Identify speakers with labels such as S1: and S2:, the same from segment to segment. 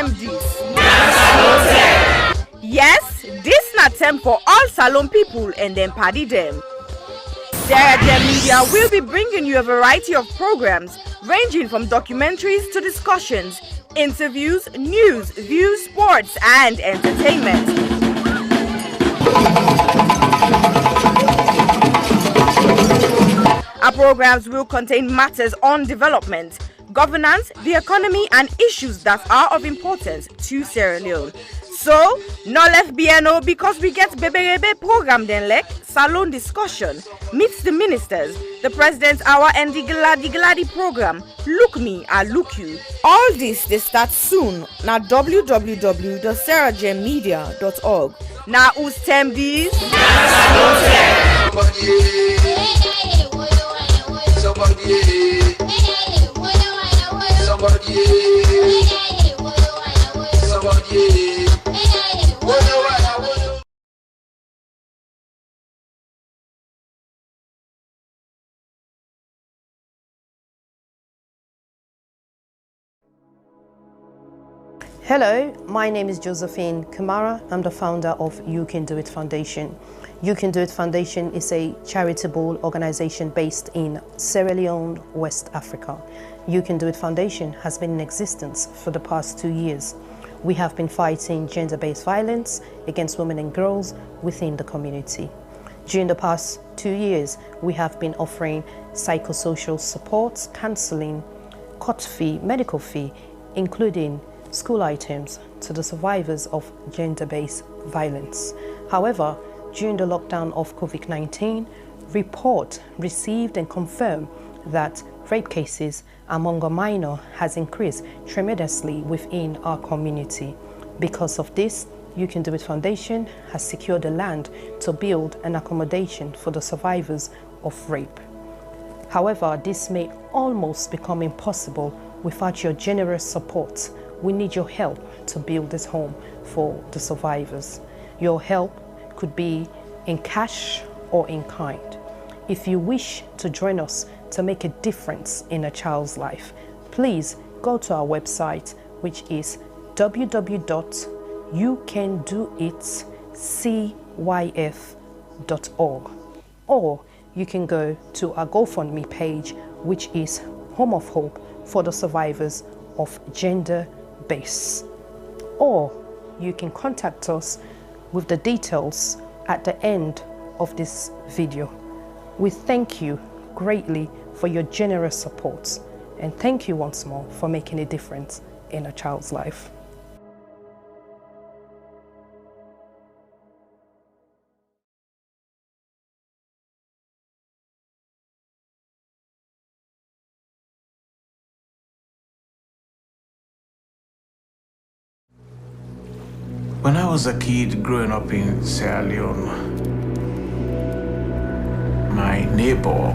S1: term this? Yes, this na term for all Salon people and them party them. Sierra Leone Media will be bringing you a variety of programs ranging from documentaries to discussions, interviews, news, views, sports, and entertainment. Our programs will contain matters on development, governance, the economy, and issues that are of importance to Sierra Leone. So, no left BNO because we get Bebe program then like Salon discussion, meets the ministers, the president's hour and the Gladi program. Look me, I look you. All this they start soon na www.sierragemedia.org. Now who's term these?
S2: Hello, my name is Josephine Kamara. I'm the founder of You Can Do It Foundation. You Can Do It Foundation is a charitable organization based in Sierra Leone, West Africa. You Can Do It Foundation has been in existence for the past 2 years. We have been fighting gender-based violence against women and girls within the community. During the past 2 years, we have been offering psychosocial support, counseling, court fee, medical fee, including school items to the survivors of gender-based violence. However, during the lockdown of COVID-19, report received and confirmed that rape cases among a minor has increased tremendously within our community. Because of this, You Can Do It Foundation has secured the land to build an accommodation for the survivors of rape. However, this may almost become impossible without your generous support. We need your help to build this home for the survivors. Your help could be in cash or in kind. If you wish to join us to make a difference in a child's life, please go to our website, which is www.youcandoitcyf.org, or you can go to our GoFundMe page, which is Home of Hope for the survivors of gender-based. Or you can contact us with the details at the end of this video. We thank you greatly for your generous support, and thank you once more for making a difference in a child's life.
S3: When I was a kid growing up in Sierra Leone, my neighbor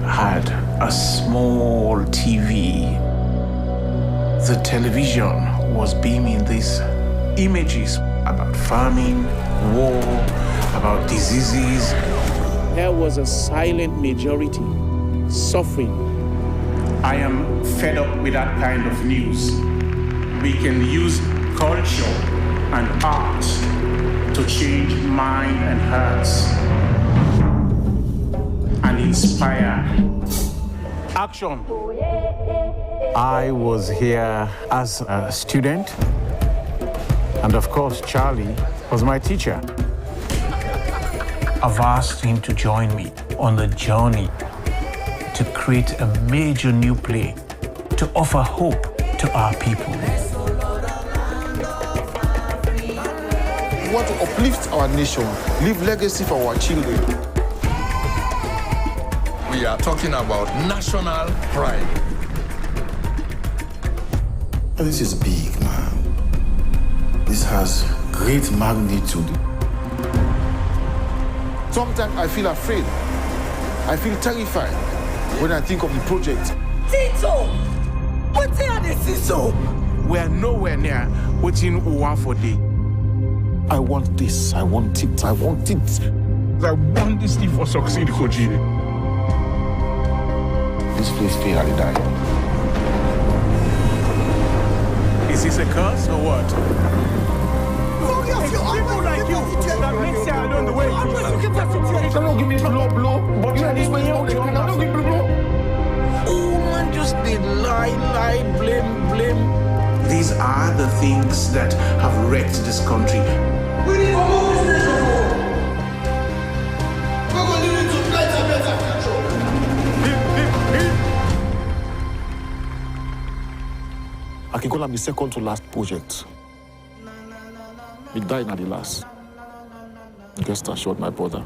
S3: had a small TV. The television was beaming these images about famine, war, about diseases.
S4: There was a silent majority suffering.
S3: I am fed up with that kind of news. We can use culture and art to change mind and hearts and inspire action.
S5: I was here as a student, and of course Charlie was my teacher.
S3: I've asked him to join me on the journey to create a major new play to offer hope to our people.
S6: We want to uplift our nation, leave legacy for our children.
S7: We are talking about national pride.
S6: This is big, man. This has great magnitude. Sometimes I feel afraid. I feel terrified when I think of the project.
S8: Tito! What are they so?
S3: We are nowhere near waiting one for day.
S6: I want this. I want it. I want it.
S3: I want this thing for succeed, Koji.
S6: This place failed at the die.
S3: It's Is this a curse or what?
S8: Focus, you people like you that makes Sierra Leone the way it is.
S6: Don't give me blow, but you are this way, you cannot give me blow.
S8: Oh man, just did lie, blame.
S3: These are the things that have wrecked this country.
S6: We need more business. We're going to need to better control. I can call him the second to last project. He died at the last. Rest assured, my brother.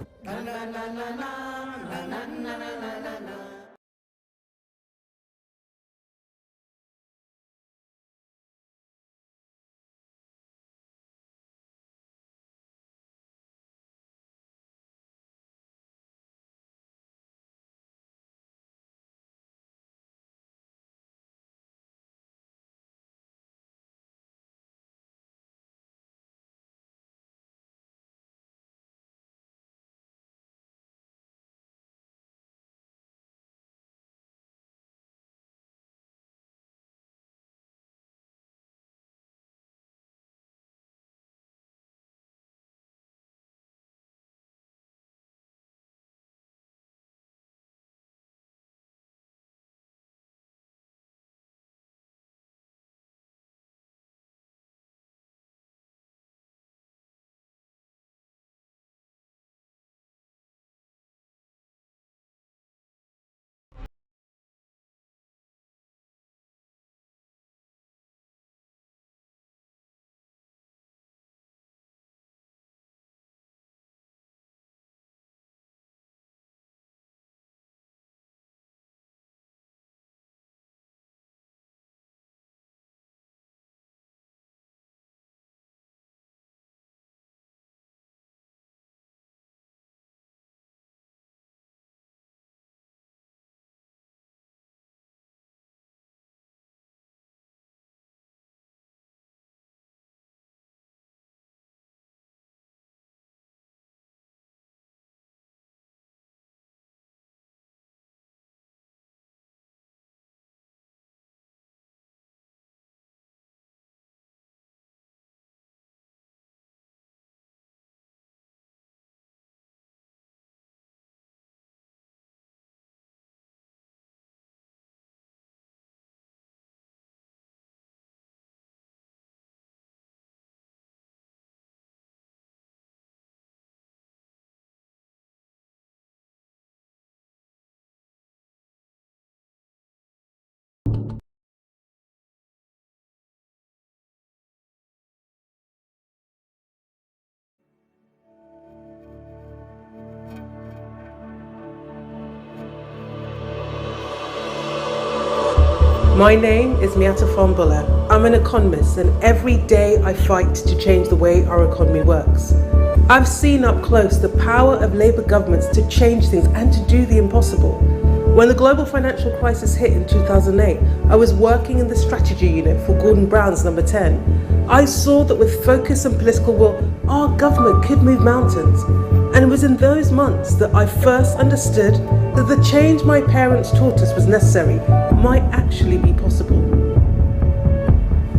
S9: My name is Miata Fambula. I'm an economist, and every day I fight to change the way our economy works. I've seen up close the power of Labour governments to change things and to do the impossible. When the global financial crisis hit in 2008, I was working in the strategy unit for Gordon Brown's Number 10. I saw that with focus and political will, our government could move mountains. And it was in those months that I first understood that the change my parents taught us was necessary might actually be possible.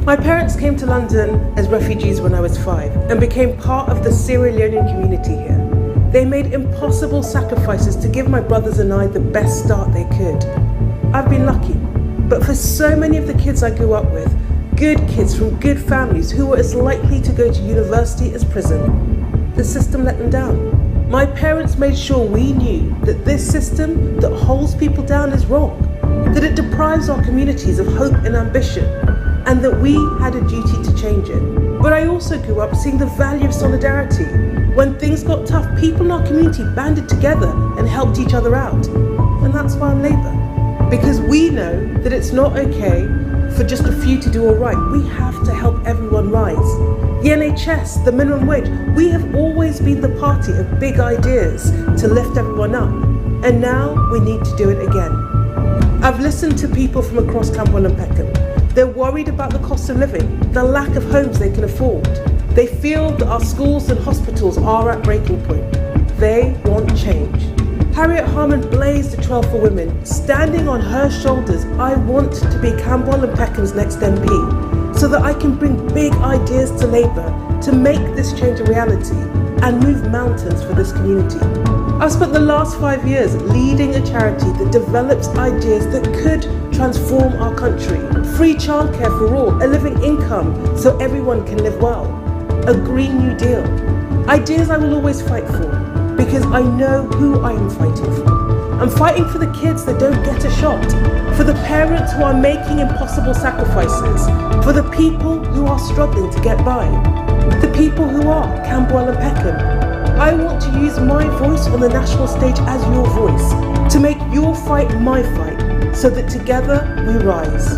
S9: My parents came to London as refugees when I was 5 and became part of the Sierra Leonean community here. They made impossible sacrifices to give my brothers and I the best start they could. I've been lucky, but for so many of the kids I grew up with, good kids from good families who were as likely to go to university as prison, the system let them down. My parents made sure we knew that this system that holds people down is wrong, that it deprives our communities of hope and ambition, and that we had a duty to change it. But I also grew up seeing the value of solidarity. When things got tough, people in our community banded together and helped each other out. And that's why I'm Labour. Because we know that it's not okay for just a few to do all right. We have to help everyone rise. The NHS, the minimum wage, we have always been the party of big ideas to lift everyone up. And now we need to do it again. I've listened to people from across Camberwell and Peckham. They're worried about the cost of living, the lack of homes they can afford. They feel that our schools and hospitals are at breaking point. They want change. Harriet Harman blazed a trail for women. Standing on her shoulders, I want to be Camberwell and Peckham's next MP. so that I can bring big ideas to Labour to make this change a reality and move mountains for this community. I've spent the last 5 years leading a charity that develops ideas that could transform our country. Free childcare for all, a living income so everyone can live well, a Green New Deal. Ideas I will always fight for because I know who I am fighting for. I'm fighting for the kids that don't get a shot, for the parents who are making impossible sacrifices, for the people who are struggling to get by, the people who are Camberwell and Peckham. I want to use my voice on the national stage as your voice, to make your fight my fight, so that together we rise.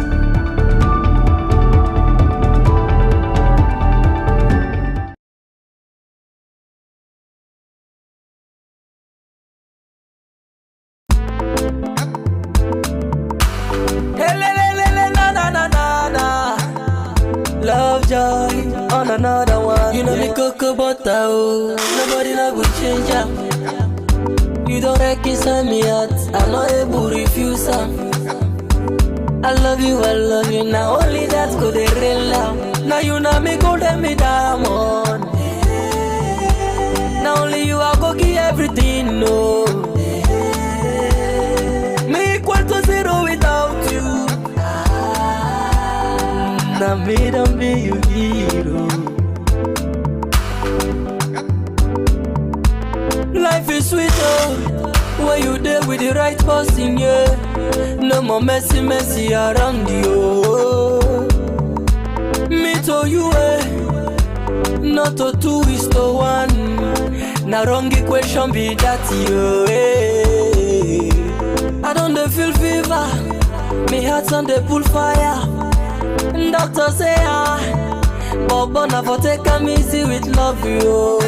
S10: Love, joy, on another one. You know me cocoa butter, oh. Nobody not will change ya. You don't reconcile me out, I'm not able to refuse her. I love you now. Only that's good, they real love. Now you know me gold and me diamond. Now only you I go give everything, no. Me equal to zero without you. Now me don't be your hero. Life is sweeter when you there with the right person, yeah. No more messy around you. Me to you, not to two is to one. Now wrong equation be that you, I don't feel fever, me heart's on the pull fire. Doctor say but bona for take a easy with love you.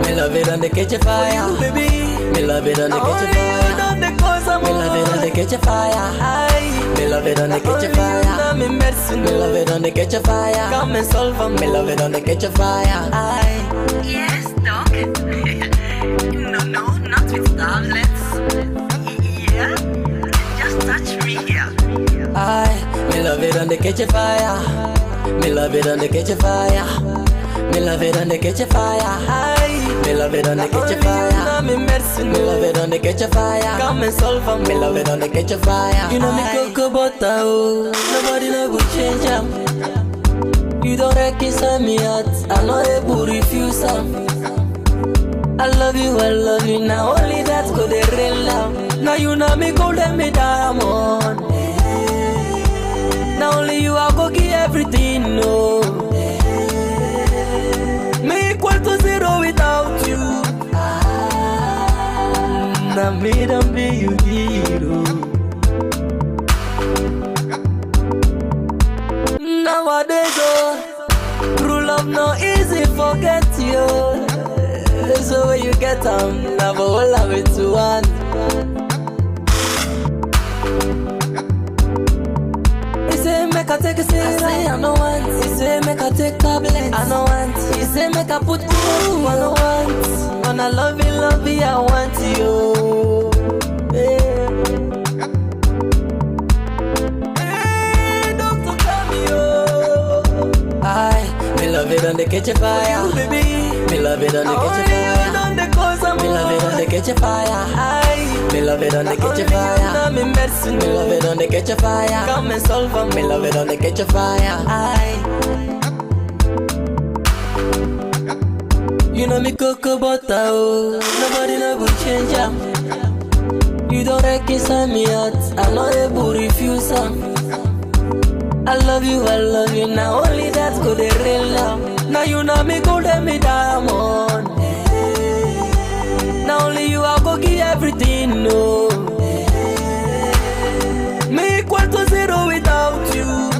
S10: Me love it on the catch a fire, baby. Me love it on the catch a fire. Me love it on the catch a fire. Me love it on the catch a fire. Me love it on the catch a fire. Come and solve for me. Love it on the catch a fire.
S1: Yes, Doc. No, not with tablets. Yeah, just touch me here.
S10: Me love it on the catch a fire. Me love it on the catch a fire. Me love it on the catch a fire. Me love it on the catch a fire. Me love it on the catch a fire. Come and solve for me. Love it on the catch a fire. You know me cocoa butter, oh. Nobody no will change them. You don't reconcile me out, I'm not able to refuse them. I love you now. Only that's good, they real love. Now you know me gold and me diamond. Now only you I go give everything, no. Me equal to zero without you. Now me don't be your hero. Nowadays, true love no easy forget you. So when you get never will love it to one. He say make I take a seat, I no want. He say make I take tablets, I no want. He say make I put you, I no want. When I love you, I want you. Hey, doctor, come here. Me love it on the catch a fire, baby. Me love it on the catch a fire. Me love it on the catch a fire. Me love it on the catch a fire. Me love it on the catch a fire. Come and solve for me. Love it on the catch a fire. You know me cocoa butter, oh. Nobody no will change them. You don't reconcile me out, I'm not able to refuse them. I love you now. Only that's good, they real love. Now you know me gold and me diamond. Now only you I go give everything, no. Me equal to zero without you.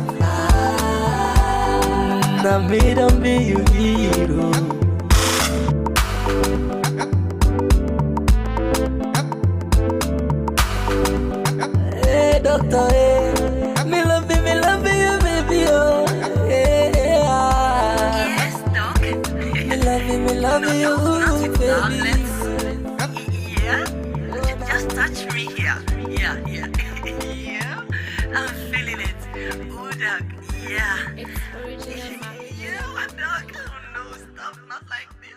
S10: Now me don't be your hero. Hey doctor, hey. Me love you, baby, oh. Hey,
S1: Yes, Doc.
S10: me love you, baby.
S1: Yeah, just touch me here. Yeah. Yeah. Yeah.
S10: It's original.
S1: Yeah, my dog. Oh no, stop. Not like this.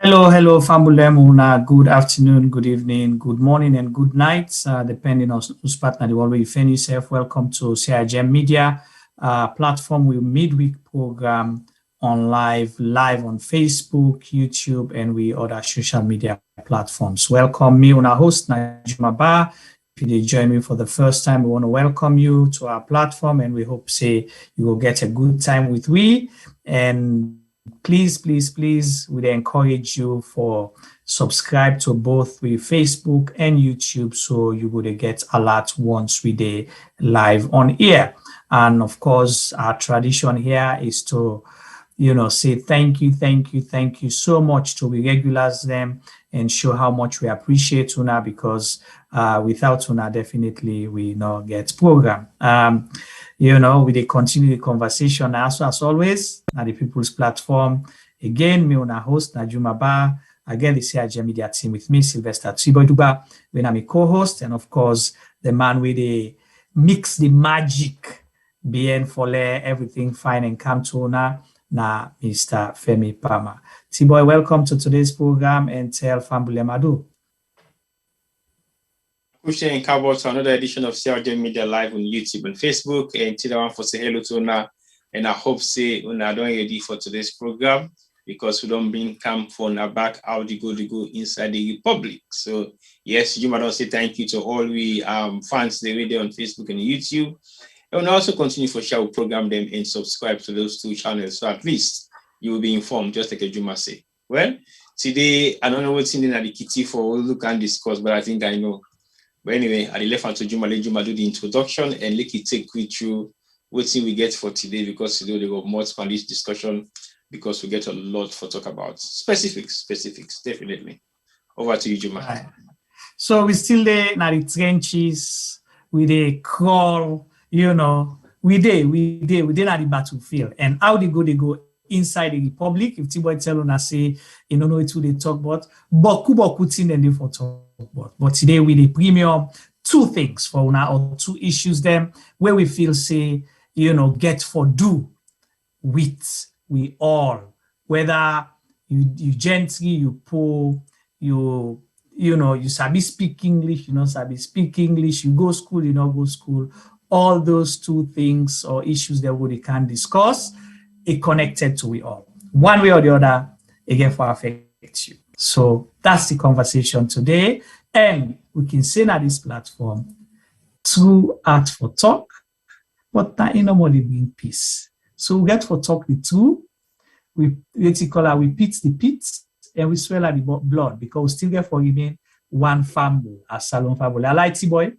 S11: Hello, Fambulem. Una. Good afternoon, good evening, good morning, and good night, depending on whose partner the one where you find yourself. Welcome to CIGM Media platform. We midweek program on live on Facebook, YouTube, and we other social media platforms. Welcome me, una host Najuma Ba. If you join me for the first time, we want to welcome you to our platform, and we hope say you will get a good time with we. And please, we encourage you for subscribe to both with Facebook and YouTube, so you would get alert once we dey live on air. And of course, our tradition here is to, say thank you so much to the regulars them and show how much we appreciate Una, because without Una, definitely we not get program. We dey continue the conversation also, as always, at the People's Platform. Again, me una host, Najuma Ba. Again, the CIG Media team with me, Sylvester Tsiboyduba, when I'm a co-host, and of course, the man with the mix the magic, bien fole, everything fine and come to una, na Mr. Femi Palmer. T-Boy, welcome to today's program, and tell Fambule Madu.
S12: Kushe and Cabo to another edition of CRJ Media Live on YouTube and Facebook. And today I want to say hello to Una, and I hope say Una don't ready for today's program, because we don't bring come for Una back how to go inside the Republic. So yes, you might also say thank you to all we fans the radio on Facebook and YouTube. And we'll also continue for share program them and subscribe to those two channels, so at least you will be informed, just like a Juma say. Well, today I don't know what's in the kitty for all look and discuss, but I think I know. But anyway, I left to Juma do the introduction, and let it take you through what we get for today, because today they got more expanded discussion, because we get a lot for talk about. Specifics, definitely. Over to you, Juma.
S11: Right. So we still there na the trenches, we dey crawl, we dey na the battlefield. And how they go inside the Republic. If T-Boy tell una say, you don't know it who they talk about, boku thing and they for talk about. But today we the premium two things for una, or two issues them where we feel say, get for do with we all, whether you gently, you poor, you sabi speak English, you know sabi speak English, you go school, you not go school, all those two things or issues that we can discuss, it connected to we all. One way or the other, again for affect you. So that's the conversation today. And we can say at this platform, true art for talk, but that in normally bring peace. So we get for talk with two, we pit the pits, and we swell at the blood, because we still get for remain one family, a salon family. I like T-Boy.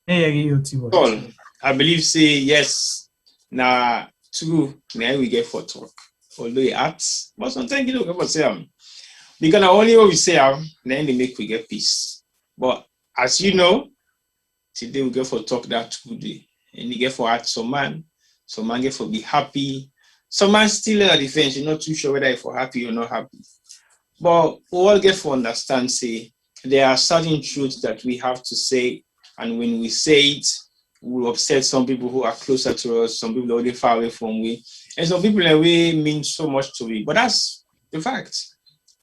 S11: Hey, T-Boy.
S12: I believe say yes. Now two, now we get for talk. Although it acts, but sometimes you know say because not only what we say then they make we get peace. But as you know, today we get for talk that today, and you get for act some man get for be happy, Some man still in the defense, you're not too sure whether you're happy or not happy. But we all get to understand, say, there are certain truths that we have to say, and when we say it, we upset some people who are closer to us, some people are already far away from we, and some people away mean so much to me. But that's the fact.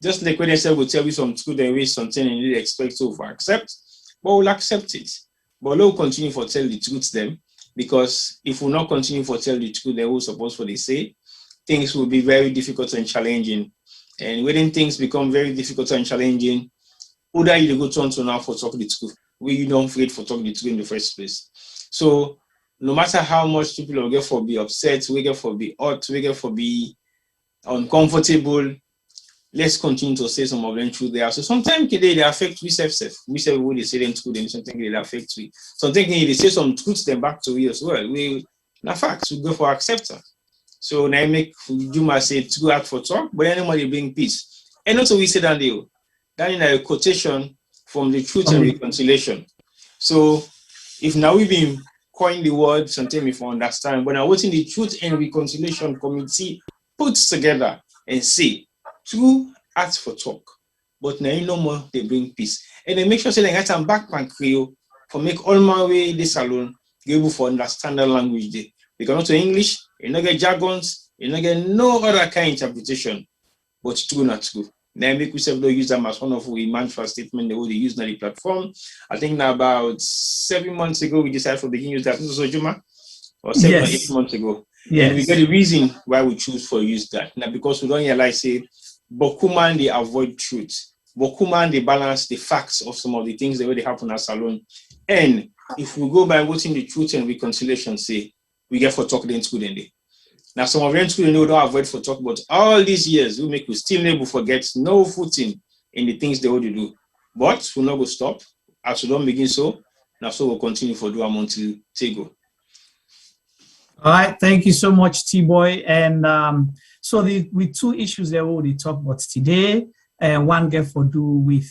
S12: Just like when they say we'll tell you some truth and we something and you expect to accept, but we'll accept it. But we'll continue to tell the truth them, because if we'll not continue to tell the truth, then we're supposed to say, things will be very difficult and challenging. And when things become very difficult and challenging, either you go turn to now for talk the truth, where you don't afraid for talk the truth in the first place. So no matter how much people will get for be upset, we get for be hot, we get for be uncomfortable, let's continue to say some of them truth there. So sometimes they affect we self. We say what they say them truth, then something they affect we. Sometimes they say some truths them back to we as well. We na facts we go for acceptance. So now I make Juma say to go out for talk, but anybody bring peace. And also we say that deal. That in a quotation from the Truth and Reconciliation. So if now we've been coined the word, sometimes if I understand, but now what's in the Truth and Reconciliation Committee puts together and say, true ask for talk, but now no more they bring peace. And they make sure say they get them back and Creole for make all my way this alone, be able to understand the language there. Because not to English, you not get jargons, you not get no other kind of interpretation, but true not true. Now make yourself don't use them as one of the mantra statement they will use on the platform. I think now about 7 months ago we decided to begin use that so Juma, or 7 or 8 months ago. Yes. And we get the reason why we choose for use that. Now because we don't realize say Bokuman they avoid truth. Bokuman they balance the facts of some of the things that already happen at Salon. And if we go by what's in the Truth and Reconciliation say, we get for talk then school in there. Now, some of them school don't avoid for talk, but all these years we make we still able forget no footing in the things they already do. But we'll not go stop. As we don't begin so, now so we'll continue for do them until they go.
S11: All right, thank you so much, T-Boy. And so with two issues that we already talked about today, one get for do with,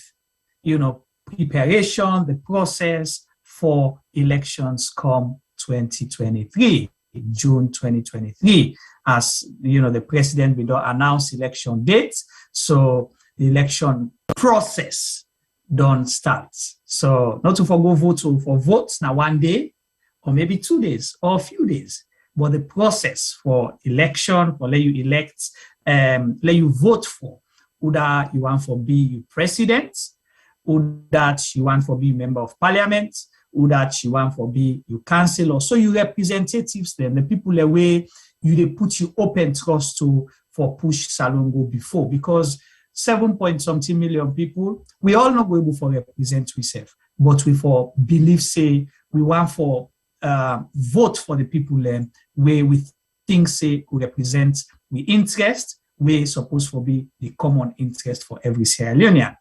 S11: preparation, the process for elections come 2023. June 2023, as the president will announce election dates, so the election process don't start. So not to forgo vote for votes now 1 day or maybe 2 days or a few days, but the process for election, for let you elect, let you vote for who that you want for be you president, who that you want for be member of parliament, who that you want for be you councillor. So you representatives then, the people away they put you open trust to for push Salongo before, because 7.something million people, we all not able for represent ourselves, but we for believe say we want for vote for the people where we think say could represent we interest, we supposed to be the common interest for every Sierra Leonean.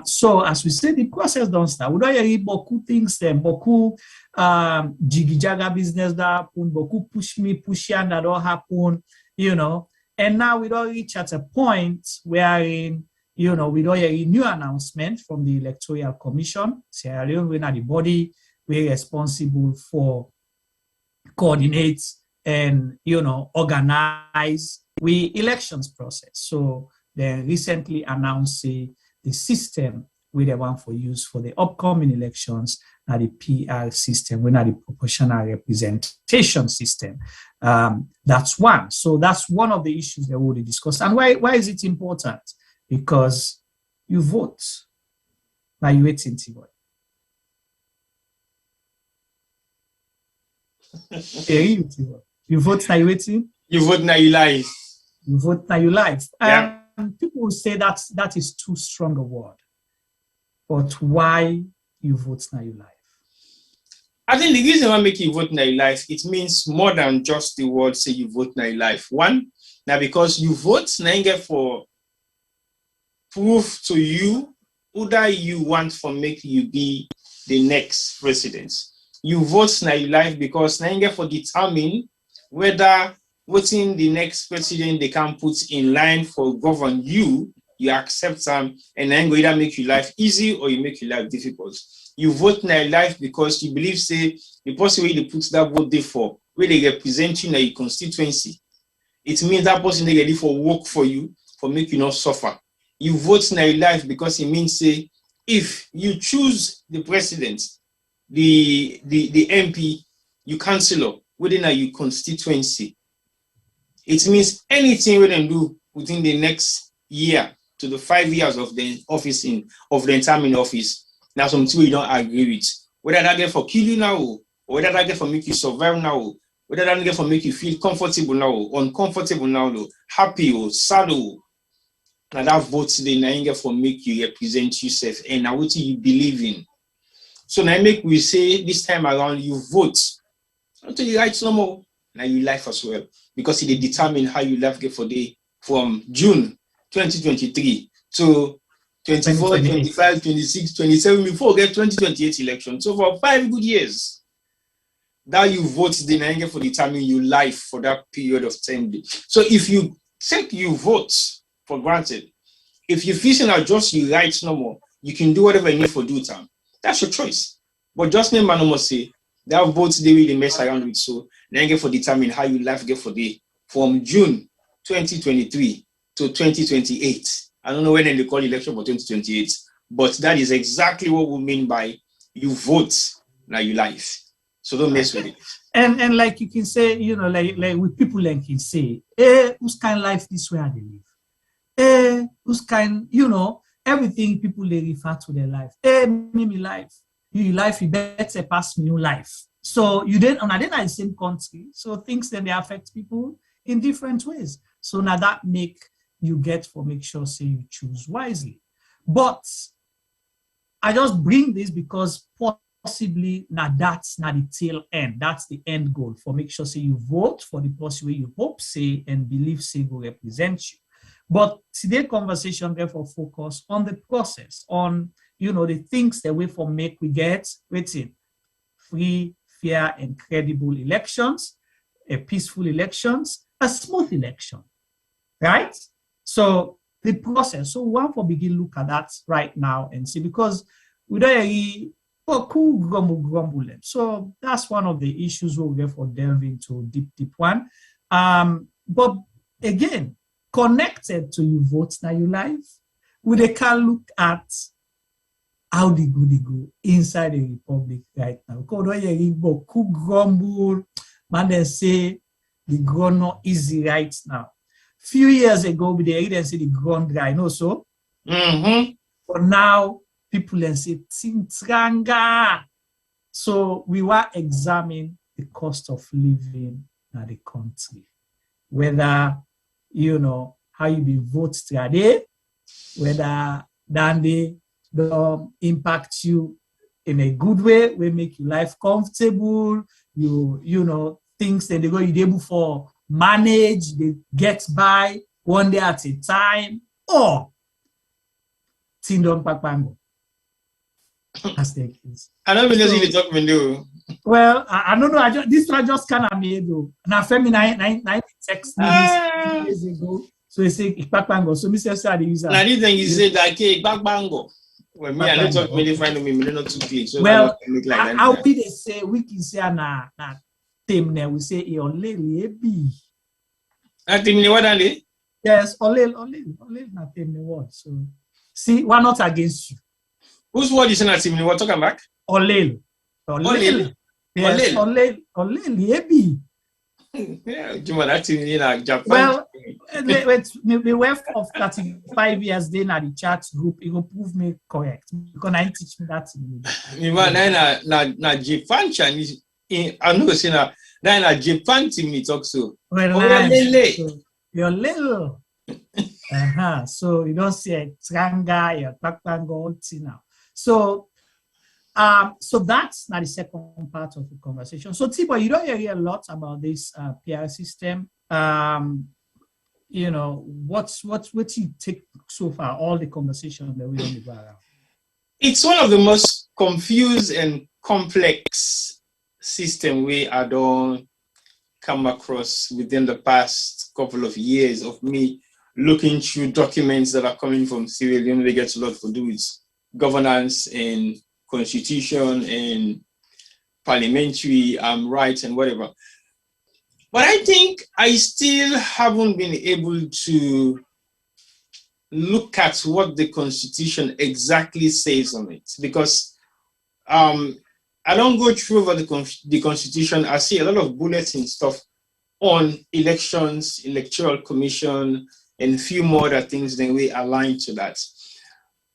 S11: So as we say, the process don't start. We don't hear beaucoup things, beaucoup jiggy-jaga business that happen, beaucoup push that don't happen, And now we don't reach at a point wherein, we don't hear a new announcement from the Electoral Commission. Sierra Leone, we're not the body, we're responsible for coordinate and, organize the elections process. So they recently announced the system we they want for use for the upcoming elections, now the PR system, we're not the proportional representation system. That's one. So that's one of the issues that we already discussed. And why is it important? Because you vote. Now you waiting, T-Boy. You vote, now you waiting?
S12: You vote, now you lie.
S11: You vote, now you lie.
S12: Yeah.
S11: And people will say that is too strong a word. But why you vote, now you lie?
S12: I think the reason why make you vote now you life, it means more than just the word say you vote now you life. One, now because you vote, now you get for proof to you who that you want for make you be the next president. You vote now you life because now you get for determine whether voting the next president they can put in line for govern you accept them, and then go either make your life easy or you make your life difficult. You vote now life because you believe say the person way they put that vote there for where they represent you in your constituency. It means that person they ready for work for you, for make you not suffer. You vote in your life because it means say if you choose the president, the MP, you councillor within your constituency, it means anything we can do within the next year to the 5 years of the office of the term in office. Now something you don't agree with. Whether that get for kill you now, or whether that get for make you survive now, whether that get for make you feel comfortable now, uncomfortable now, happy or sad. Now that vote they now get for make you represent yourself and now what you believe in. So now make we say this time around you vote until you write no more. Now you life as well because it determine how you life get for day from June 2023 to 24, 25, 26, 27 before get 2028 election. So for 5 good years, that you vote the Nigeria for determine your life for that period of 10 days. So if you take you vote for granted, if you feel not just you rights no more, you can do whatever you need for do time. That's your choice. But just name no more say that votes they really mess around with. So Nigeria for determine how your life get for day from June 2023 to 2028. I don't know when they call election for 2028, but that is exactly what we mean by you vote now you life. So don't mess with it.
S11: And like you can say, you know, like with people like can say, whose kind of life this way they live? Whose kind, you know, everything people they refer to their life. Me life. You life, you better pass new life. So you didn't on the same country. So things then they affect people in different ways. So now that make you get for make sure say you choose wisely. But I just bring this because possibly now that's not the tail end. That's the end goal for make sure say you vote for the person where you hope say and believe say will represent you. But today's conversation therefore focus on the process, on you know the things that we for make we get waiting free, fair, and credible elections, a peaceful elections, a smooth election, right? So the process. So we want to begin look at that right now and see because we don't really grumble. So that's one of the issues we'll therefore delve into deep one. But again, connected to you vote now your life, we can look at how the goody go inside the republic right now. Because grumble, man, they say the ground not easy right now. Few years ago, we didn't say the ground dry, no so. But now people then say tintranga. So we were examining the cost of living in the country, whether you know how you be vote today, whether they impact you in a good way, will make your life comfortable. You know things that they go you able for manage, they get by one day at a time, or Tindon Papango. As the case.
S12: I don't believe you talk window.
S11: Well, I don't know. This one just kind of made though. Now, Femi, I text me this 2 days ago. So he said Papango. So Mr. Sadi user.
S12: Now, this thing you said that Papango. Well, me, I don't talk really find me, not too clear. So
S11: well,
S12: like
S11: how we they say we can say na temne we say e olele ebi.
S12: Temne what are they?
S11: Yes, olele na temne what. So see, we're not against you.
S12: Whose word is not temne? What talking about?
S11: Olele. Yes, olele ebi.
S12: Yeah, that in Japan.
S11: Well, the wealth of 35 years then at the chat group, it will prove me correct because I teach me that.
S12: Na Japan Chinese. I know say na Japan team me talk so.
S11: Well, you're little. So you don't see a tranga, your papango now. So that's not the second part of the conversation. So Tibo, you don't hear a lot about this PR system. You know, what you take so far, all the conversation that we only go around?
S12: It's one of the most confused and complex system we I don't come across within the past couple of years of me looking through documents that are coming from Sierra Leone. They get a lot to do with governance and constitution and parliamentary rights and whatever. But I think I still haven't been able to look at what the Constitution exactly says on it, because I don't go through over the Constitution. I see a lot of bullets and stuff on elections, electoral commission, and a few more other things that we align to that.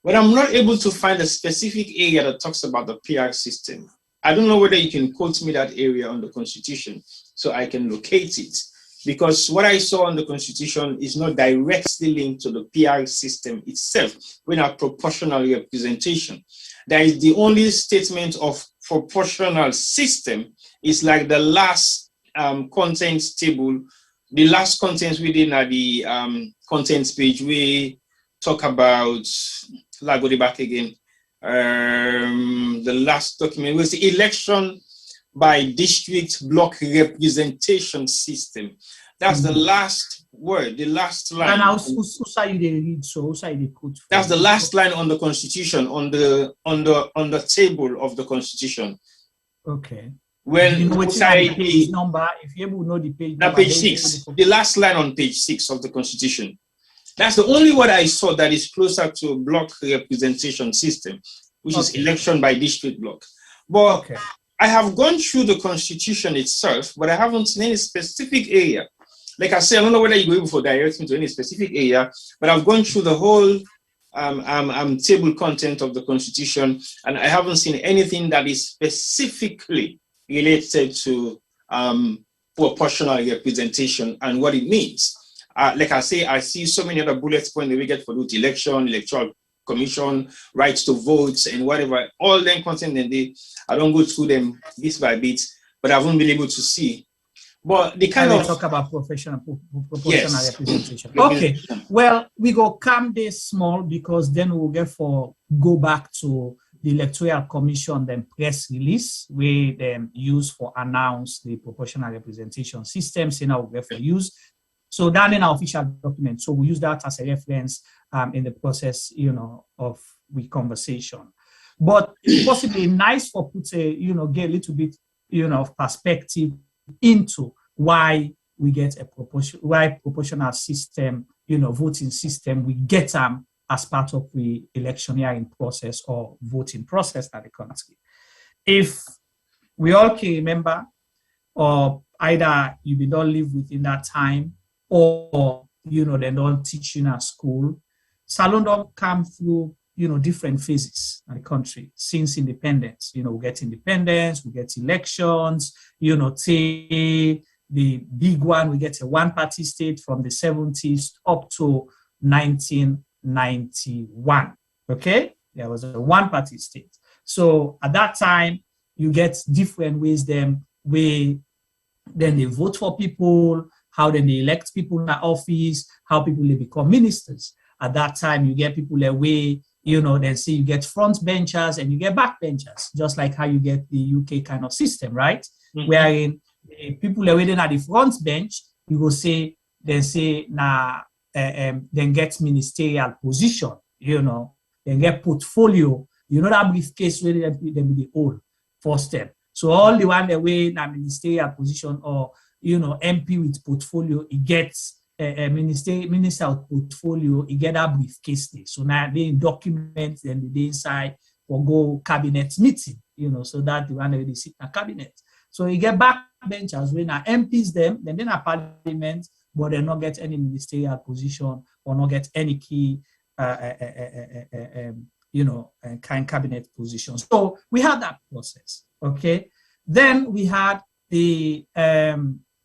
S12: But I'm not able to find a specific area that talks about the PR system. I don't know whether you can quote me that area on the Constitution so I can locate it, because what I saw on the Constitution is not directly linked to the PR system itself. We have proportional representation. That is the only statement of proportional system is like the last contents table, the last contents within the contents page. We talk about, like go back again, the last document was the election by district block representation system. That's the last word, the last line.
S11: And how you read so you quote.
S12: That's the last line on the Constitution, on the table of the Constitution.
S11: Okay.
S12: When
S11: you know the page number, if you able to know the page number,
S12: page 6, the last line on page 6 of the Constitution. That's the only word I saw that is closer to a block representation system, which is election by district block. But I have gone through the Constitution itself, but I haven't seen any specific area. Like I said, I don't know whether you go able to direct me to any specific area, but I've gone through the whole table content of the Constitution, and I haven't seen anything that is specifically related to proportional representation and what it means. Like I say, I see so many other bullet points that we get for the election, electoral commission, rights to votes, and whatever, all them content, and I don't go through them bit by bit, but I haven't been able to see. But the kind of
S11: talk about proportional representation. Okay, well, we go calm this small because then we'll go back to the Electoral Commission, then press release, where them use for announce the proportional representation system, saying now we'll get for use. So that in our official document. So we use that as a reference in the process, of we conversation. But it's possibly nice for put a, get a little bit, of perspective into why we get why proportional system, voting system, we get them as part of the electioneering process or voting process at the country. If we all can remember, or either you don't live within that time, or they don't teach you in a school, Salon don't come through different phases in the country since independence. We get independence, we get elections, say the big one, we get a one-party state from the 70s up to 1991. Okay, there was a one-party state. So at that time, you get different ways then they vote for people, how then they elect people in the office, how people they become ministers. At that time, you get people away, then say you get front benchers and you get back benchers, just like how you get the UK kind of system, right? Mm-hmm. Wherein people away then at the front bench, you go say, then get ministerial position, then get portfolio, that briefcase where they be the whole first step. So all the one the way na ministerial position or MP with portfolio, it gets a minister with portfolio, it get a briefcase there. So now they document and they inside or go cabinet meeting, so that the one where they sit in a cabinet. So you get back benchers when MPs them, then a parliament, but they not get any ministerial position or not get any key kind cabinet position. So we had that process. Okay. Then we had the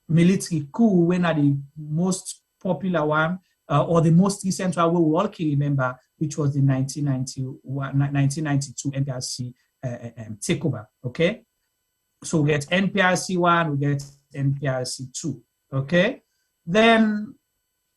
S11: military coup, when the most popular one, or the most recent one we all can remember, which was the 1992 NPRC takeover. Okay. So we get NPRC 1, we get NPRC 2. Okay. Then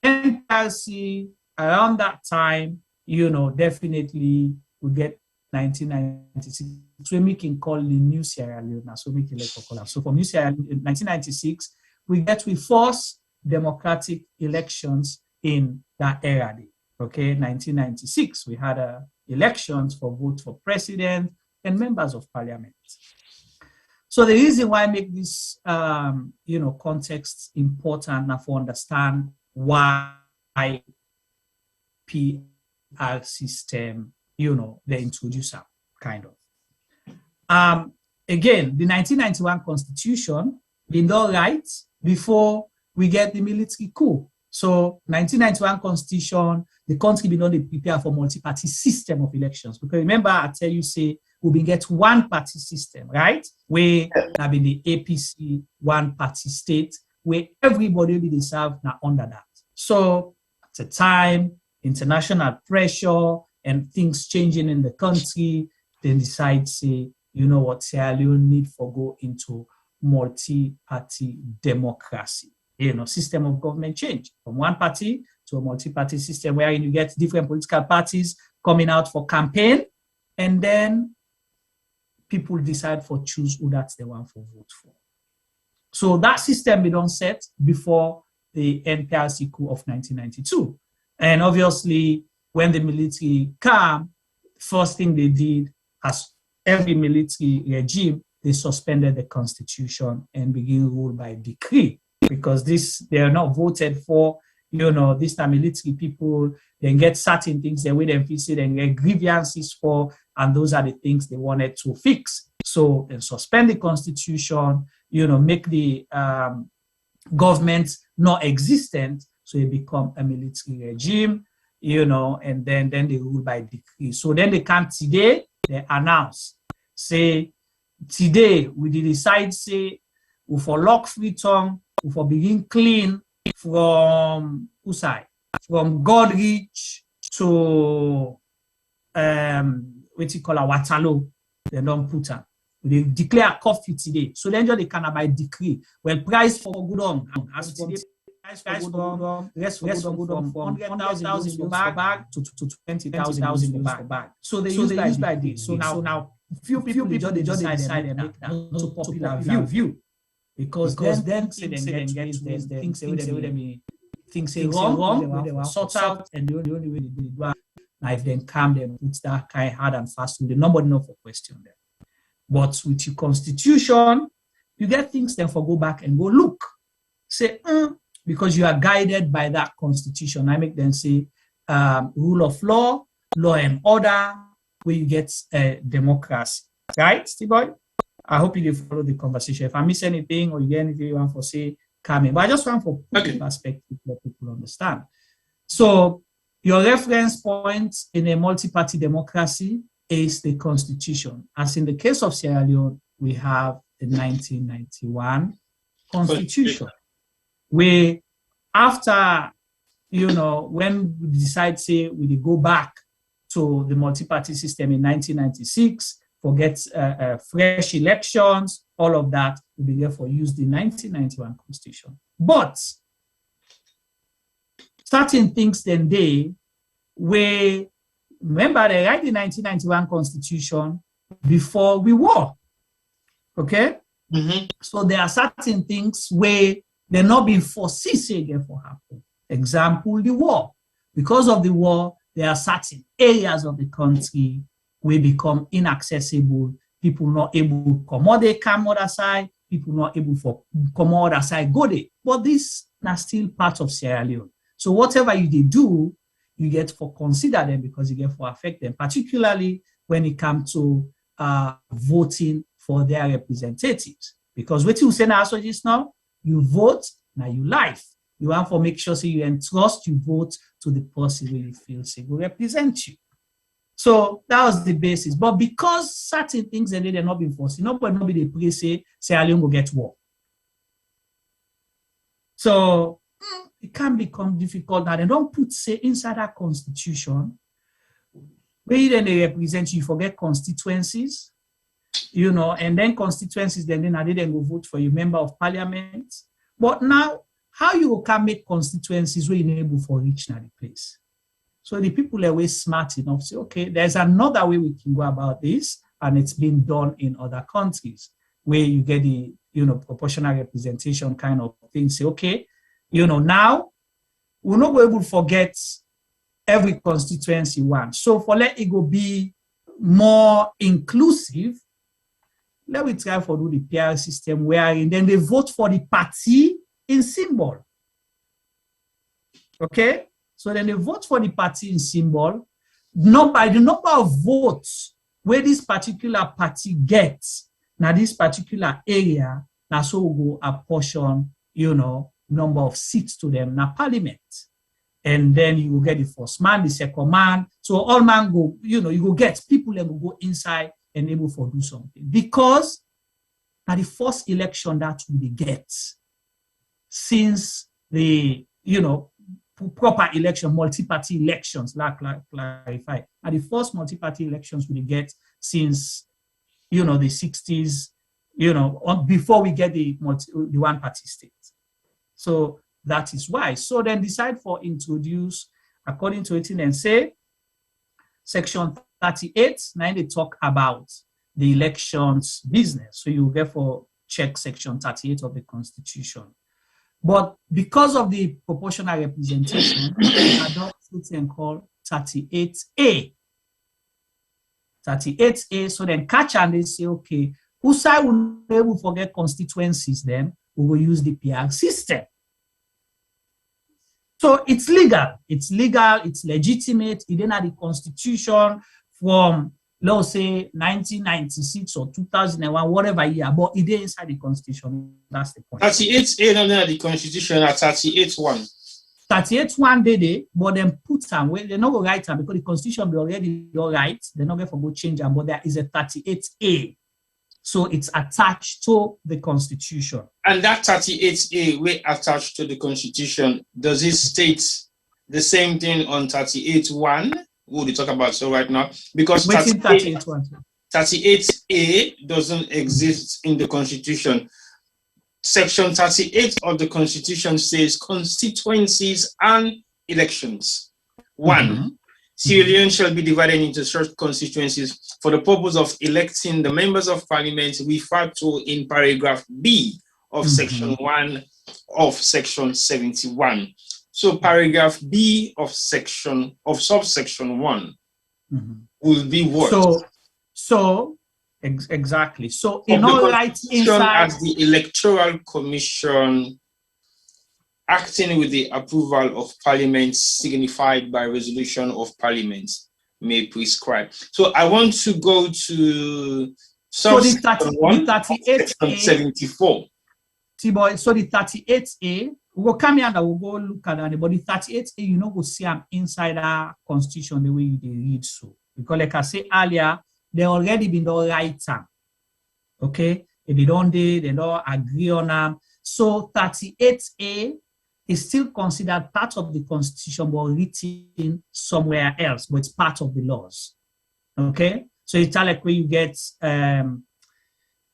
S11: NPRC around that time, definitely we get 1996. So we can call the New Sierra Leone. So we can call it. So from New Sierra Leone, in 1996, we forced democratic elections in that era. Okay, 1996, we had elections for vote for president and members of parliament. So the reason why I make this, context important now for understand why PR system, they introduce them, kind of. Again, the 1991 Constitution been done right before we get the military coup. So 1991 Constitution, the country been only prepare for multi-party system of elections. Because remember, I tell you, say, we been get one party system, right? Where there been the APC one party state, where everybody will be served now under that. So at the time, international pressure and things changing in the country, then decide, say, you know what, Sierra Leone need for go into multi-party democracy. System of government change from one party to a multi-party system where you get different political parties coming out for campaign, and then people decide for choose who that's they want for vote for. So that system we don't set before the NPRC coup of 1992. And obviously, when the military came, first thing they did, as every military regime, they suspended the constitution and begin rule by decree. Because they are not voted for, this time military people, then get certain things they will then fix it and get grievances for, and those are the things they wanted to fix. So they suspend the constitution, make the government not existent, so it become a military regime, and then they rule by decree. So then they come today, they announce, say, today we decide, say, we for lock Freetown, for begin clean from Usai, from Godrich to what you call a Waterloo, they don't put on. They declare curfew today. So then they can by decree. Well, price for good on as today, price for good on, rest for good on from 100,000 for bag to 20,000 for bag. So they use by this. So now few people just decide and make that not so popular view. Because then things say wrong, they will sort out, and the only way they do it, now if they calm them, put that kind of hard and fast, the nobody know for question them. But with your constitution, you get things then for go back and go look. Say, because you are guided by that constitution. I make them say rule of law, law and order, where you get democracy. Right, Steve Boy? I hope you follow the conversation. If I miss anything or you get anything you want to say, come in. But I just want for perspective let people understand. So your reference point in a multi-party democracy is the constitution. As in the case of Sierra Leone, we have the 1991 constitution, where after, when we decide, say, we go back to the multi-party system in 1996, forget fresh elections, all of that will be therefore use the 1991 constitution. But certain things then where, remember they write the 1991 constitution before we war, okay? Mm-hmm. So there are certain things where they're not being foreseen therefore happen. Example, the war. Because of the war, there are certain areas of the country will become inaccessible. People not able to come out, they come other side. People not able to come out other side, go there. But this is still part of Sierra Leone. So whatever you do, you get for consider them because you get for affect them, particularly when it comes to voting for their representatives. Because what you say now, so just now, you vote, now you life. You want to make sure so you entrust your vote to the person who you feel say will represent you. So that was the basis. But because certain things they're not being forced, nobody they pray say Sierra Leone will get war. So it can become difficult now. They don't put say inside that constitution where then they represent you, forget constituencies, and then constituencies, then they then go vote for your member of parliament. But now, how you can make constituencies where you're able for reach now the place? So the people are way smart enough to say, okay, there's another way we can go about this, and it's been done in other countries where you get the proportional representation kind of thing. Say, okay, now we're not able to forget every constituency one. So for let it go be more inclusive, let me try for do the PR system wherein then they vote for the party in symbol. Okay? So then they vote for the party in symbol. The number of votes where this particular party gets, now this particular area, now so we go apportion, number of seats to them now parliament. And then you will get the first man, the second man. So all man go, you will get people that will go inside and able to do something. Because at the first election that we get since the, proper election, multi-party elections, like clarify. At the first multi-party elections we get since, the 60s, before we get the one-party state. So that is why. So then decide for introduce, according to it, and say, section 38, now they talk about the elections business. So you therefore check section 38 of the Constitution. But because of the proportional representation, we adopt something called 38A. 38A, so then catch and they say, okay, Usai will be able to forget constituencies, then we will use the PR system. So it's legal, it's legitimate, it didn't have the Constitution from, let's say, 1996 or 2001, whatever year, but it is inside the Constitution. That's the point.
S12: 38A under the Constitution at 38.1.
S11: 38.1 they, but then put them where they're not going to write them because the Constitution be already right. They're not going to go change them, but there is a 38A. So it's attached to the Constitution.
S12: And that 38A, we attached to the Constitution, does it state the same thing on 38.1? We'll talk about so right now, because 38A doesn't exist in the Constitution. Section 38 of the Constitution says constituencies and elections. 1. Sierra Leone shall be divided into such constituencies for the purpose of electing the members of parliament referred to in paragraph B of section 1 of section 71. So paragraph B of subsection 1 will be what?
S11: Exactly. So in all right, inside
S12: as the Electoral Commission acting with the approval of Parliament signified by resolution of Parliament may prescribe. So I want to go to
S11: the 38A
S12: 74.
S11: So the 38A, we'll come here and we'll go look at it, but the 38A, we'll see them inside our Constitution the way they read so. Because like I said earlier, they already been the right time. Okay? If they don't agree on them. So 38A is still considered part of the Constitution, but written somewhere else, but it's part of the laws. Okay? So it's like where you get, I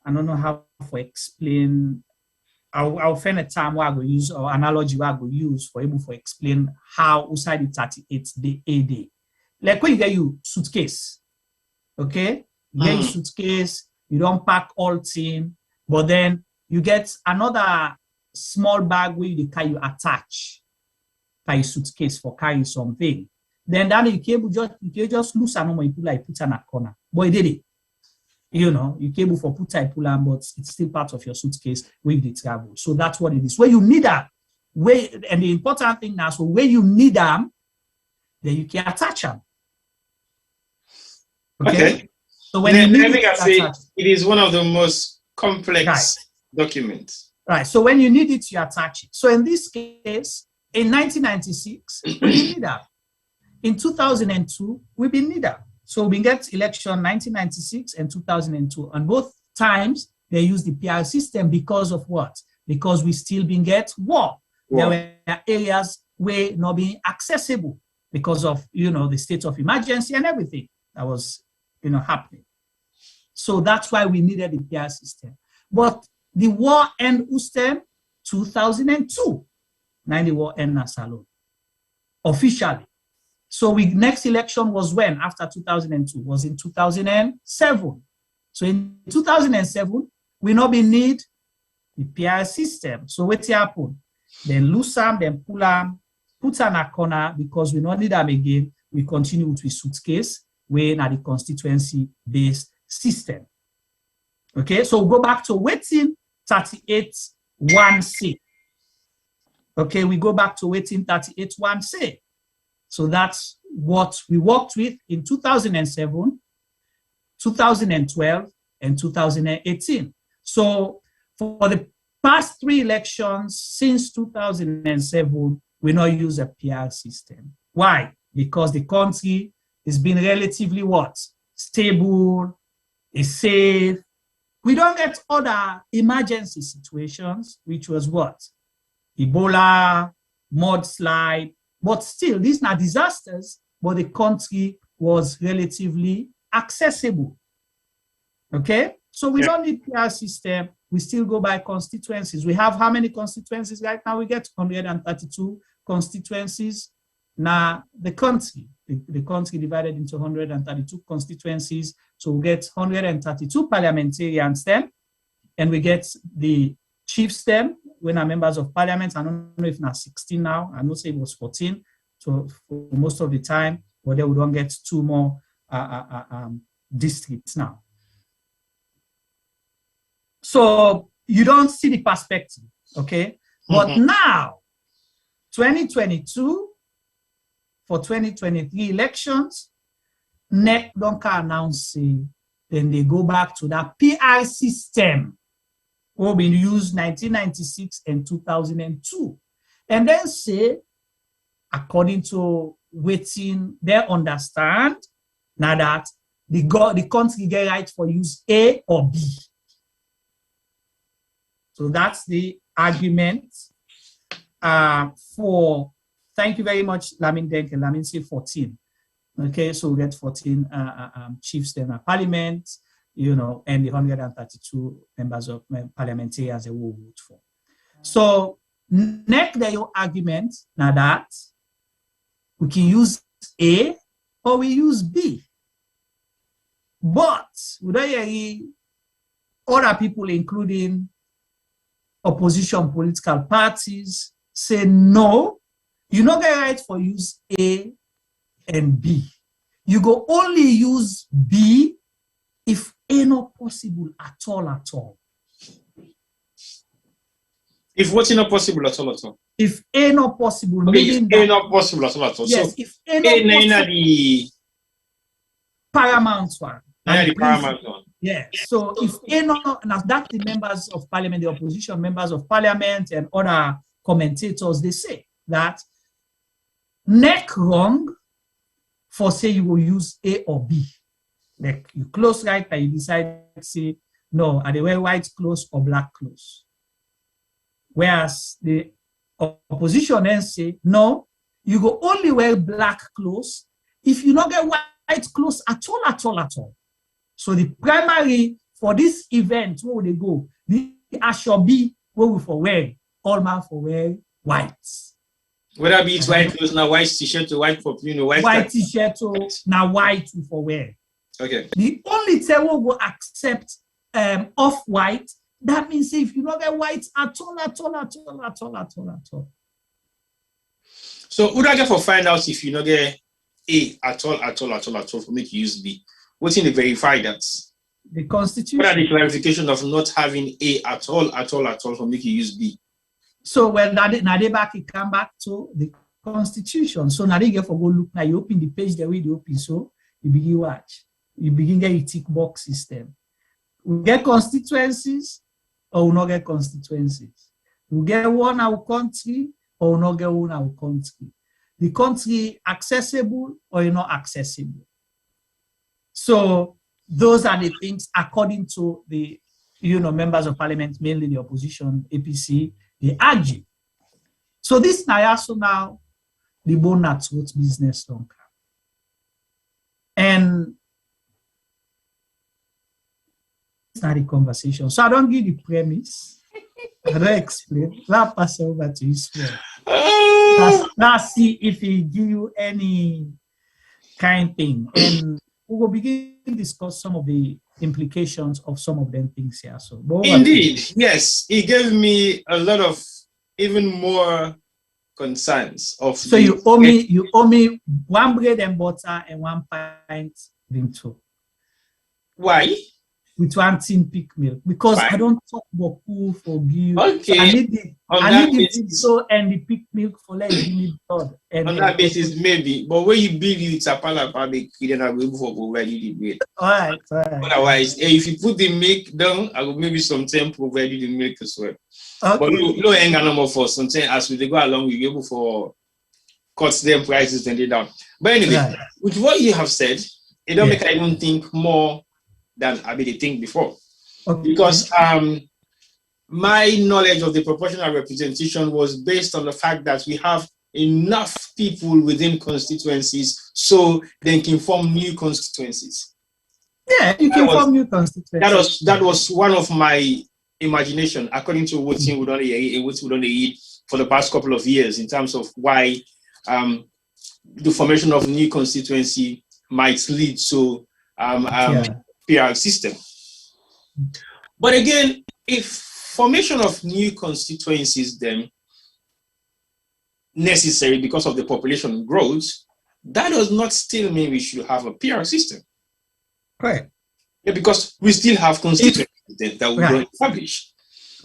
S11: don't know how to explain, I'll find a term where I will use, or analogy where I will use for able to explain how outside the 38A. Like when you get your suitcase, okay? You get your suitcase, you don't pack all things, but then you get another small bag where you can attach by your suitcase for carrying something. Then that you can just lose a number, you put in a corner. But you did it. You cable for put a pull on, but it's still part of your suitcase with the travel. So that's what it is. Where you need them, and the important thing now, so where you need them, then you can attach them. Okay. So when you need
S12: it is one of the most complex documents.
S11: Right. So when you need it, you attach it. So in this case, in 1996, we didn't need that. In 2002, we didn't need that. So we get election 1996 and 2002. And both times, they use the PR system because of what? Because we still been get war. There were areas where not being accessible because of, the state of emergency and everything that was, happening. So that's why we needed the PR system. But the war end Ustem 2002. Now the war end Nasalon. Officially. So next election was when? After 2002. Was in 2007. So in 2007, we not be need the PR system. So what happened? Then lose them, then pull them, put them in a corner because we not need them again. We continue with suitcase, where now the constituency-based system. Okay, so we'll go back to waiting 38.1c. Okay, we go back to waiting 38.1c. So that's what we worked with in 2007, 2012, and 2018. So for the past 3 elections since 2007, we not use a PR system. Why? Because the country is being relatively what? Stable, is safe. We don't get other emergency situations, which was what? Ebola, mudslide, but still, these are disasters, but the country was relatively accessible. Okay? So we don't need PR system. We still go by constituencies. We have how many constituencies right now? We get 132 constituencies. Now, the country divided into 132 constituencies. So we get 132 parliamentarians then, and we get the chiefs then, when are members of parliament. I don't know if now 16 now. I know say it was 14. So for most of the time, but then we don't get 2 more districts now. So you don't see the perspective, okay? But now, 2022, for 2023 elections, NEC don't announce it, then they go back to that PR system will be used 1996 and 2002. And then say, according to waiting, they understand now that the country get right for use A or B. So that's the argument for, thank you very much, Lamin Denk, and Lamin say 14. Okay, so we get 14 chiefs then at parliament, you know, and the 132 members of parliamentarians they will vote for. So, next your argument now that we can use A or we use B. But we don't hear other people, including opposition political parties, say no, you not get right for use A and B. You go only use B if A not possible at all.
S12: If what's not possible at all?
S11: If A not possible,
S12: okay, if A not possible at all.
S11: Yes,
S12: so
S11: if A not possible,
S12: the
S11: paramount one.
S12: The paramount one.
S11: Yeah. So if A not, and that the members of parliament, the opposition members of parliament, and other commentators, they say that NEC wrong for say you will use A or B. Like you close right and you decide to say, no, are they wear white clothes or black clothes? Whereas the opposition then say, no, you go only wear black clothes if you not get white clothes at all. So the primary for this event, where would they go? The Ashobi, where we for wear, all man for wear white.
S12: Whether be it white clothes, now white t-shirt or white pop, white
S11: t-shirt or now white we for wear.
S12: Okay.
S11: The only thing we will accept off-white, that means if you don't get white at all.
S12: So who do I get for find out if you don't get A at all for me to use B? What's in the verify that?
S11: The Constitution.
S12: What are the clarification of not having A at all for me to use B?
S11: So well, now they back it come back to the Constitution. So now they get for go look now. You open the page the way they open, so you begin watch. You begin get a tick box system. We get constituencies or we not get constituencies. We get one our country or we not get one our country. The country accessible or not accessible. So those are the things according to the members of parliament, mainly the opposition, APC, they argue. So this now the bonus what business don't come. And it's not the conversation. So I don't give the premise. I don't explain. I'll pass over to Israel. Let's see if he give you any kind thing. And we will begin to discuss some of the implications of some of them things here. So
S12: indeed, yes. He gave me a lot of even more concerns of
S11: so you owe me 1 bread and butter and 1 pint vimto.
S12: Why?
S11: with one tin pick milk because
S12: Fine.
S11: I don't talk boku for you.
S12: Okay.
S11: So I need the feed so and the pick milk for let give me blood.
S12: On that basis, maybe. But when you build it, Tapala Public, then I will go for provide you the milk.
S11: All right.
S12: Otherwise, if you put the milk down, I will maybe sometime provide you the milk as well.
S11: Okay.
S12: But no anger number for something as we go along, we'll be able for cut them prices and they down. But anyway, with what you have said, it don't make I even think more than I did think before. Okay. Because my knowledge of the proportional representation was based on the fact that we have enough people within constituencies so they can form new constituencies.
S11: Yeah, you can form new constituencies.
S12: That was one of my imagination, according to what we don't eat for the past couple of years, in terms of why the formation of new constituency might lead to PR system. But again, if formation of new constituencies then necessary because of the population growth, that does not still mean we should have a PR system.
S11: Right.
S12: Yeah, because we still have constituencies that we don't establish.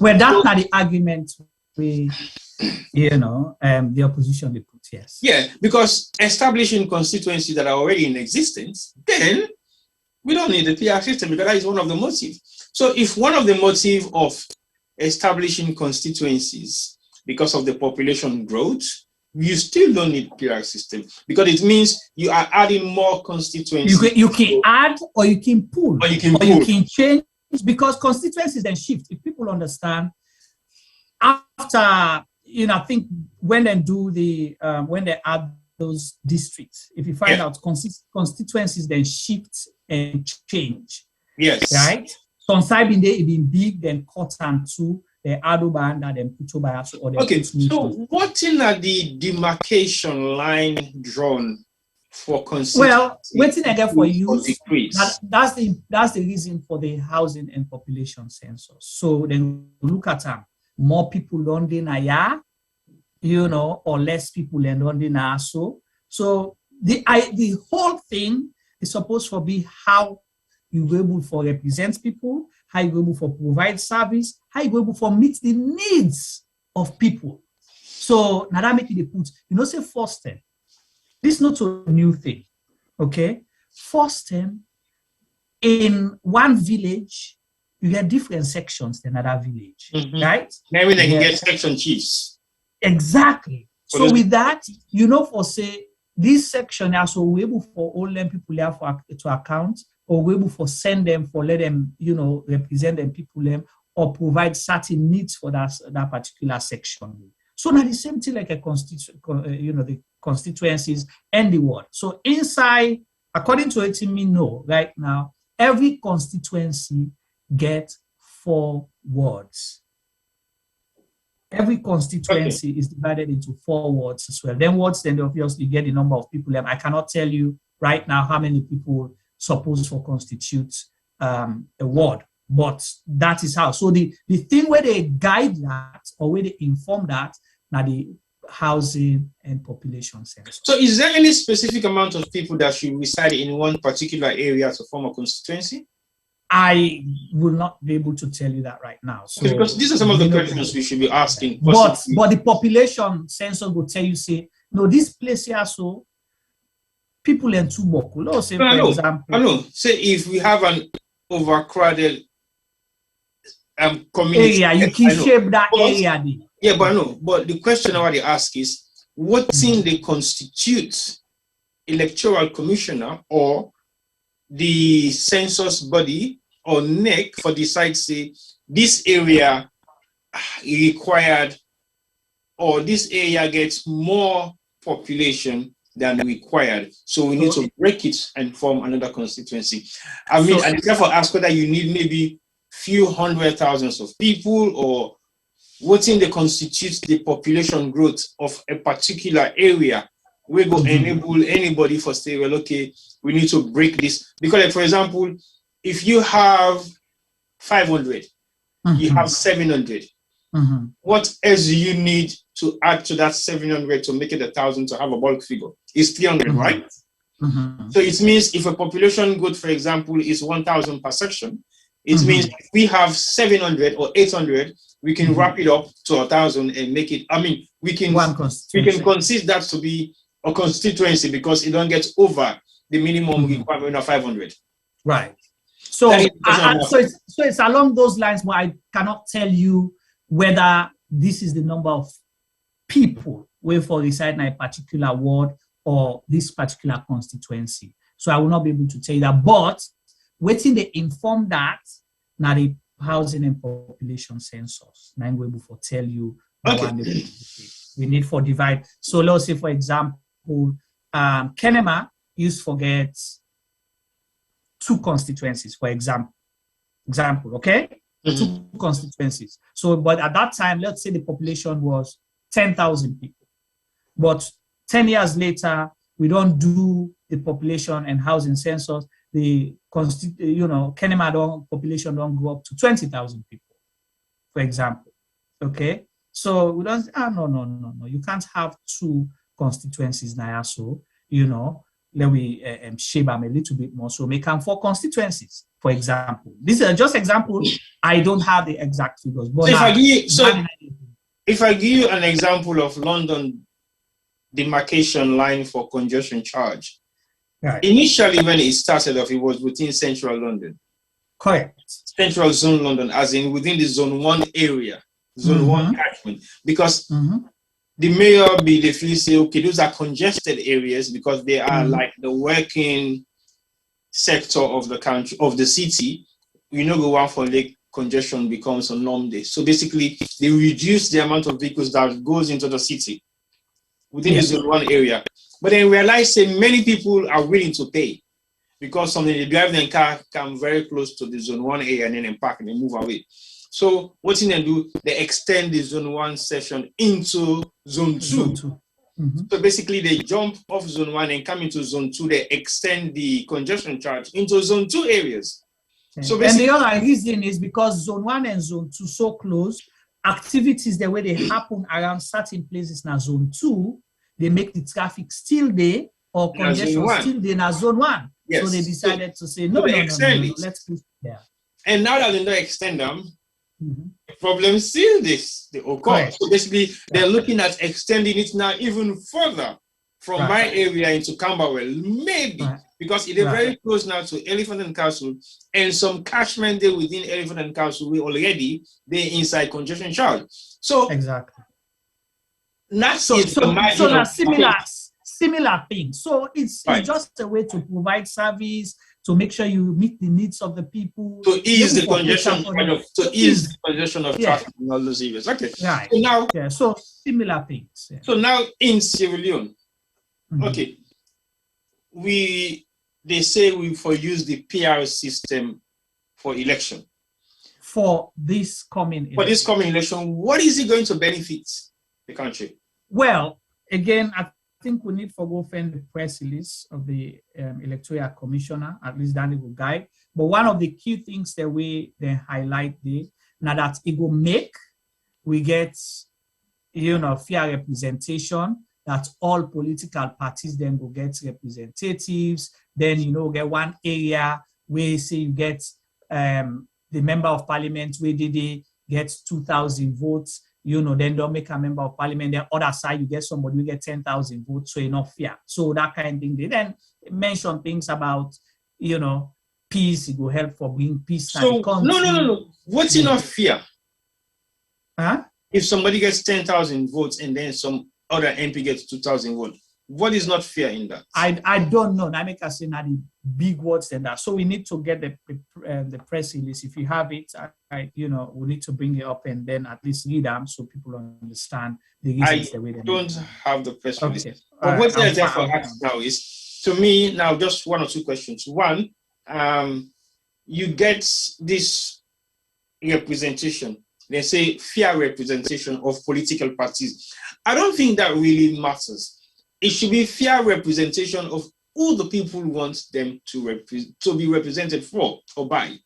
S11: Well, that's not the argument we, the opposition they put, yes.
S12: Yeah, because establishing constituencies that are already in existence, then we don't need the PR system because that is one of the motives. So if one of the motives of establishing constituencies because of the population growth, you still don't need PR system because it means you are adding more constituencies.
S11: You can add or you can pull.
S12: Or you can
S11: change because constituencies then shift. If people understand, after, I think when they do when they add those districts, if you find out constituencies then shift and change.
S12: Yes.
S11: Right? So Insai been big, then cut and two, the Adobanda, then Putoba.
S12: Okay, so what in the demarcation line drawn for constituency?
S11: Well, waiting again for you. That's the reason for the housing and population census. So then look at them. More people London aya, or less people in London are so. So the whole thing is supposed to be how you go able for represent people, how you go able for provide service, how you go able for meet the needs of people. So now that make you put, say first term. This is not a new thing, okay? First term, in one village, you get different sections than another village, right?
S12: Maybe they can get section chiefs.
S11: Exactly. So with that, for say, this section also we able for all them people there to account, or we able for send them for let them, represent them people them, or provide certain needs for that particular section. So now the same thing like a the constituencies and the ward. So inside, according to it, me know right now, every constituency gets 4 wards. Every constituency is divided into 4 wards as well. Then wards, then obviously you get the number of people. I cannot tell you right now how many people supposed to constitute a ward, but that is how. So the thing where they guide that or where they inform that, now the housing and population census.
S12: So is there any specific amount of people that should reside in one particular area to form a constituency?
S11: I will not be able to tell you that right now. So,
S12: because these are some of the questions we should be asking.
S11: But the population census will tell you, say, no, this place here, so people in Tuboku. Let's say, for example.
S12: I know. Say if we have an overcrowded community
S11: area, you can shape that area.
S12: Yeah, but no. But the question I want to ask is, what thing they constitute electoral commissioner or the census body or NEC for decide say this area required or this area gets more population than required, so we need to break it and form another constituency. I mean, and therefore ask whether you need maybe few hundred thousands of people or what in the constitutes the population growth of a particular area. We go enable anybody for say, well, okay, we need to break this. Because, like, for example, if you have 500, you have 700, what else do you need to add to that 700 to make it 1,000 to have a bulk figure? It's 300, right? So it means if a population growth, for example, is 1,000 per section, It means if we have 700 or 800, we can wrap it up to 1,000 and make it. I mean, we can consider that to be a constituency because it don't get over the minimum requirement of 500.
S11: Right. So, so it's along those lines, but I cannot tell you whether this is the number of people where for reside in a particular ward or this particular constituency. So I will not be able to tell you that. But waiting they inform that now the housing and population census. Now I'm able to tell you we need for divide. So let's say, for example, Kenema used to get 2 constituencies, for example, okay? 2 constituencies. So, but at that time, let's say the population was 10,000 people. But 10 years later, we don't do the population and housing census. The Kenema population don't go up to 20,000 people, for example. Okay, so we don't. No. You can't have 2 constituencies now. So let me shape them a little bit more. So make them 4 constituencies, for example. This is just example. I don't have the exact figures. But
S12: if I give you an example of London demarcation line for congestion charge, right. Initially when it started off, it was within central London.
S11: Correct.
S12: Central zone London, as in within the zone 1 area, zone 1 catchment, because the mayor they say, okay, those are congested areas because they are like the working sector of the country, of the city. Go one for lake congestion becomes a norm day. So basically, they reduce the amount of vehicles that goes into the city within the zone 1 area. But then realize that many people are willing to pay because something they drive their car come very close to the zone 1 area and then park and they move away. So what they do, they extend the zone 1 session into zone 2. So basically they jump off zone 1 and come into zone 2. They extend the congestion charge into zone 2 areas. So
S11: and the other reason is because zone 1 and zone 2 so close, activities the way they happen around certain places in zone 2, they make the traffic still there or congestion still there in zone 1. Yes. So they decided to say no, let's push there.
S12: And now that they don't extend them, the problem still they occur. So basically, they're looking at extending it now even further from my area into Camberwell, maybe because it is very close now to Elephant and Castle, and some catchment there within Elephant and Castle we already they're inside congestion charge. So
S11: exactly.
S12: So
S11: similar thing. So it's just a way to provide service, to make sure you meet the needs of the people,
S12: to ease the congestion of traffic in all those areas. Okay.
S11: Right.
S12: So now,
S11: so similar things. Yeah.
S12: So now in Sierra Leone, okay, they say we use the PR system for election.
S11: For this coming
S12: election, what is it going to benefit the country?
S11: Well, again, I think we need to go find the press release of the electoral commissioner, at least that will guide. But one of the key things that we then highlight now that it will make we get fair representation, that all political parties then will get representatives. Then get one area where say you get the member of parliament where they get 2,000 votes. Then don't make a member of parliament. Then other side, you get somebody who get 10,000 votes, so enough fair. So that kind of thing. They then mention things about, peace. It will help for bringing peace.
S12: So no. What's enough fair?
S11: Huh?
S12: If somebody gets 10,000 votes and then some other MP gets 2,000 votes, what is not fair in that?
S11: I don't know. I make us say now the big words than that. So we need to get the press release. If you have it, we need to bring it up and then at least read them so people understand the reasons.
S12: I don't have the press release. Okay. But what I therefore ask now is, to me, now just 1 or 2 questions. One, you get this representation. They say fair representation of political parties. I don't think that really matters. It should be fair representation of who the people want them to be represented for or by.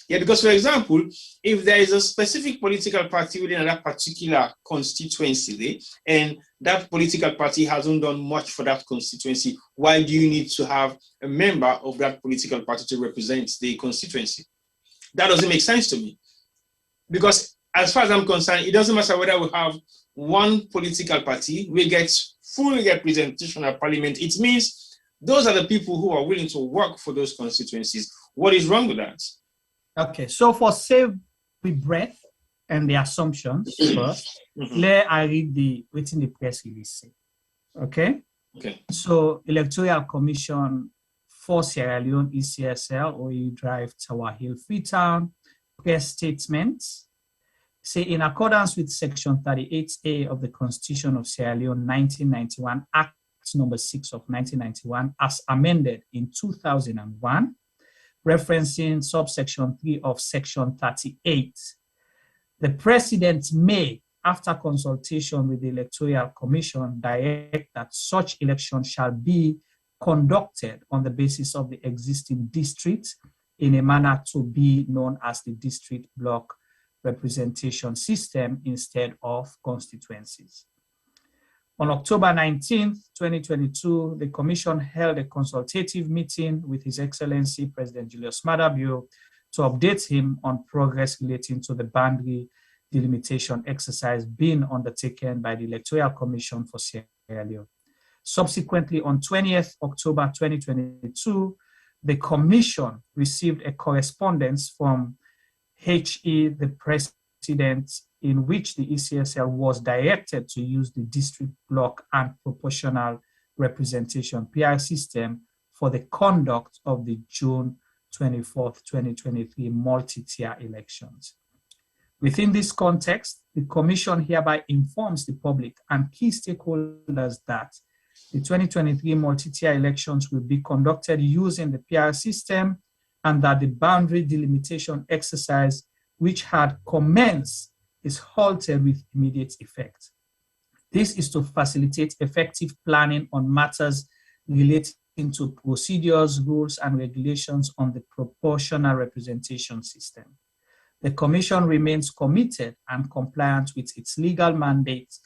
S12: Yeah, because for example, if there is a specific political party within that particular constituency and that political party hasn't done much for that constituency, why do you need to have a member of that political party to represent the constituency? That doesn't make sense to me. Because as far as I'm concerned, it doesn't matter whether we have one political party, we get full representation at parliament. It means those are the people who are willing to work for those constituencies. What is wrong with that?
S11: Okay, so for save with breath and the assumptions first, let I read within the press release. Okay?
S12: Okay.
S11: So Electoral Commission for Sierra Leone, ECSL, OU Drive, Tower Hill, Freetown, press statement. Say, in accordance with Section 38A of the Constitution of Sierra Leone 1991, Act number 6 of 1991, as amended in 2001, referencing subsection 3 of Section 38, the President may, after consultation with the Electoral Commission, direct that such election shall be conducted on the basis of the existing district in a manner to be known as the district block representation system instead of constituencies. On October 19th, 2022, the Commission held a consultative meeting with His Excellency President Julius Maada Bio to update him on progress relating to the boundary delimitation exercise being undertaken by the Electoral Commission for Sierra Leone. Subsequently, on 20th October 2022, the Commission received a correspondence from HE, the President, in which the ECSL was directed to use the district block and proportional representation PR system for the conduct of the June 24th, 2023 multi-tier elections. Within this context, the Commission hereby informs the public and key stakeholders that the 2023 multi-tier elections will be conducted using the PR system and that the boundary delimitation exercise, which had commenced, is halted with immediate effect. This is to facilitate effective planning on matters relating to procedures, rules, and regulations on the proportional representation system. The Commission remains committed and compliant with its legal mandates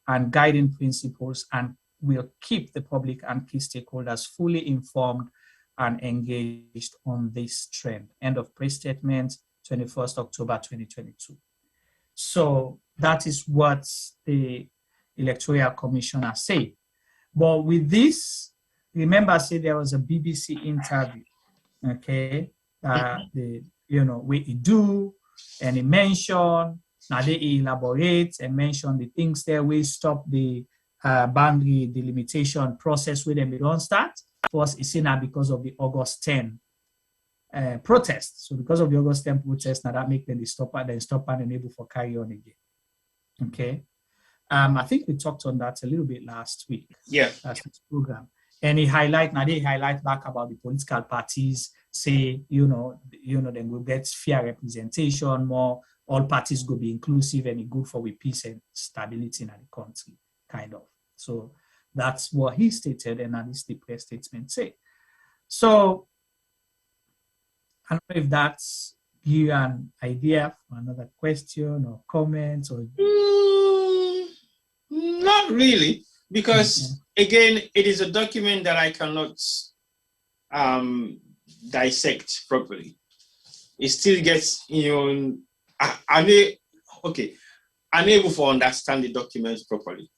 S11: and guiding principles and will keep the public and key stakeholders fully informed and engaged on this trend. End of press statement, 21st October 2022. So that is what the Electoral Commission has said. But with this, remember, say there was a BBC interview, okay, where he do, and he mentioned, now they elaborate and mention the things there will stop the boundary delimitation process with them. They don't start. First, it's now because of the August 10 protest. So because of the August 10 protest, now that make them stop and enable for carry on again. Okay. I think we talked on that a little bit last week.
S12: Yeah.
S11: Last week's program. And they highlight back about the political parties, say, then we'll get fair representation, more, all parties will be inclusive and good for peace and stability in the country, kind of. So that's what he stated, and at least the press statement say. So I don't know if that's give you an idea for another question or comment or
S12: not really, because again, it is a document that I cannot dissect properly. It still gets, unable to understand the documents properly,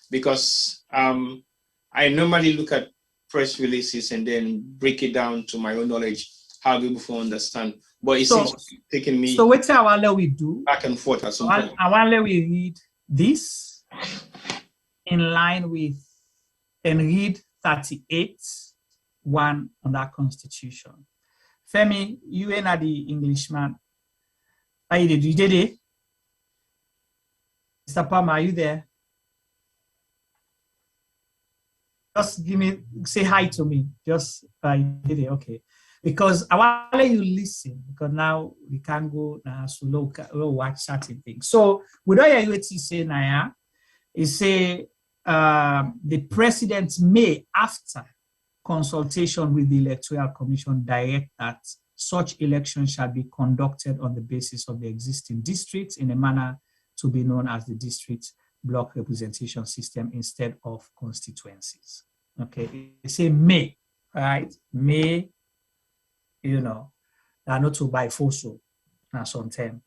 S12: because I normally look at press releases and then break it down to my own knowledge, how to be able to understand. But it seems taking me
S11: so what's our we do
S12: back and forth at some point.
S11: I want to read this in line with and read 38(1) on that constitution. Femi, you ain't the Englishman. Are you there? You did it? Mr. Palmer, are you there? Just say hi to me. Just you did it, okay. Because I want to let you listen, because now we can't go now so we'll watch certain things. So we don't hear what you say now. He say the president may, after consultation with the Electoral Commission, direct that such election shall be conducted on the basis of the existing districts in a manner to be known as the district block representation system instead of constituencies. Okay, they say may, right? May, not to by force. Now sometime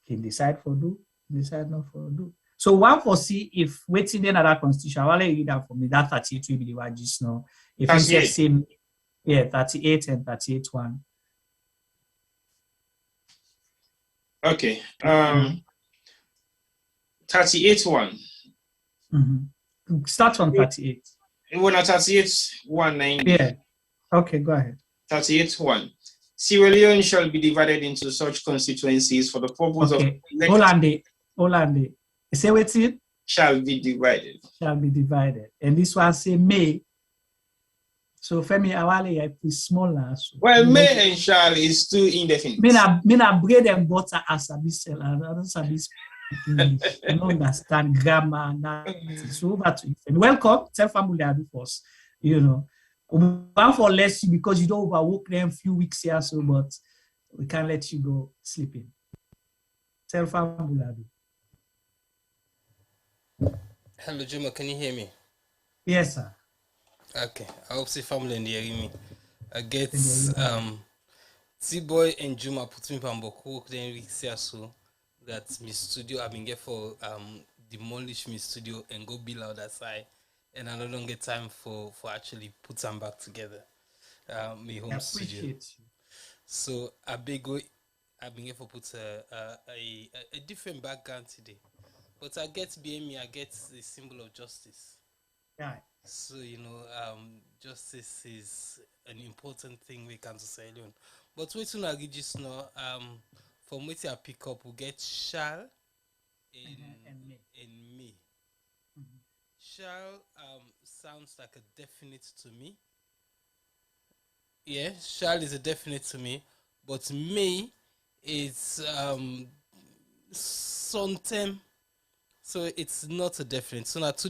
S11: can decide for do, decide not for do. So one for see if waiting in another constitution, I'll let you read that for me. That 38 will be the one just now. If you say same, yeah, 38 and 38 one.
S12: Okay. 38 one.
S11: Mm-hmm. Start on 38.
S12: When 38 1 90.
S11: Yeah. Okay, go ahead.
S12: 38 1. Sierra Leone shall be divided into such constituencies for the purpose of
S11: Hollande. Say what's it?
S12: Shall be divided.
S11: Shall be divided. And this one say may. So Femi Awale I put smaller. So,
S12: well, may and shall is too indefinite.
S11: Me na bread and butter as a bissel. I don't sabi English. I don't understand grammar. So over to you. Welcome. Tell family first. You know. One for less because you don't overwork them few weeks here, so but we can't let you go sleeping. Tell family.
S13: Hello, Juma. Can you hear me?
S11: Yes, sir.
S13: Okay. I hope the family and hearing me. I get T-Boy and Juma put me on work then weeks here so that my studio I've been get for demolish my studio and go build out that side. And I don't get time for actually put them back together. My home studio. You. So I've been here for put a different background today. But I get BME, I get the symbol of justice.
S11: Yeah.
S13: So justice is an important thing we can to Sierra Leone. But wait till I just know from what I pick up we get shall and me. Mm-hmm. Shall sounds like a definite to me. Yeah, shall is a definite to me, but may is something, so it's not a definite. So now two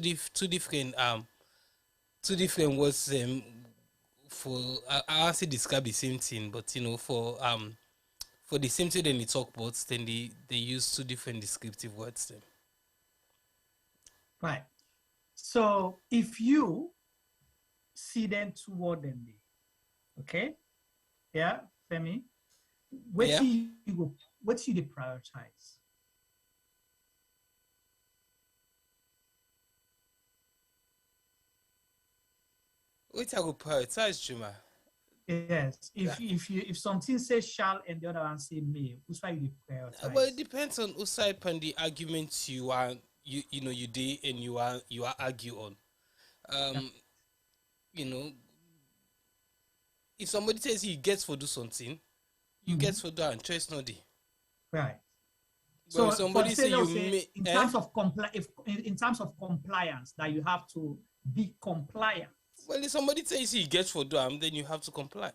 S13: different words for I say describe the same thing, but you know for the same thing then they talk about, then they use two different descriptive words then.
S11: Right. So if you see them toward them, okay, yeah, Femi, what you prioritize?
S13: What I will prioritize, Juma?
S11: Yes, if something says shall and the other one say may, which one you prioritize?
S13: Well, it depends on whose side and the arguments you are. You know you did and you are argue on. You know, if somebody says he gets for do something, you get for that and choice not the.
S11: Right.
S13: But so if somebody say you
S11: may, in terms of compliance, that you have to be compliant.
S13: Well, if somebody says he gets for do then you have to comply.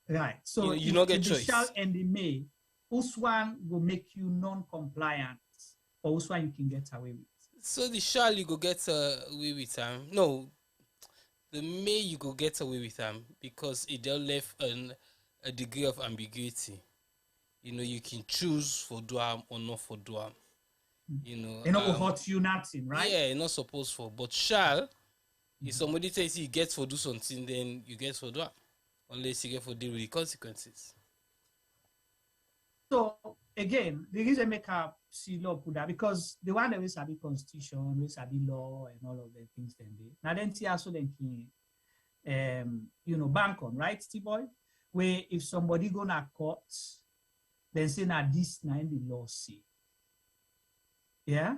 S11: Right. So
S13: you don't get choice.
S11: The shall and the may, which one will make you non-compliant? Or which one you can get away with?
S13: So the shall you go get away with no, the may you go get away with because it don't left a degree of ambiguity. You know, you can choose for duam or not for duam. You know,
S11: it not hurt you nothing, right?
S13: Yeah, not supposed for. But shall, if somebody says he gets for do something, then you get for duam, unless you get for deal with the consequences.
S11: So again, the reason make up see law put that because the one that we sabi constitution, we sabi law and all of the things then they. Now then also then can bank on, right, T-Boy? Where if somebody go to court, then say now this now in the law say. Yeah?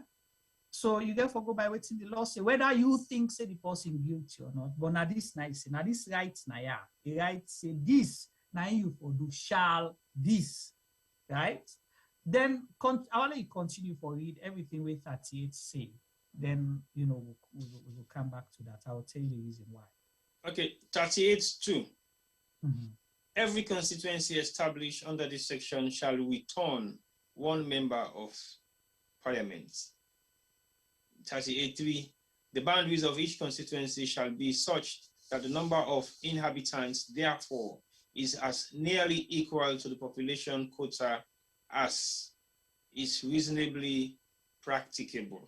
S11: So you therefore go by what's in the law say, whether you think say the person guilty or not, but now this nice, now this right now yeah. The right say this, now you for do shall this. Right? Then I want to continue for read everything with 38 say. Then we'll come back to that. I will tell you the reason why.
S12: Okay, 38(2). Mm-hmm. Every constituency established under this section shall return one member of parliament. 38(3). The boundaries of each constituency shall be such that the number of inhabitants therefore is as nearly equal to the population quota as is reasonably practicable.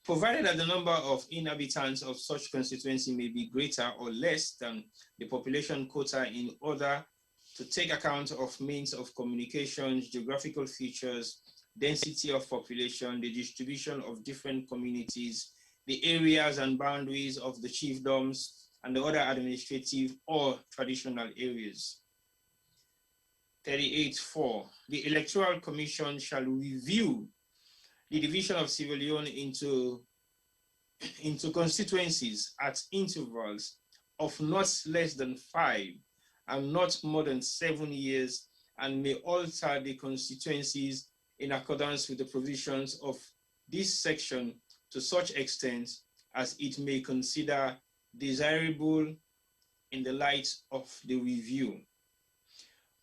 S12: Provided that the number of inhabitants of such constituency may be greater or less than the population quota in other to take account of means of communication, geographical features, density of population, the distribution of different communities, the areas and boundaries of the chiefdoms, and the other administrative or traditional areas. 38.4. The Electoral Commission shall review the division of Sierra Leone into constituencies at intervals of not less than 5 and not more than 7 years, and may alter the constituencies in accordance with the provisions of this section to such extent as it may consider desirable in the light of the review.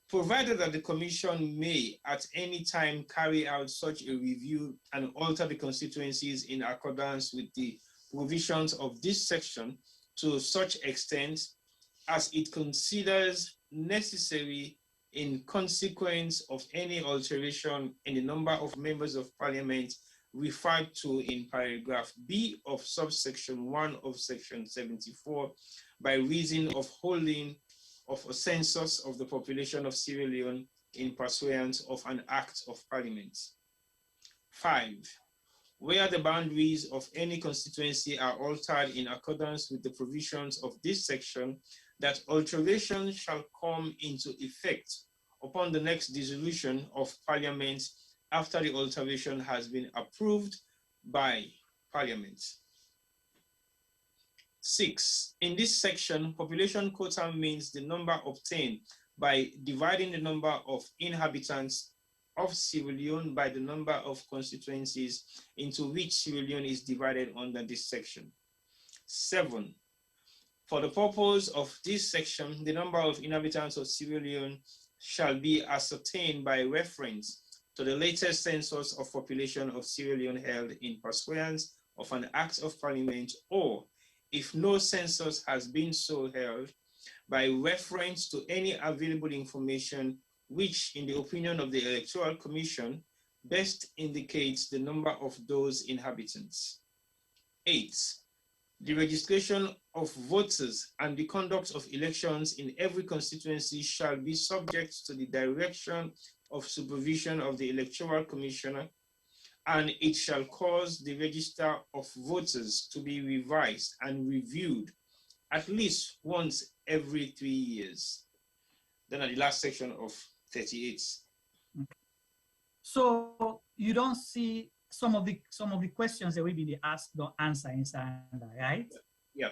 S12: Provided that the Commission may at any time carry out such a review and alter the constituencies in accordance with the provisions of this section to such extent as it considers necessary in consequence of any alteration in the number of members of Parliament referred to in paragraph B of subsection 1 of section 74 by reason of holding of a census of the population of Sierra Leone in pursuance of an act of Parliament. 5. Where the boundaries of any constituency are altered in accordance with the provisions of this section, that alteration shall come into effect upon the next dissolution of Parliament after the alteration has been approved by Parliament. 6. In this section, population quota means the number obtained by dividing the number of inhabitants of Sierra Leone by the number of constituencies into which Sierra Leone is divided under this section. 7. For the purpose of this section, the number of inhabitants of Sierra Leone shall be ascertained by reference to the latest census of population of Sierra Leone held in pursuance of an act of Parliament, or if no census has been so held, by reference to any available information which, in the opinion of the Electoral Commission, best indicates the number of those inhabitants. 8. The registration of voters and the conduct of elections in every constituency shall be subject to the direction of supervision of the Electoral Commissioner, and it shall cause the register of voters to be revised and reviewed at least once every 3 years. Then at the last section of 38.
S11: Okay. So you don't see some of the questions that will be asked don't answer inside, right?
S12: Yeah.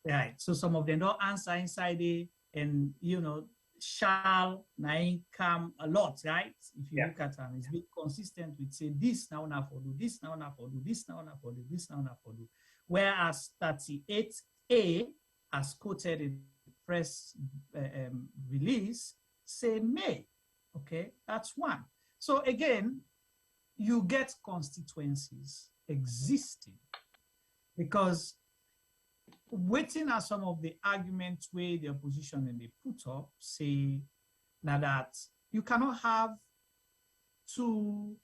S11: Right. So some of them don't answer inside it, and you know, shall nine come a lot, right? If you look at them, it's been consistent with say this now for do, this now for do, this now for do, this now for do. Whereas 38A, as quoted in the press release, say may. Okay, that's one. So again, you get constituencies existing because waiting at some of the arguments where the opposition and they put up say now that you cannot have two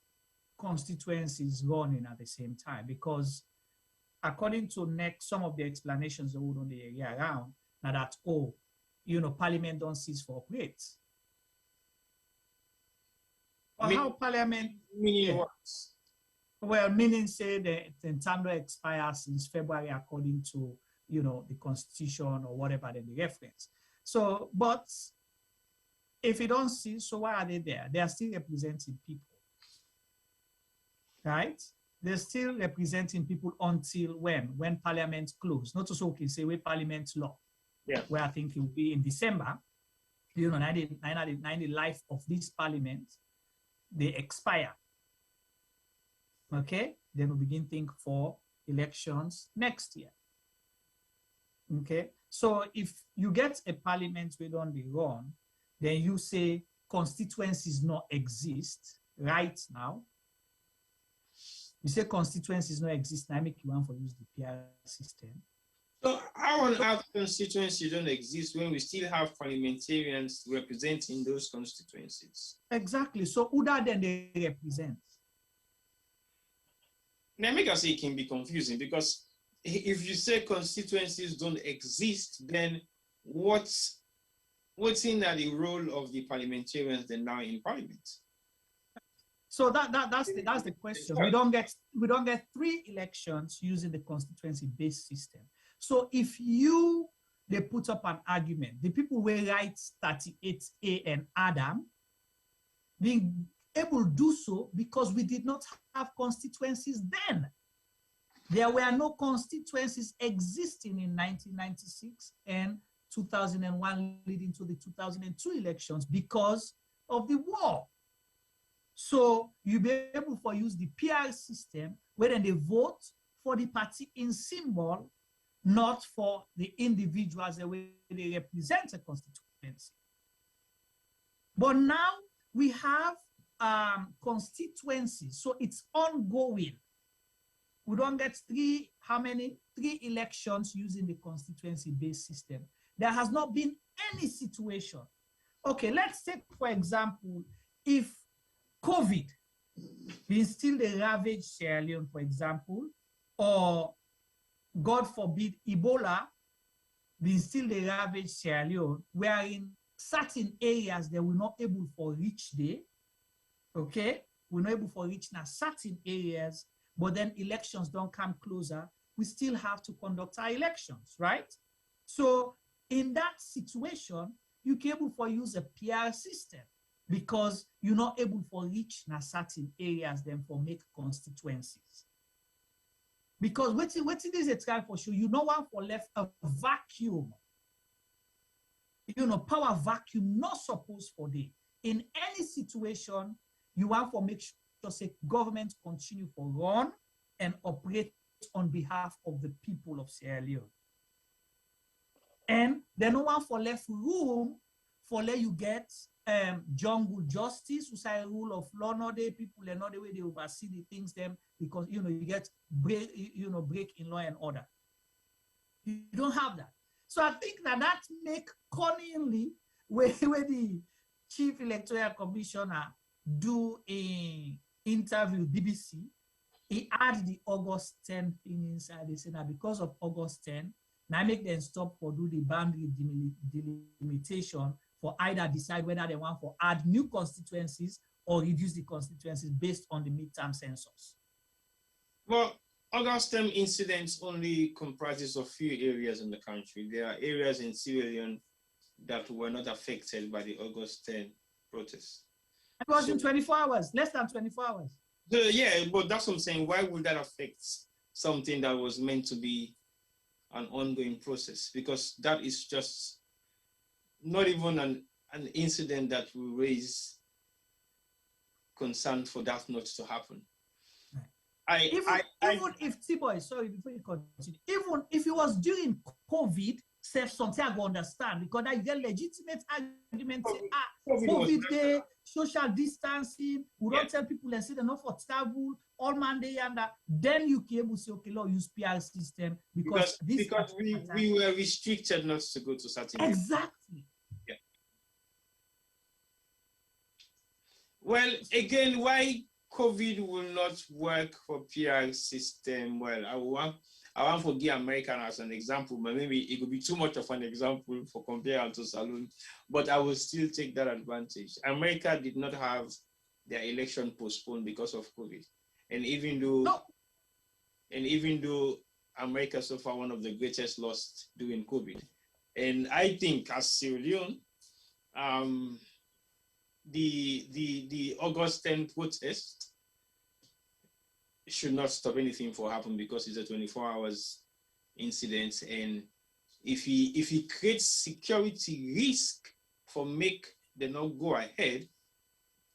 S11: constituencies running at the same time, because according to next some of the explanations that would on the area around now that Parliament don't cease to operate. Well, how Parliament
S12: meaning works?
S11: Well, meaning say the term expires since February according to the Constitution or whatever they reference. So, but if you don't see, so why are they there? They are still representing people, right? They're still representing people until when Parliament closed. Not so okay, say where Parliament law, where I think it will be in December. 90 life of this Parliament, they expire. Okay, then we begin think for elections next year. Okay, so if you get a Parliament we don't be run, then you say constituencies not exist right now. You say constituencies not exist, now make you want for use the PR system.
S12: So how on earth constituencies don't exist when we still have parliamentarians representing those constituencies?
S11: Exactly. So who that then they represent?
S12: Now make us say it can be confusing, because if you say constituencies don't exist, then what what's in the role of the parliamentarians then now in parliament?
S11: So that's the question. We don't get 3 elections using the constituency-based system. So if they put up an argument, the people will write 38A and Adam, being able to do so because we did not have constituencies then. There were no constituencies existing in 1996 and 2001 leading to the 2002 elections because of the war. So you'll be able to use the PR system where then they vote for the party in symbol, not for the individuals the way they represent a constituency. But now we have constituencies, so it's ongoing. We don't get 3 elections using the constituency-based system. There has not been any situation. Okay, let's take, for example, if COVID been still the ravage Sierra Leone, for example, or God forbid, Ebola been still the ravage Sierra Leone, where in certain areas they were not able to reach there, okay? We're not able to reach now certain areas, but then elections don't come closer. We still have to conduct our elections, right? So in that situation, you can able to use a PR system because you're not able to reach na certain areas then for make constituencies. Because what it is a try for sure, you know one for left a vacuum. Power vacuum not supposed for the. In any situation, you want to make sure say government continue for run and operate on behalf of the people of Sierra Leone. And then no one for left room for let you get jungle justice, who say rule of law, not the people and not the way they oversee the things them because you get break in law and order. You don't have that. So I think that make cunningly where the chief electoral commissioner do a interview BBC, he add the August 10 thing inside. They say that because of August 10, now make them stop for do the boundary delimitation for either decide whether they want to add new constituencies or reduce the constituencies based on the midterm census.
S12: Well, August 10 incidents only comprises of few areas in the country. There are areas in Sierra Leone that were not affected by the August 10 protests.
S11: It was in 24 hours, less than 24 hours.
S12: Yeah, but that's what I'm saying. Why would that affect something that was meant to be an ongoing process? Because that is just not even an incident that will raise concern for that not to happen.
S11: Even if T-Boy, sorry, before you continue, even if it was during COVID, something I will understand because that is a legitimate argument. COVID day, social distancing, we don't tell people and say they're not for travel, all Monday and that. Then you can able to say, okay, Lord, use PR system because we
S12: were restricted not to go to certain
S11: exactly.
S12: Yeah. Well, again, why COVID will not work for PR system? Well, I want to give American as an example, but maybe it could be too much of an example for comparing to Saloon, but I will still take that advantage. America did not have their election postponed because of COVID. And even though America suffered one of the greatest loss during COVID. And I think as Sierra Leone, the August 10 protest should not stop anything from happening because it's a 24 hours incident. And if he creates security risk for make them not go ahead,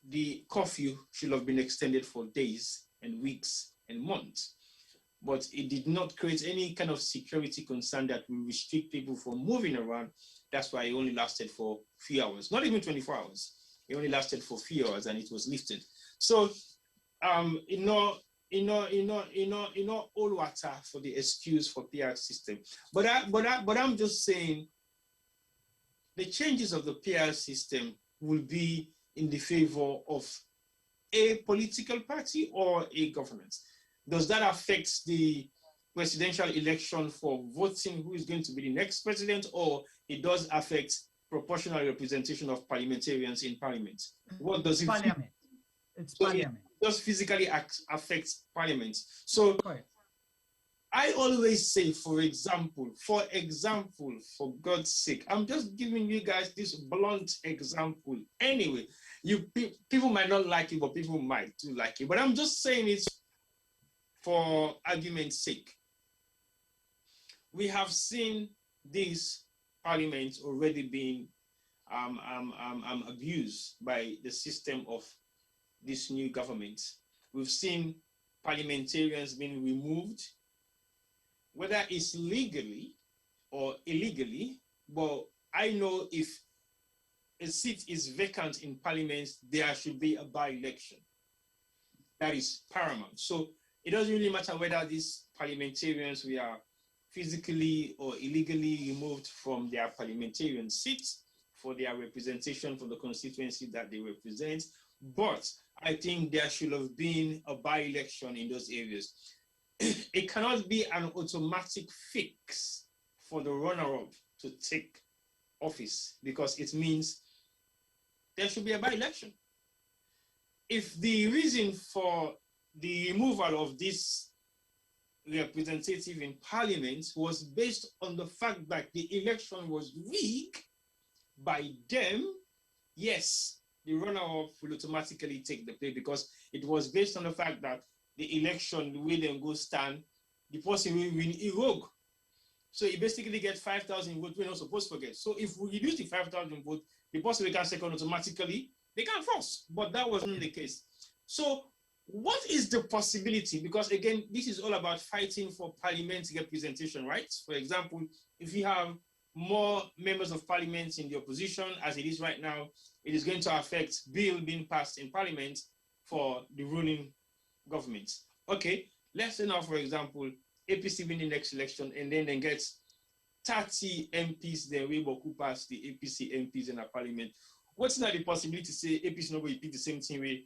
S12: the curfew should have been extended for days and weeks and months. But it did not create any kind of security concern that will restrict people from moving around. That's why it only lasted for a few hours, not even 24 hours. It only lasted for a few hours and it was lifted. So, all water for the excuse for PR system. But I'm just saying the changes of the PR system will be in the favor of a political party or a government. Does that affect the presidential election for voting who is going to be the next president, or it does affect proportional representation of parliamentarians in parliament. What does it
S11: Parliament. It's
S12: so
S11: parliament.
S12: It just physically affects parliament. So I always say, for example, for God's sake, I'm just giving you guys this blunt example. Anyway, people might not like it, but people might do like it. But I'm just saying it for argument's sake. We have seen this parliament already being abused by the system of this new government. We've seen parliamentarians being removed, whether it's legally or illegally. But I know if a seat is vacant in parliament, there should be a by-election. That is paramount. So it doesn't really matter whether these parliamentarians were physically or illegally removed from their parliamentarian seats for their representation from the constituency that they represent. But I think there should have been a by-election in those areas. It cannot be an automatic fix for the runner-up to take office, because it means there should be a by-election. If the reason for the removal of this representative in parliament was based on the fact that the election was rigged by them, yes, the runner-up will automatically take the play, because it was based on the fact that the election, the way they go stand, the person will win rogue. So you basically get 5,000 votes we're not supposed to get. So if we reduce the 5,000 votes, the person we can second automatically, they can force. But that wasn't the case. So what is the possibility? Because again, this is all about fighting for parliamentary representation, right? For example, if you have more members of parliament in the opposition, as it is right now, it is going to affect bill being passed in parliament for the ruling government. Okay, let's say now, for example, APC win the next election and then they get 30 MPs, then we will pass the APC MPs in a parliament. What's not the possibility to say APC not going to repeat the same thing way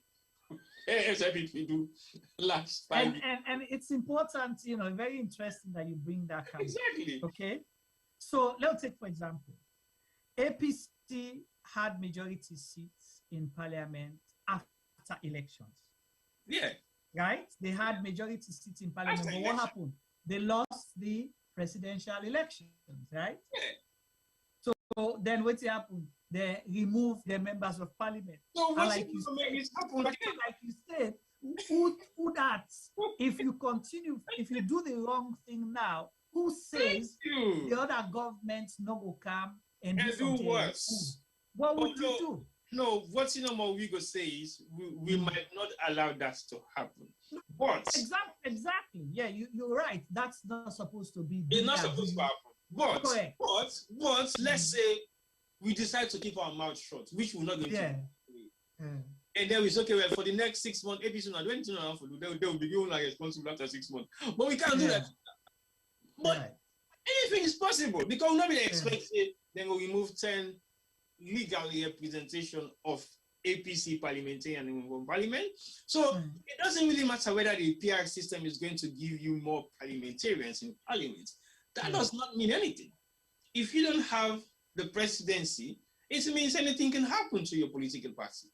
S12: we do last time?
S11: And it's important, very interesting that you bring that up.
S12: Exactly.
S11: Okay. So let's take, for example, APC had majority seats in parliament after elections.
S12: Yeah.
S11: Right? They had majority seats in parliament. But what happened? They lost the presidential elections, right?
S12: Yeah.
S11: So then what happened? They removed the members of parliament.
S12: So
S11: and like you said, who that? If you continue, if you do the wrong thing now, who says the other governments no will come and do
S12: worse?
S11: What would you do?
S12: No, what we go say is we might not allow that to happen. But
S11: exactly. Yeah, you're right. That's not supposed to be.
S12: It's not supposed to happen. But let's say we decide to keep our mouth shut, which we're not going to do. And then we say, okay, well, for the next 6 months, APC not doing anything else for do. They will be given like responsible after 6 months. But we can't do that. But anything is possible, because we're not going to expect it. Then we'll remove 10 legal representation of APC parliamentarian in parliament. So it doesn't really matter whether the PR system is going to give you more parliamentarians in parliament. That does not mean anything. If you don't have the presidency, it means anything can happen to your political party.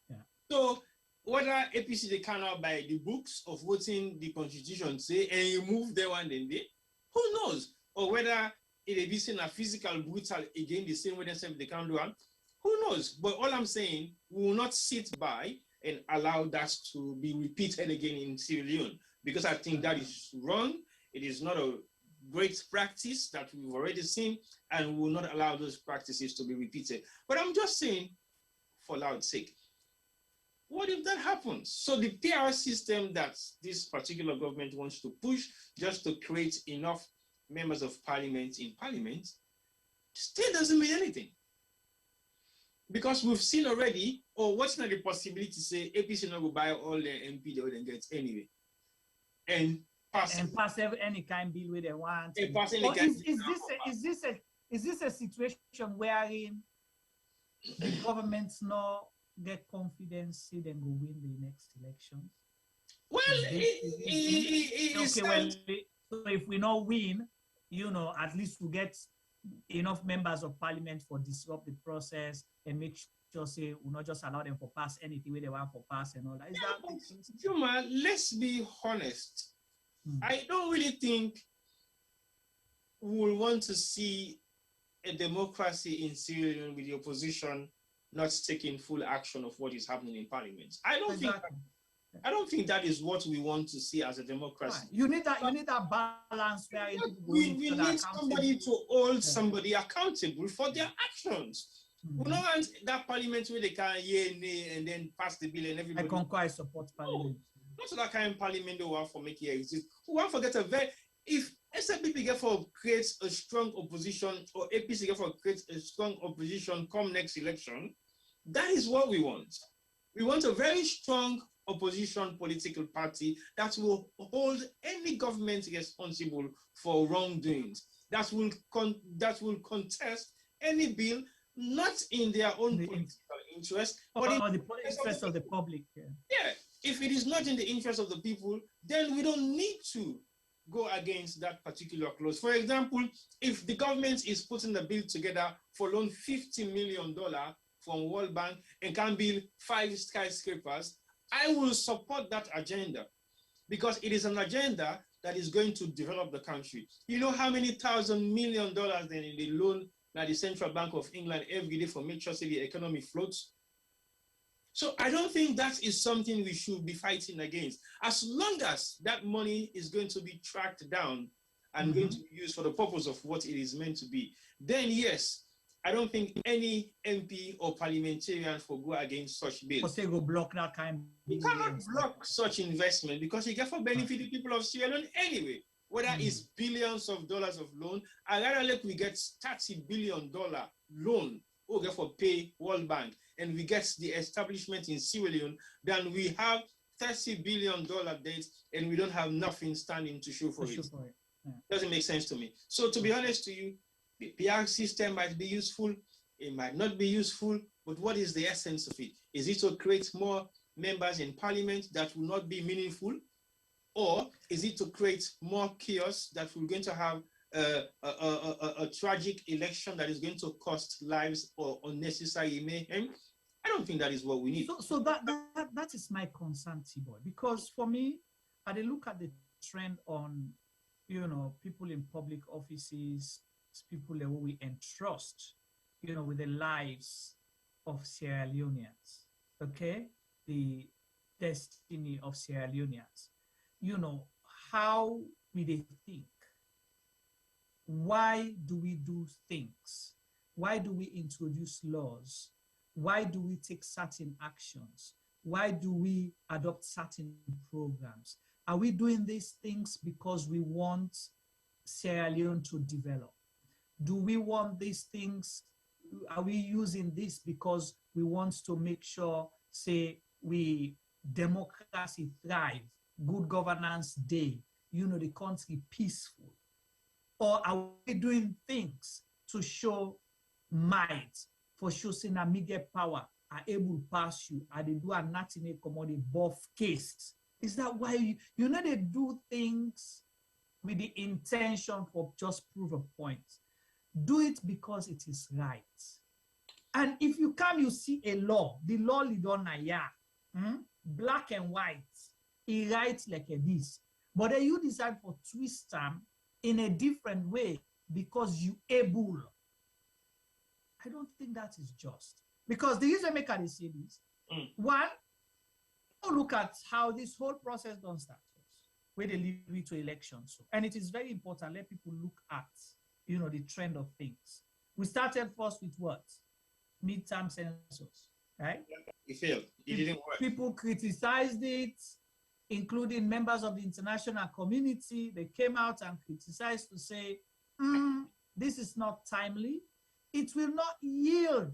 S12: Yeah. So whether APC they cannot by the books of voting the constitution say and remove the one then they, who knows? Or whether it be seen a physical brutal again the same way they can do it, who knows? But all I'm saying, we will not sit by and allow that to be repeated again in Sierra Leone, because I think that is wrong. It is not a great practice that we've already seen, and we will not allow those practices to be repeated. But I'm just saying, for loud's sake, what if that happens? So the PR system that this particular government wants to push just to create enough members of parliament in parliament still doesn't mean anything. Because we've seen already, what's not the possibility to say APC not go buy all the MP they wouldn't get anyway. And pass
S11: any kind of bill where they want. Is this a situation wherein the governments not get confidence, say they go win the next elections?
S12: Well,
S11: so if we not win, at least we get enough members of parliament for disrupt the process and make sure say we not just allow them for pass anything where they want for pass and all that. Is that
S12: Juma, let's be honest. I don't really think we will want to see a democracy in Sierra Leone with the opposition not taking full action of what is happening in parliament. I don't think that is what we want to see as a democracy.
S11: Right. You need that balance where
S12: we need somebody to hold somebody accountable for their actions. We don't want that parliament where they can nay and then pass the bill and everybody.
S11: I conquer support parliament.
S12: Not that kind of parliament they want for make it exist. We want to get if SNPP get for create a strong opposition or APC get for create a strong opposition come next election, that is what we want. We want a very strong opposition political party that will hold any government responsible for wrongdoings, that will contest any bill not in their own political interest, but in
S11: the interest of the public.
S12: Yeah, if it is not in the interest of the people, then we don't need to go against that particular clause. For example, if the government is putting the bill together for loan $50 million from World Bank and can build 5 skyscrapers, I will support that agenda because it is an agenda that is going to develop the country. You know how many $1,000 million then in the loan that the Central Bank of England every day for make sure the economy floats? So I don't think that is something we should be fighting against. As long as that money is going to be tracked down and going to be used for the purpose of what it is meant to be, then yes, I don't think any MP or parliamentarian will go against such bills.
S11: Or say go block that kind.
S12: You cannot block such investment because it get for benefit the people of Sierra Leone anyway. Whether it's billions of dollars of loan, I rather like we get $30 billion loan or get for pay World Bank and we get the establishment in Sierra Leone than we have $30 billion debt and we don't have nothing standing to show for it. Yeah. Doesn't make sense to me. So to be honest to you, the PR system might be useful, it might not be useful, but what is the essence of it? Is it to create more members in parliament that will not be meaningful? Or is it to create more chaos that we're going to have a tragic election that is going to cost lives or unnecessary mayhem? I don't think that is what we need.
S11: So that is my concern, T-Boy, because for me, I look at the trend on, people in public offices, people that we entrust, with the lives of Sierra Leoneans, okay? The destiny of Sierra Leoneans. How we they think? Why do we do things? Why do we introduce laws? Why do we take certain actions? Why do we adopt certain programs? Are we doing these things because we want Sierra Leone to develop? Do we want these things? Are we using this because we want to make sure, say, we democracy thrive, good governance day, the country peaceful? Or are we doing things to show might, for sure, say, Namige power are able to pass you, and they do a nothing commodity buff case? Is that why they do things with the intention for just prove a point? Do it because it is right. And if you come, you see a law, the law lead on black and white, it writes like this. But then you decide for twist them in a different way because you able. I don't think that is just. Because the reason make I say this, one, look at how this whole process don't start where they lead to elections. So, and it is very important, let people look at, the trend of things. We started first with what? Midterm census, right?
S12: It failed. It didn't work.
S11: People criticized it, including members of the international community. They came out and criticized to say, this is not timely. It will not yield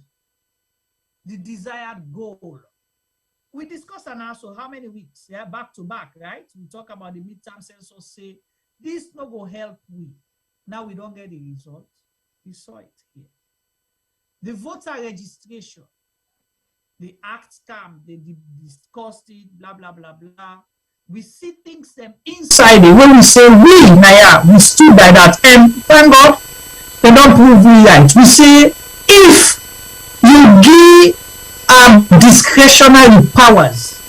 S11: the desired goal. We discussed and also how many weeks, back to back, right? We talk about the midterm census, say, this no go help we. Now we don't get the results. We saw it here. The voter registration, the act came, they discussed it, blah, blah, blah, blah. We see things them inside it when we say we stood by that. And thank God, they don't prove we right. We say if you give discretionary powers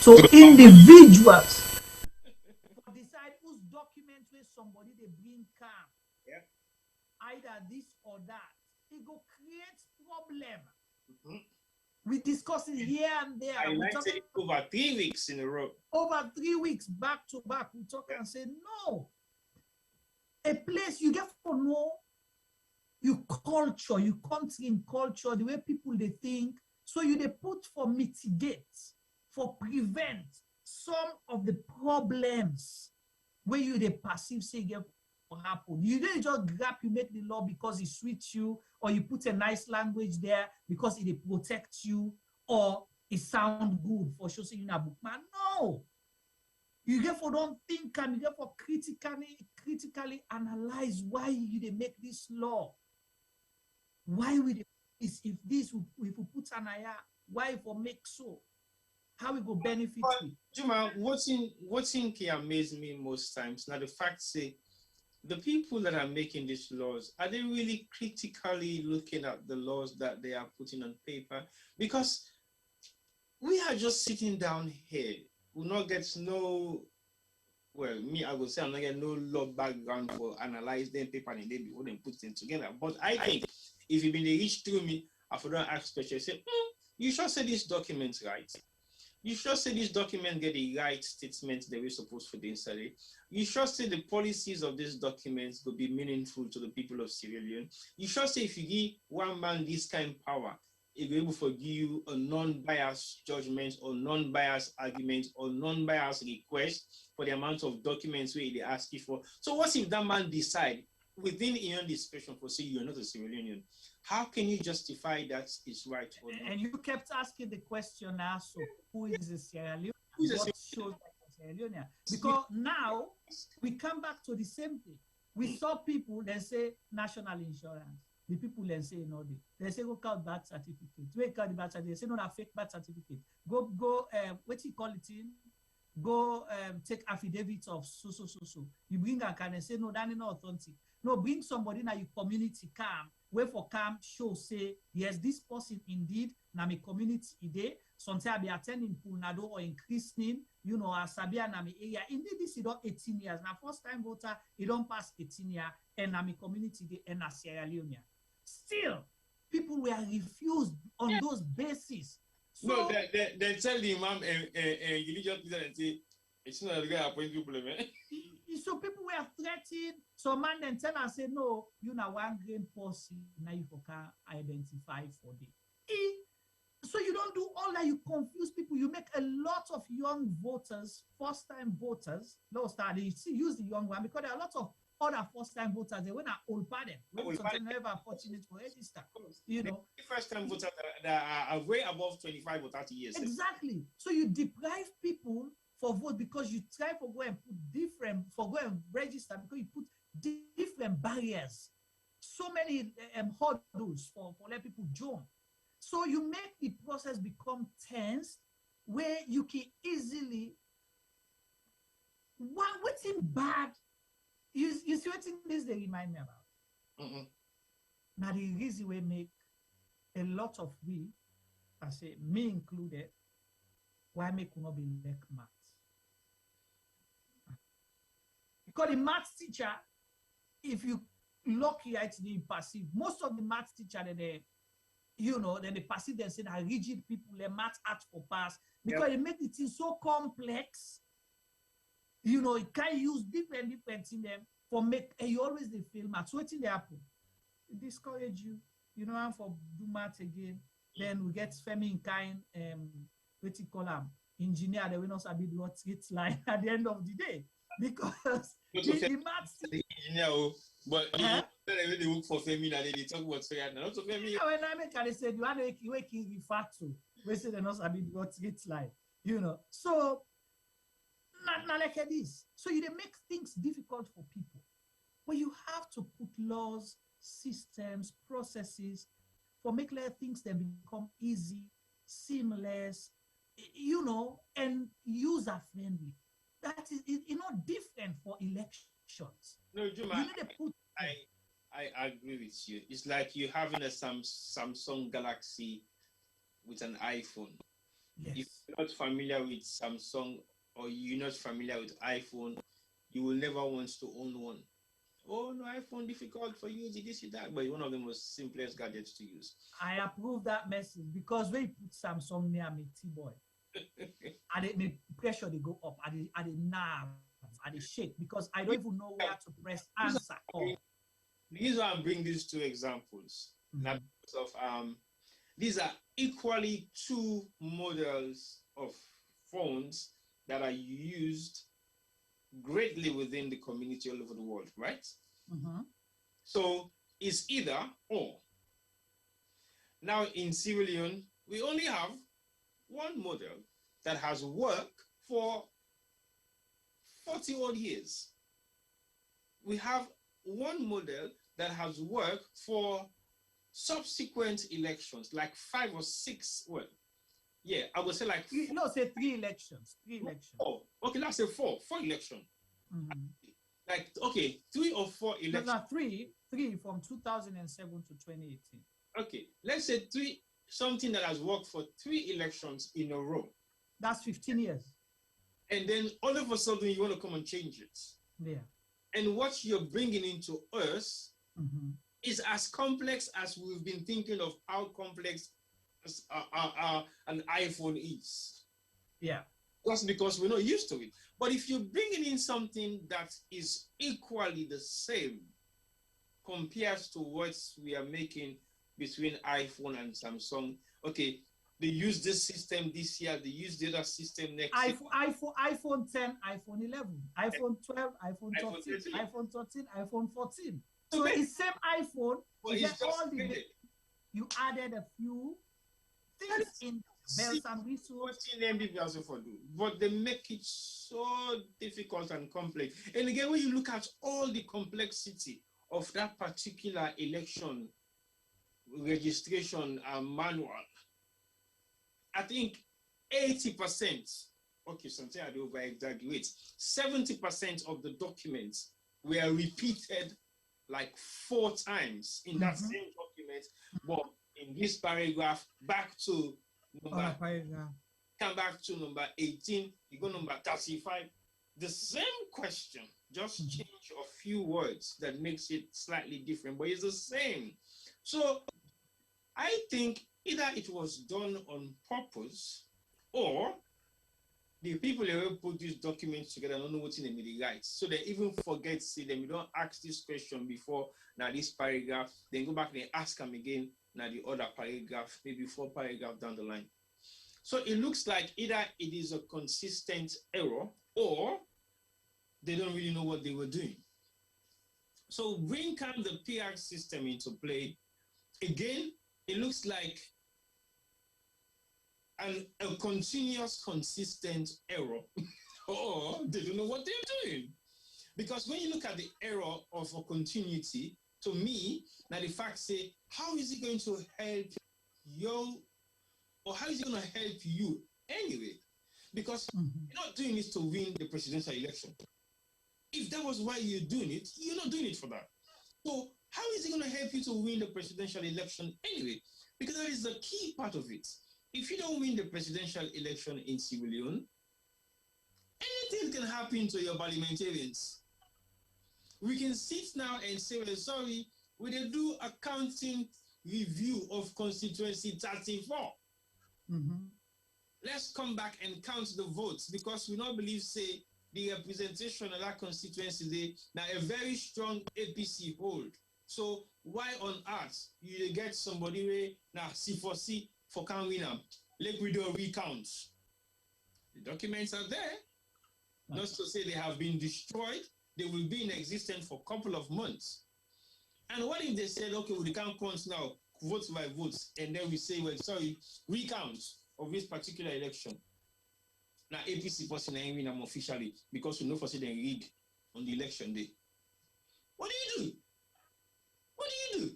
S11: to individuals to decide whose document where somebody they bring calm, either this or that, it go create problem. We discuss it here and there.
S12: I like it over 3 weeks in a row.
S11: Over 3 weeks, back to back, we talk and say, no. A place you get to know your culture, your country in culture, the way people they think. So you they put for mitigate, for prevent some of the problems where you they perceive say get happen. You didn't just grab, you make the law because it suits you, or you put a nice language there because it protects you, or it sound good for showing you in a book. Man, no. You get for don't think and you get for critically analyze why you they make this law. Why we this if this if we put an aya, why for make so? How we go benefit you?
S12: Juma, what's in can amaze me most times now the fact say the people that are making these laws, are they really critically looking at the laws that they are putting on paper? Because we are just sitting down here. We not get no, well, me, I would say I'm not getting no law background for analyze them paper and they be wouldn't put them together. But I think if you've been reached through me, I would not ask special, say, you should say this document right. You should say this document get the right statement that we're supposed to inside. You should say the policies of this document will be meaningful to the people of Sierra Leone. You should say if you give one man this kind of power, it will be able to give you a non-biased judgment or non-biased argument or non-biased request for the amount of documents where they ask you for. So what if that man decide within your own discretion for say you're not a Sierra Leonean? How can you justify that is right or not?
S11: And you kept asking the question now, so who is a Sierra Leone? What shows like a Sierra Leone? Because now we come back to the same thing. We saw people that say national insurance. The people then say no, they say go count birth certificate. Wait, count the birth certificate. They say no, that fake birth certificate. Go what you call it in? Go take affidavits of so. You bring a can and say no, that is not authentic. No, bring somebody in your community calm. Where for calm show say yes, this person indeed na my community ide. Sometimes I be attending pool nado or in christening, you know, Sabia na my area. Indeed, this is not 18 years. Now first time voter, it don't pass 18 years, and na my community de and na Sierra Leone. Still, people were refused on those bases. So,
S12: no, they tell the imam and religious leader and say it's not a guy appointed people, man.
S11: So people were threatened. So man then tell and say, no, you know one grain policy now you can identify for the. So you don't do all that, you confuse people. You make a lot of young voters, first-time voters, no start, they use the young one because there are a lot of other first-time voters, they were not old pardon. Sometimes never fortunate to register. You know.
S12: The first-time voters that are way above 25 or 30 years.
S11: Exactly. So you deprive people for vote because you try for go and put different, for go and register because you put different barriers. So many hurdles for let people join. So you make the process become tense where you can easily, what's in bad, you see what this they remind me about. Now the reason we make a lot of we, I say me included, why make not be like maths? Because the maths teacher, if you lucky at the passive, most of the maths teacher that they, you know, then they perceive themselves as rigid people, they math art for pass because they make it so complex. You know, it can use different in them for make. And you always they fail math. So what they happen? It discourage you. You know, and for do math again. Then we get Femi in kind. What you call them? Engineer. They will not sabi what it's like at the end of the day because the math
S12: engineer. But they work for Femi and they talk about Sierra. Not so Femi.
S11: When I make I said you want to wake refer to. We say they not sabi what it's like. You know. So not like this. So you make things difficult for people. But you have to put laws, systems, processes for make things that become easy, seamless, you know, and user-friendly. That is it's not different for elections.
S12: No, Juma, I agree with you. It's like you having a Samsung Galaxy with an iPhone.
S11: Yes.
S12: If you're not familiar with Samsung or you're not familiar with iPhone, you will never want to own one. Oh no, iPhone difficult for you, this, that, but one of the most simplest gadgets to use.
S11: I approve that message because when you put Samsung near me, T-boy, and the pressure they go up, and the nerve, and the shake because I don't even know where to press answer.
S12: These are bring these two examples. Now, because of these are equally two models of phones that are used greatly within the community all over the world, right? So it's either or. Now in Sierra Leone, we only have one model that has worked for 40 odd years. We have one model that has worked for subsequent elections, like 5 or 6. Well, yeah, I would say like
S11: say 3 elections. 3 elections.
S12: Oh, okay, let's say 4 elections. Like, okay, 3 or 4 elections.
S11: No, 3 from 2007 to 2018.
S12: Okay, let's say 3, something that has worked for 3 elections in a row.
S11: That's 15 years.
S12: And then all of a sudden you want to come and change it.
S11: Yeah.
S12: And what you're bringing into us is as complex as we've been thinking of how complex an iPhone is.
S11: Yeah.
S12: That's because we're not used to it. But if you're bringing in something that is equally the same compared to what we are making between iPhone and Samsung, okay, they use this system this year, they use the other system next year.
S11: iPhone 10, iPhone 11, iPhone 12, iPhone 13, iPhone 13, iPhone 14. So it's same iPhone, you added a few things in bells and whistles.
S12: But they make it so difficult and complex. And again, when you look at all the complexity of that particular election registration manual, I think 80%, okay, something I don't over exaggerate, 70% of the documents were repeated like 4 times in that same document, but in this paragraph, back to number, come back to number 18, you go number 35, the same question, just change a few words that makes it slightly different, but it's the same. So I think either it was done on purpose or the people who put these documents together don't know what's in the right. So they even forget to see them. You don't ask this question before, now this paragraph, then go back and ask them again, now the other paragraph, maybe 4 paragraphs down the line. So it looks like either it is a consistent error or they don't really know what they were doing. So bring come the PR system into play. Again, it looks like a continuous, consistent error, or they don't know what they're doing. Because when you look at the error of a continuity, to me, now the fact say, how is it going to help you, or how is it going to help you anyway? Because you're not doing this to win the presidential election. If that was why you're doing it, you're not doing it for that. So how is it going to help you to win the presidential election anyway? Because that is the key part of it. If you don't win the presidential election in Sierra Leone, anything can happen to your parliamentarians. We can sit now and say, well, sorry, we did do a counting review of constituency 34. Let's come back and count the votes because we don't believe, say, the representation of that constituency, they now a very strong APC hold. So why on earth you get somebody where now C4C for can win them? Let we do a recount. The documents are there. Not to say they have been destroyed. They will be in existence for a couple of months. And what if they said, okay, we can't count now, votes by votes, and then we say, well, sorry, recount of this particular election. Now APC person ain't win them officially because we know for say they rig on the election day. What do you do? What do you do?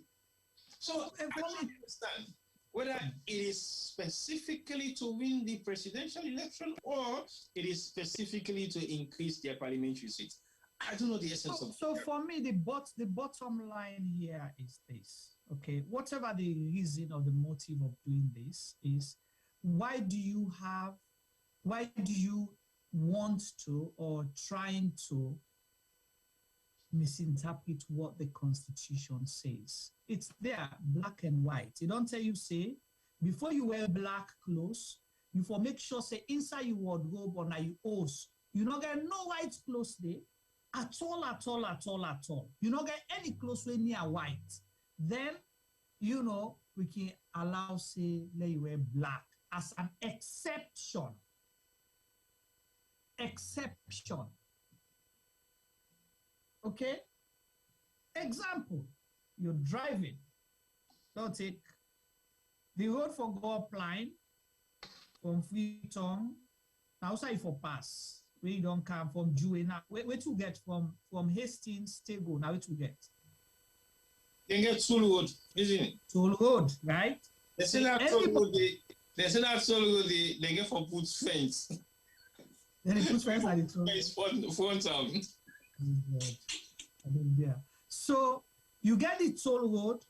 S12: So I don't understand whether it is specifically to win the presidential election or it is specifically to increase their parliamentary seats. I don't know the essence of.
S11: So for me, the bottom line here is this. Okay, whatever the reason or the motive of doing this is, why do you want to or trying to misinterpret what the Constitution says? It's there, black and white. It don't tell you, say, before you wear black clothes, you for make sure, say, inside your wardrobe or now you hose, you not get no white clothes there, at all. You not get any clothes way near white. Then, you know, we can allow, say, let you wear black as an exception. Okay? Example, you're driving. Don't take the road for go up line from Freetown. Now, outside for pass. Where you don't come from Juena. Where to get from Hastings, Tego? Now, where to get?
S12: They get Toll Road, isn't it?
S11: Toll Road, right?
S12: They say that Toll Road, they get for put fence.
S11: Then they put fence at the Toll
S12: Road. Front
S11: yeah. So you get the Toll Road.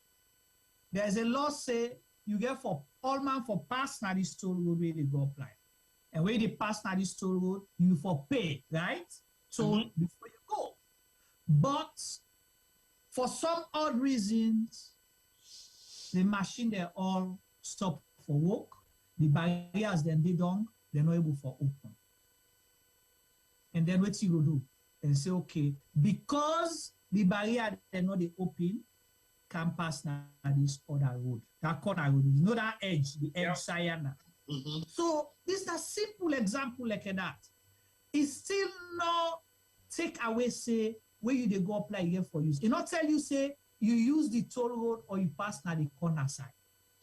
S11: There's a law say you get for all man for pass now this Toll Road where they go apply. And where they pass now this Toll Road, you for pay, right? So before you go. But for some odd reasons, the machine they all stop for work. The barriers then they're not able for open. And then what you go do? And say, okay, because the barrier they're not open, can pass now this other road. That corner road, you know that edge, the edge Sayana. So this is a simple example like that. It's still not take away, say, where you they go apply again for use. It not tell you, say, you use the toll road or you pass now the corner side.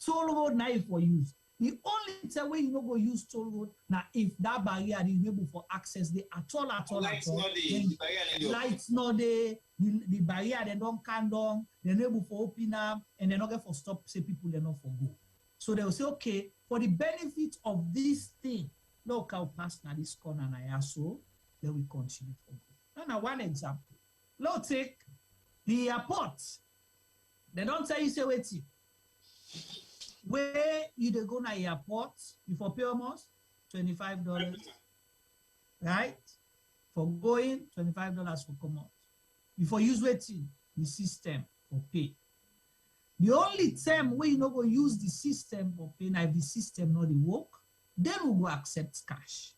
S11: Toll road now for use. The only time where you not go use toll road now if that barrier is able for access the at all. Lights not there, the barrier they don't come down, they're not able for open up, and they're not going for stop, say people they're not for go. So they will say, okay, for the benefit of this thing, no can pass now this corner now, so then we continue for go. Now one example. Let's take the airport. They don't tell you say waiting. Where you dey go na airport, you for pay almost $25, right? For going, $25 for come out. You for use waiting, the system for pay. The only time where you not go use the system for pay, now if the system not dey work, then we go accept cash.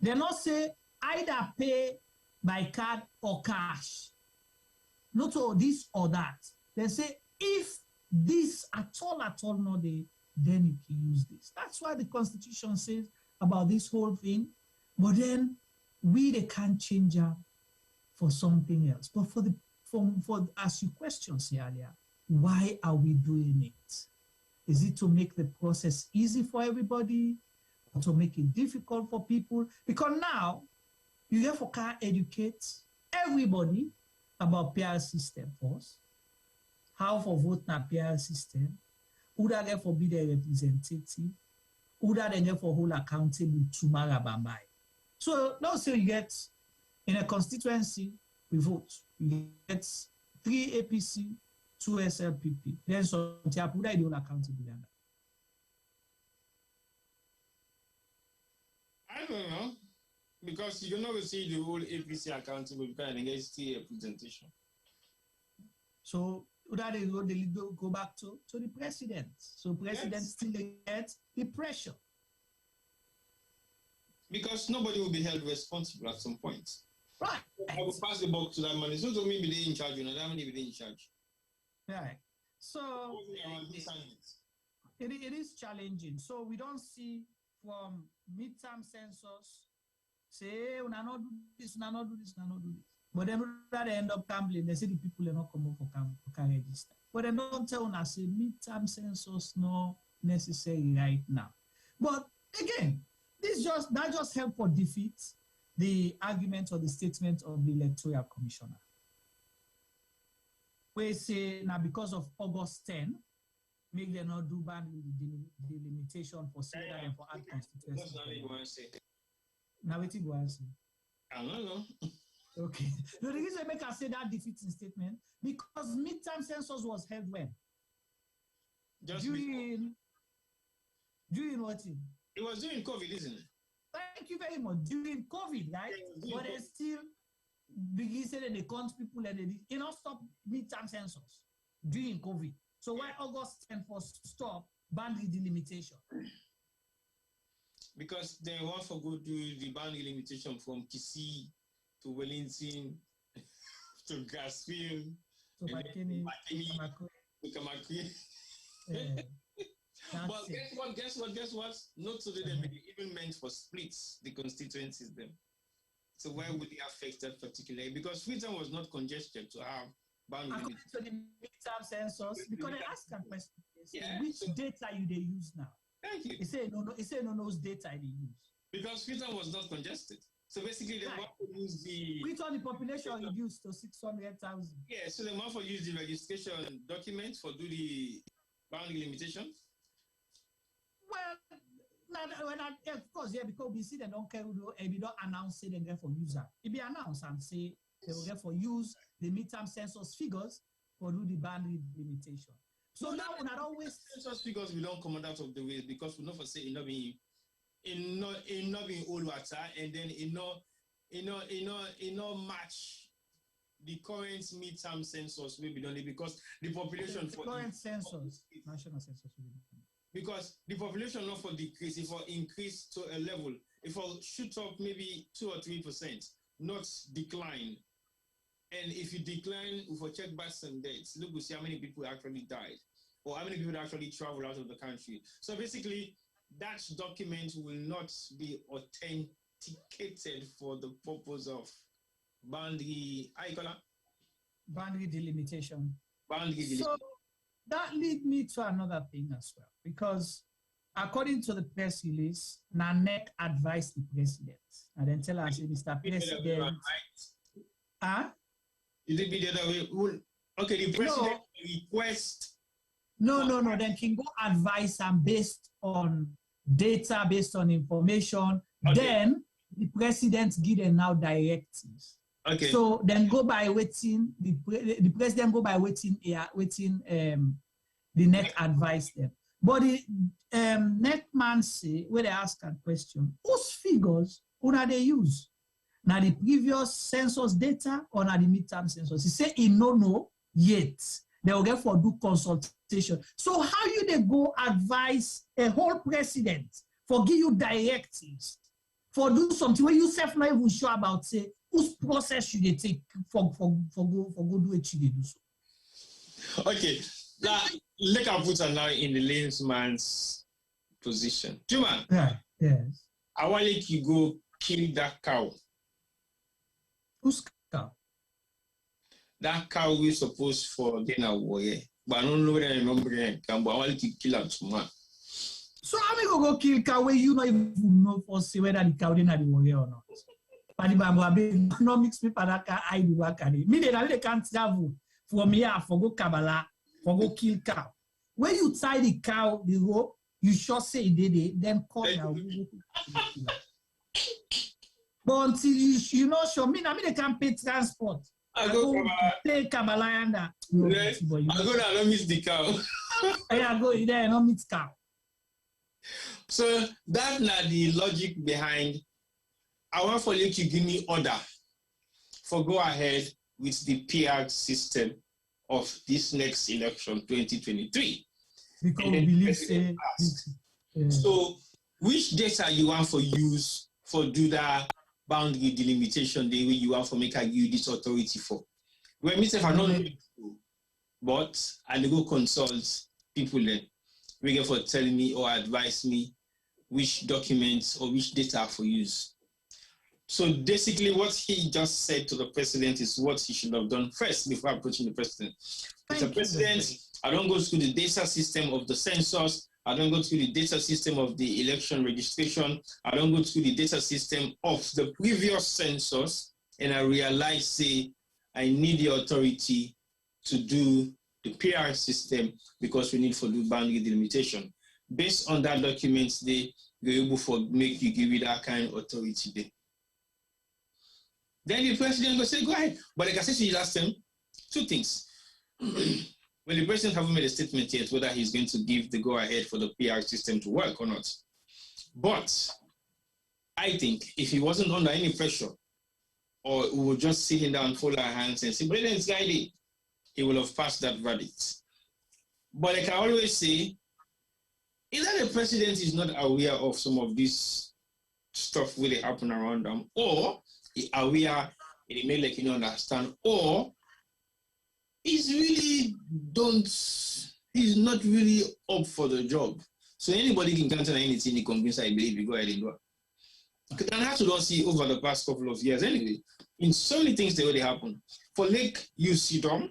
S11: They not say either pay by card or cash. Not all this or that. They say if this at all not there, then you can use this. That's why the Constitution says about this whole thing. But then they can't change up for something else. But for as you questioned earlier, why are we doing it? Is it to make the process easy for everybody, or to make it difficult for people? Because now you therefore can educate everybody about PR system first. How for vote na PR system, who that get for be the representative, who that get for hold accountable to Marabambai. So let's say you get in a constituency, we vote. You get 3 APC, 2 SLPP. Then so who that they hold accountable under.
S12: I don't know. Because you cannot see the whole APC accountable because they get still representation.
S11: So that they go back to the president. So president still gets the pressure.
S12: Because nobody will be held responsible at some point.
S11: Right.
S12: I will pass the buck to that man. It's not to me be in charge, that money be in charge.
S11: Right. So it is challenging. So we don't see from midterm census say, we not do this, we not do this, we not do this. But then they end up gambling. They say the people are not coming for can register. But they don't tell us, say, midterm census not necessary right now. But again, that just help for defeat the argument or the statement of the Electoral Commissioner. We say now because of August 10, make them not do bad the limitation for Sierra and for ad constituency.
S12: That's not what you want to say.
S11: Now what you want to say?
S12: I don't know.
S11: Okay. No, the reason I say that defeating statement, because midterm census was held when?
S12: Just
S11: during what?
S12: It was during COVID, isn't it?
S11: Thank you very much. During COVID, right?
S12: Yeah,
S11: but they still begin saying they count people and they you know stop midterm census during COVID. So why August 10th was stop boundary delimitation?
S12: Because they want to go do the boundary limitation from Kisii to Wellington to Grassfield
S11: to Makeni
S12: to Kamakri. But guess what? Not so that they even meant for splits the constituencies them. So why would it affect that particularly? Because Freetown was not congested to have boundary limitation.
S11: To the midterm census, because they ask a question, which data you they use now?
S12: Thank you.
S11: He said no knows data they use.
S12: Because Freetown was not congested. So basically they want to use the
S11: Freetown the population reduced to 600,000.
S12: Yeah, so they want to use the registration documents for do the boundary limitation.
S11: Well, of course, yeah, because we see they don't care and we don't announce it and therefore use that. If they announce and say they will therefore use the midterm census figures for do the boundary limitation. So now we not always
S12: census figures we don't come out of the way because we not for say it not being old water and then it not match the current midterm census will be done because the population
S11: the current census, national census will be done.
S12: Because the population not for decrease, if for increase to a level, if for shoot up maybe 2 or 3%, not decline. And if you decline, if we check back some dates, look, we see how many people actually died or how many people actually travel out of the country. So basically, that document will not be authenticated for the purpose of boundary,
S11: boundary delimitation.
S12: Boundary delimitation.
S11: So that leads me to another thing as well, because according to the press release, NANEC advised the president and then tell us, Mr. President.
S12: Is it be the other way? Okay, the president request.
S11: No. Then can go advise and based on data, based on information. Okay. Then the president give them now directives.
S12: Okay.
S11: So then go by waiting. The president go by waiting. The NEC advise them. But the NEC man say when they ask a question, whose figures would they use? Now the previous census data or now the midterm census? He say he no know yet. They will get for do consultation. So how you they go advise a whole president for give you directives for do something where you self not even sure about say whose process should they take for go do what you do so?
S12: Okay, now let us put her now in the layman's position. Juma,
S11: yes.
S12: I want you go kill that cow.
S11: Whose cow?
S12: That cow we supposed for dinner warrior, but I don't know whether I remember it. I want to kill her tomorrow.
S11: So how we go kill cow where you not even know for see whether the cow dinner the warrior or not? But the Bangladesh no mix people that can hide the work. Me they can't travel from here for go Kabbalah for go kill cow. When you tie the cow the rope, you sure say it then call now. But until you know show me, I mean they can pay transport.
S12: I go
S11: play Kabbalah and that.
S12: I go there, I miss the cow.
S11: I go there, no meet cow.
S12: So that's not the logic behind. I want for you to give me order for go ahead with the PR system of this next election, 2023.
S11: Because we believe say,
S12: so which data you want for use for do that boundary delimitation the way you want for make you this authority for? Well, myself, I don't know, but I go consult people then. We get for telling me or advise me which documents or which data for use. So basically what he just said to the president is what he should have done first before approaching the president. Mr. President, I don't go through the data system of the census. I don't go through the data system of the election registration. I don't go through the data system of the previous census. And I realize, say, I need the authority to do the PR system because we need for the boundary delimitation. Based on that documents, they're able for make you give you that kind of authority there. then the president will say, go ahead. But like I said to you last time, two things. When the president hasn't made a statement yet, whether he's going to give the go-ahead for the PR system to work or not. But I think if he wasn't under any pressure, or we would just sit him down, fold our hands and say, President Guide, he will have passed that verdict. But like I always say, either the president is not aware of some of this stuff really happen around them, or he aware, he may like understand, or he's not really up for the job. So anybody can cancel anything he convince, I believe, you go ahead and do it. And that's what I see over the past couple of years anyway. In so many things that already happen. For like you sit down,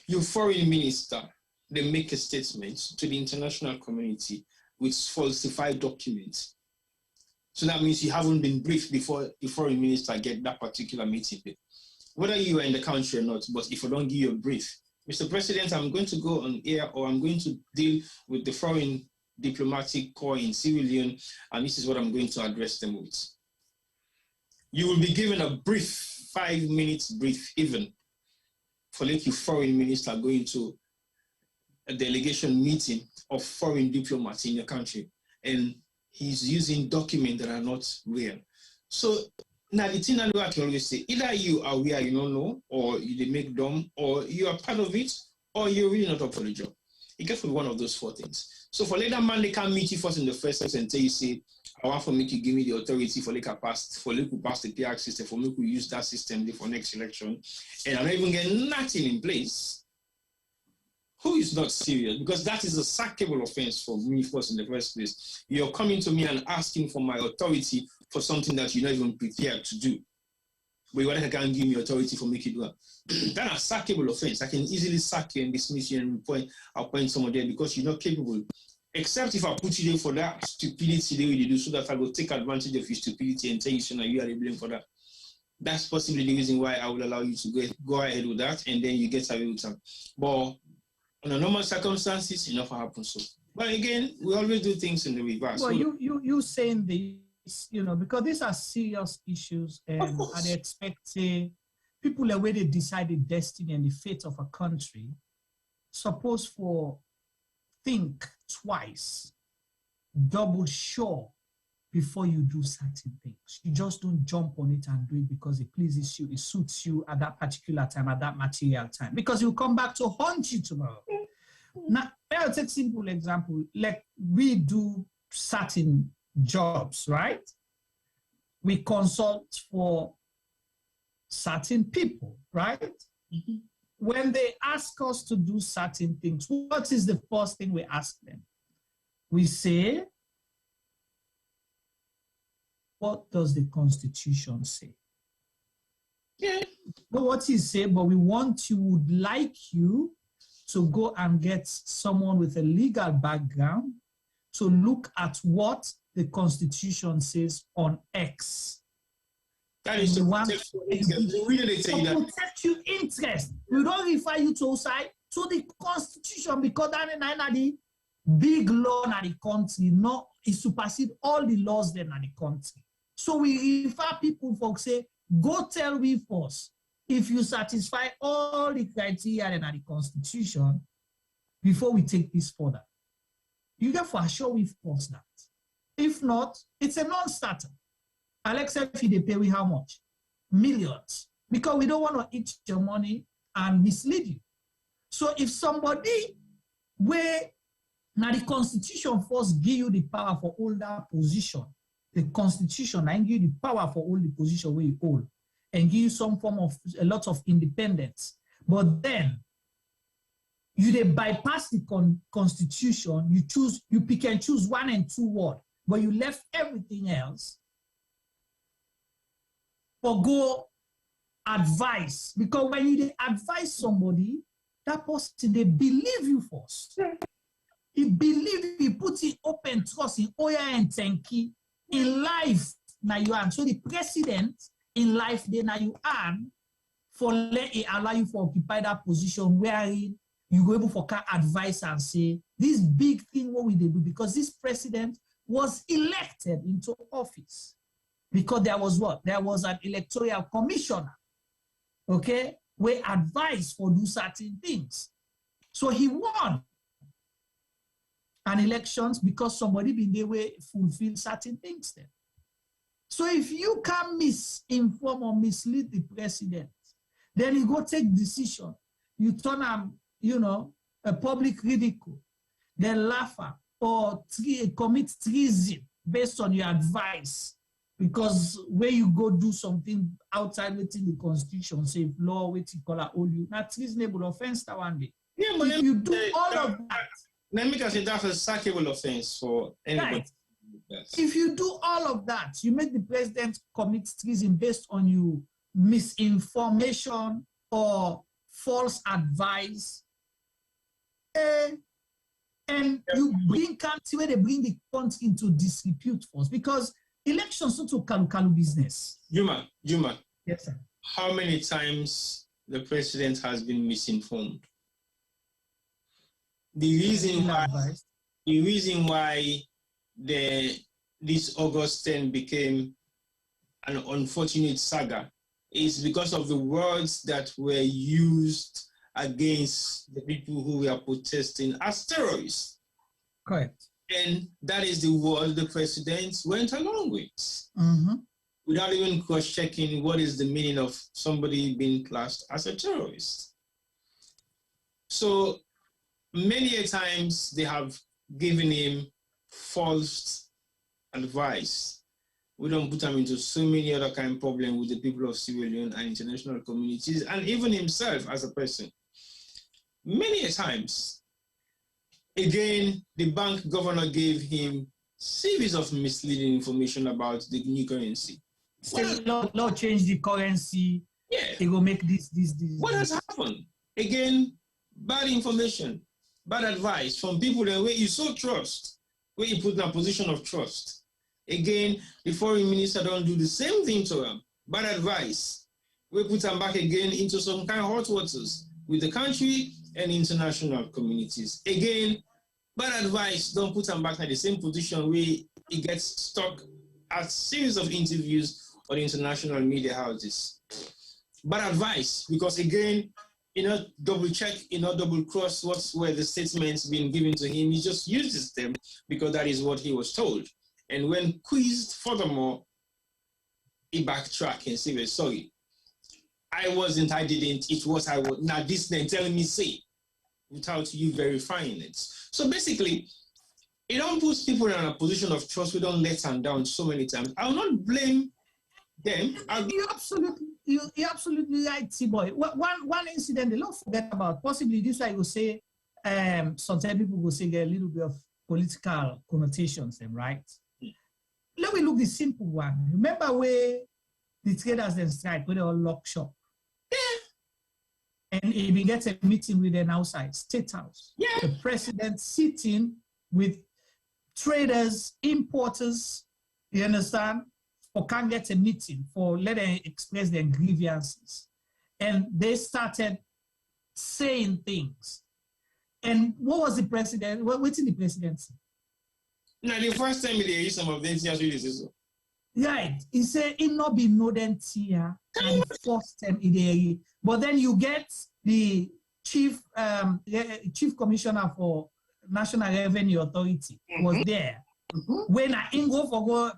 S12: your foreign minister, they make a statement to the international community with falsified documents. So that means you haven't been briefed before the foreign minister get that particular meeting. Whether you are in the country or not, but if I don't give you a brief, Mr. President, I'm going to go on air or I'm going to deal with the foreign diplomatic corps in Sierra Leone, and this is what I'm going to address them with. You will be given a brief, 5 minutes brief even, for like your foreign minister going to a delegation meeting of foreign diplomats in your country, and he's using documents that are not real. So now the thing that I can always say, either you are aware, you don't know, or you make dumb, or you are part of it, or you're really not up for the job. You get for one of those 4 things. So for later man, they can meet you first in the first place and tell you, say, I want for me to give me the authority for like pass the PR system, for me to use that system for next election, and I'm not even getting nothing in place. Who is not serious? Because that is a sackable offense for me first in the first place. You're coming to me and asking for my authority for something that you're not even prepared to do. But what I can't give me authority for making it work. That's a sackable offense. I can easily sack you and dismiss you and appoint someone there because you're not capable. Except if I put you there for that stupidity the way you do, so that I will take advantage of your stupidity and tell you so now you are to blame for that. That's possibly the reason why I will allow you to go ahead with that, and then you get away with that. But under normal circumstances, enough happens. So, but again, we always do things in the reverse.
S11: Well, you saying this, because these are serious issues, and I expect people the way they decide the destiny and the fate of a country, suppose for think twice, double sure before you do certain things. You just don't jump on it and do it because it pleases you, it suits you at that particular time, at that material time, because you'll come back to haunt you tomorrow. Now, I'll take a simple example. Like we do certain jobs, right? We consult for certain people, right? Mm-hmm. When they ask us to do certain things, what is the first thing we ask them? We say, what does the Constitution say? Yeah. But what he say, but we would like you to go and get someone with a legal background to look at what the Constitution says on X.
S12: That is to
S11: protect your interest. We don't refer you to the Constitution because that is the big law in the country. No, it supersedes all the laws then in the country. So we refer people, folks, say, go tell me first if you satisfy all the criteria in the Constitution before we take this further. You get for sure we force that. If not, it's a non-starter. Alexa, if they pay we how much? Millions. Because we don't want to eat your money and mislead you. So if somebody where now the Constitution first give you the power for all that position, the Constitution and give you the power for all the position where you hold and give you some form of a lot of independence. But then you they bypass the Constitution, you pick and choose 1 and 2 words, but you left everything else for go advice. Because when you advise somebody, that person, they believe you first. He believe you, put in open trust in Oya and Tenki in life. Now you are. So the president in life, then now you are for let it allow you to occupy that position wherein you go able for advice and say, this big thing, what we do, because this president was elected into office. because there was what? There was an electoral commissioner, okay, where advised for do certain things. So he won an elections because somebody been there way fulfill certain things then. So if you can misinform or mislead the president, then you go take decision. You turn him, you know, a public ridicule, then laugh at or commit treason based on your advice. Because where you go do something outside within the constitution, say law, what you call it, all you, not treasonable offense that one day.
S12: Yeah, but
S11: if you do all of that,
S12: let me say that's a sackable offense for anybody.
S11: Right. If you do all of that, you make the president commit treason based on you misinformation or false advice, and you bring country where they bring the country into disrepute first, because elections not to kalu business.
S12: Juma.
S11: Yes, sir.
S12: How many times the president has been misinformed? The reason why this August 10 became an unfortunate saga is because of the words that were used against the people who were protesting as terrorists.
S11: Correct.
S12: And that is the word the president went along with, without even cross-checking what is the meaning of somebody being classed as a terrorist. So many a times they have given him false advice. We don't put him into so many other kind of problems with the people of Sierra Leone and international communities, and even himself as a person. Many a times, again, the bank governor gave him series of misleading information about the new currency.
S11: Law change the currency.
S12: Yeah.
S11: It will make this.
S12: What has happened? Again, bad information, bad advice from people that where you so trust, where you put in a position of trust. Again, the foreign minister don't do the same thing to him. Bad advice. We put them back again into some kind of hot waters with the country and international communities. Again, bad advice, don't put them back in the same position where he gets stuck at series of interviews on international media houses. Bad advice, because again, double check, double cross what's where the statements being given to him. He just uses them because that is what he was told. And when quizzed furthermore, he backtrack and say, well, sorry, I didn't, it was I was. Now this thing telling me say, without you verifying it. So basically, it don't put people in a position of trust. We don't let them down so many times. I will not blame them.
S11: You're absolutely right, T-boy. One incident they don't forget about, possibly this I will say, sometimes people will say a little bit of political connotations, right? Let me look the simple one. Remember where the traders then strike, where they all lock shop? Yeah. And he gets a meeting with them outside, State House. Yeah. The president sitting with traders, importers, you understand? Or can't get a meeting for let them express their grievances. And they started saying things. And what was the president? What did the president say?
S12: Now, the first time they hear some of them, so.
S11: Right. He said it not be no then here and the first time it. But then you get the chief commissioner for National Revenue Authority was there. When I go for go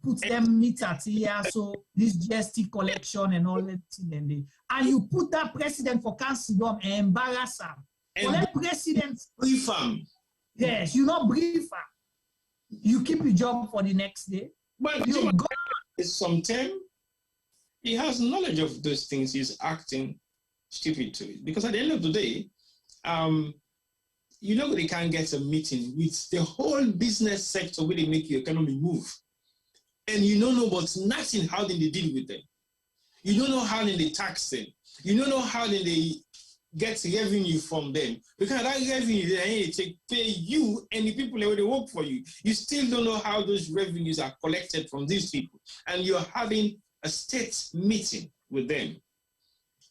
S11: put them meet at here, so this GST collection and all that thing, and you put that president for council and embarrass him. For that president
S12: brief him.
S11: Yes, you not brief him. You keep your job for the next day.
S12: But sometimes he has knowledge of those things. He's acting stupid to it. Because at the end of the day, they can't get a meeting with the whole business sector where they make your economy move. And you don't know about nothing how they deal with them. You don't know how they tax them. You don't know how they get revenue from them. Because that revenue they pay you and the people that work for you. You still don't know how those revenues are collected from these people. And you're having a state meeting with them.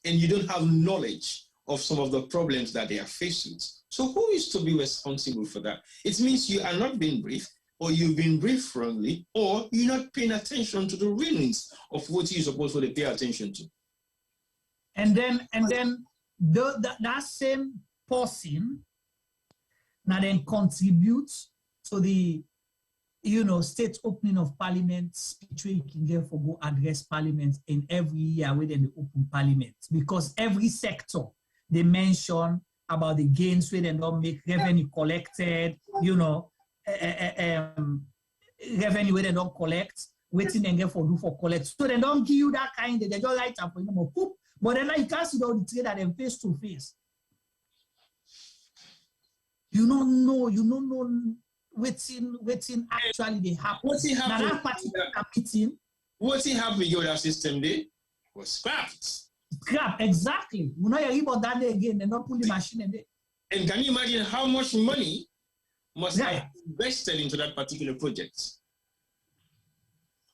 S12: And you don't have knowledge of some of the problems that they are faced with. So who is to be responsible for that? It means you are not being briefed. or you've been briefed wrongly, or you're not paying attention to the reasons of what you're supposed to pay attention to.
S11: And then that same person now then contributes to the state opening of parliament speech where you can get for go address parliament in every year within the open parliament, because every sector they mention about the gains where they don't make revenue collected, revenue where they don't collect, waiting and get for do for collect. So they don't give you that kind, they just light up for poop. But then you can't see all the trade that them face to face. You don't know waiting actually they happen.
S12: What's it happening?
S11: That particular meeting.
S12: What's it happening with that system there? Was scrapped.
S11: Scrap, exactly. We know you about that day again, they don't put the machine in there.
S12: And can you imagine how much money must have invested into that particular project?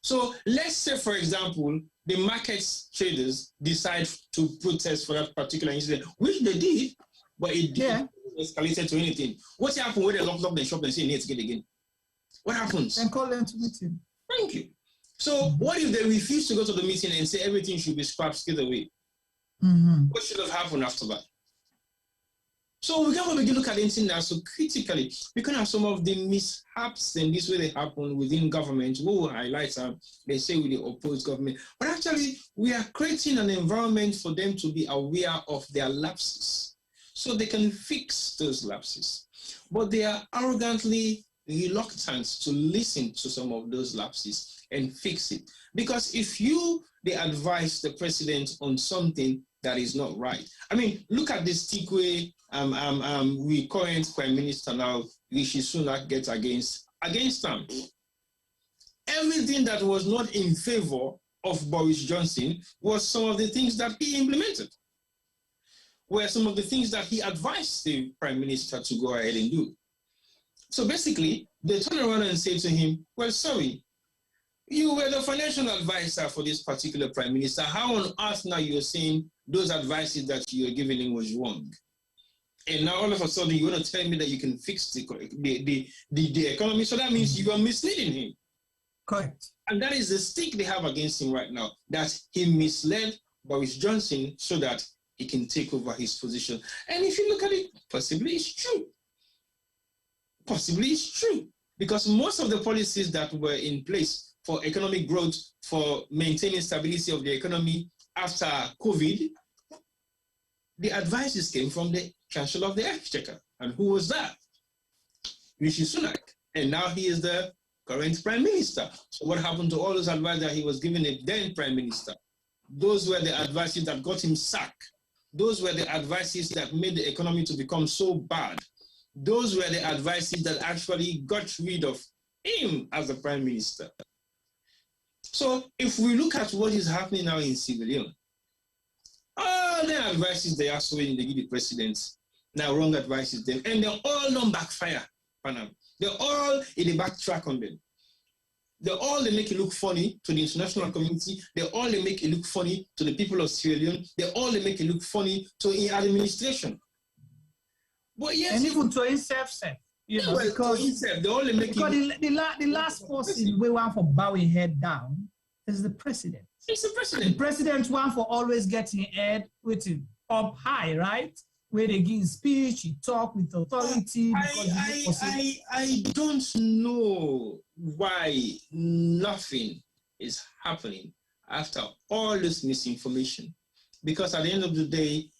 S12: So let's say, for example, the market traders decide to protest for that particular incident, which they did, but it didn't escalate to anything. What happened when they locked up the shop and say need to get again? What happens?
S11: And call them to meeting.
S12: Thank you. So what if they refuse to go to the meeting and say everything should be scrapped straight away? What should have happened after that? So we can begin to look at anything now so critically. We can have some of the mishaps and this way they happen within government. We will highlight they say we the oppose government. But actually, we are creating an environment for them to be aware of their lapses so they can fix those lapses. But they are arrogantly reluctant to listen to some of those lapses and fix it. Because if they advise the president on something that is not right. I mean, look at this Tikwe, we current Prime Minister now, Rishi Sunak gets against them. Everything that was not in favor of Boris Johnson was some of the things that he implemented, were some of the things that he advised the Prime Minister to go ahead and do. So basically, they turn around and say to him, well, sorry, you were the financial advisor for this particular Prime Minister. How on earth now you're saying those advices that you're giving him was wrong? And now all of a sudden you want to tell me that you can fix the economy. So that means you are misleading him.
S11: Correct.
S12: And that is the stick they have against him right now, that he misled Boris Johnson so that he can take over his position. And if you look at it, possibly it's true. Possibly it's true. Because most of the policies that were in place for economic growth, for maintaining stability of the economy after COVID, the advices came from the Chancellor of the Exchequer. And who was that? Rishi Sunak. And now he is the current Prime Minister. So what happened to all those advice that he was giving the then Prime Minister? Those were the advices that got him sacked. Those were the advices that made the economy to become so bad. Those were the advices that actually got rid of him as the Prime Minister. So if we look at what is happening now in Sierra Leone, all the advices they are showing, they give the president, now wrong advices them, and they're all non-backfire. They're all in the backtrack on them. They make it look funny to the international community. They make it look funny to the people of Sierra Leone. They make it look funny to the administration. But yes,
S11: and even to himself, because the last person we want for bowing head down is the president.
S12: It's the president.
S11: The president want for always getting head with it up high, right? Where they give speech, he talk with authority.
S12: I don't know why nothing is happening after all this misinformation. Because at the end of the day,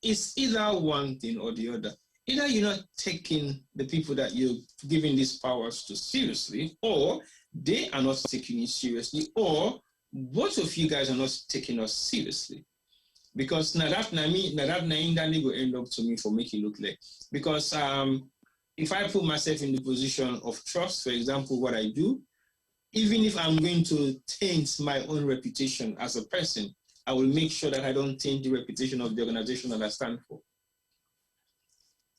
S12: it's either one thing or the other. Either you're not taking the people that you're giving these powers to seriously, or they are not taking it seriously, or both of you guys are not taking us seriously. Because now that will end up to me for making it look like. Because if I put myself in the position of trust, for example, what I do, even if I'm going to taint my own reputation as a person, I will make sure that I don't taint the reputation of the organization that I stand for.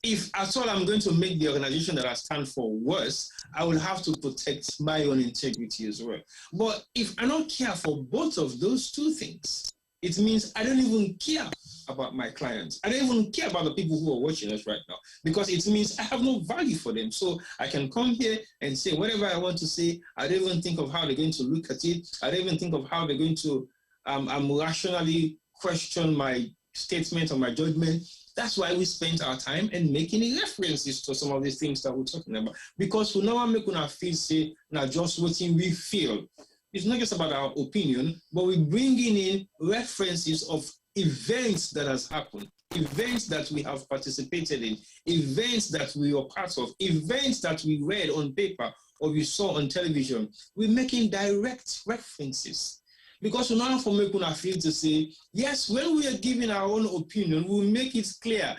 S12: If at all I'm going to make the organization that I stand for worse, I will have to protect my own integrity as well. But if I don't care for both of those two things, it means I don't even care about my clients. I don't even care about the people who are watching us right now because it means I have no value for them. So I can come here and say whatever I want to say. I don't even think of how they're going to look at it. I don't even think of how they're going to rationally question my statement or my judgment. That's why we spent our time in making references to some of these things that we're talking about. Because we now make our feel say, now just what we feel. It's not just about our opinion, but we're bringing in references of events that has happened, events that we have participated in, events that we were part of, events that we read on paper or we saw on television. We're making direct references. Because we now for making our feel to say, yes, when we are giving our own opinion, we'll make it clear.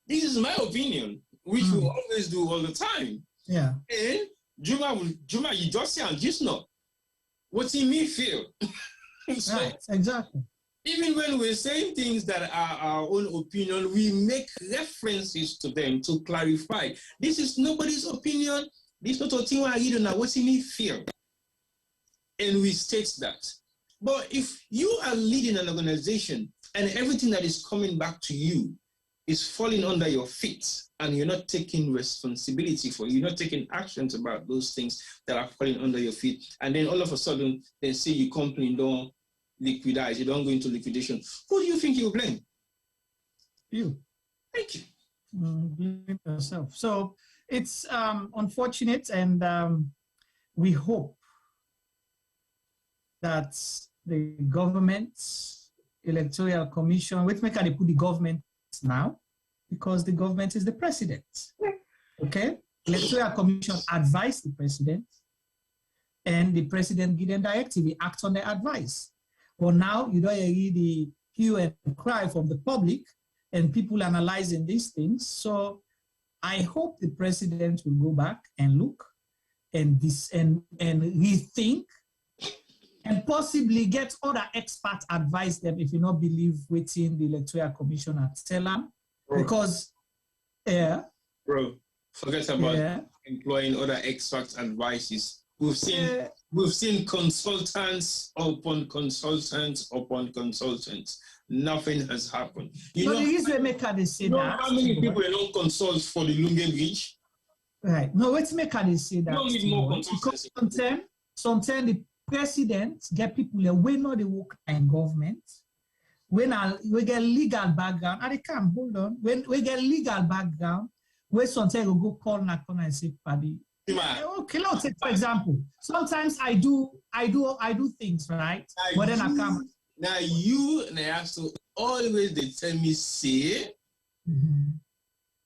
S12: This is my opinion, which we always do all the time.
S11: Yeah.
S12: And Juma, you just say, and just not. What's in me feel? So,
S11: right, exactly.
S12: Even when we're saying things that are our own opinion, we make references to them to clarify. This is nobody's opinion. This is not a thing I read now. What's in me feel? And we state that. But if you are leading an organization and everything that is coming back to you is falling under your feet and you're not taking responsibility for it, you're not taking actions about those things that are falling under your feet, and then all of a sudden they say your company don't liquidize, you don't go into liquidation, who do you think you blame?
S11: You.
S12: Thank you.
S11: Blame yourself. So it's unfortunate, and we hope that the government's electoral commission, which make they put the government now, because the government is the president. Okay? Electoral commission advise the president, and the president give them directive, he acts on their advice. But now you don't hear the hue and cry from the public and people analyzing these things. So I hope the president will go back and look and rethink and possibly get other experts advise them if you not believe within the electoral commission at tell them. Because
S12: bro, forget about employing other experts advices. We've seen consultants upon consultants upon consultants. Nothing has happened. You know how many people don't consult for the Lunge Bridge?
S11: Right. No, let's make they say that.
S12: No need more
S11: because sometimes the president get people that we know they work in government. When we get legal background, and they can't hold on. When we get legal background, we sometimes we go call Nakona and say, "Paddy." Okay, let's take for example. Sometimes I do things right, but then I come.
S12: Now you have to always they tell me say,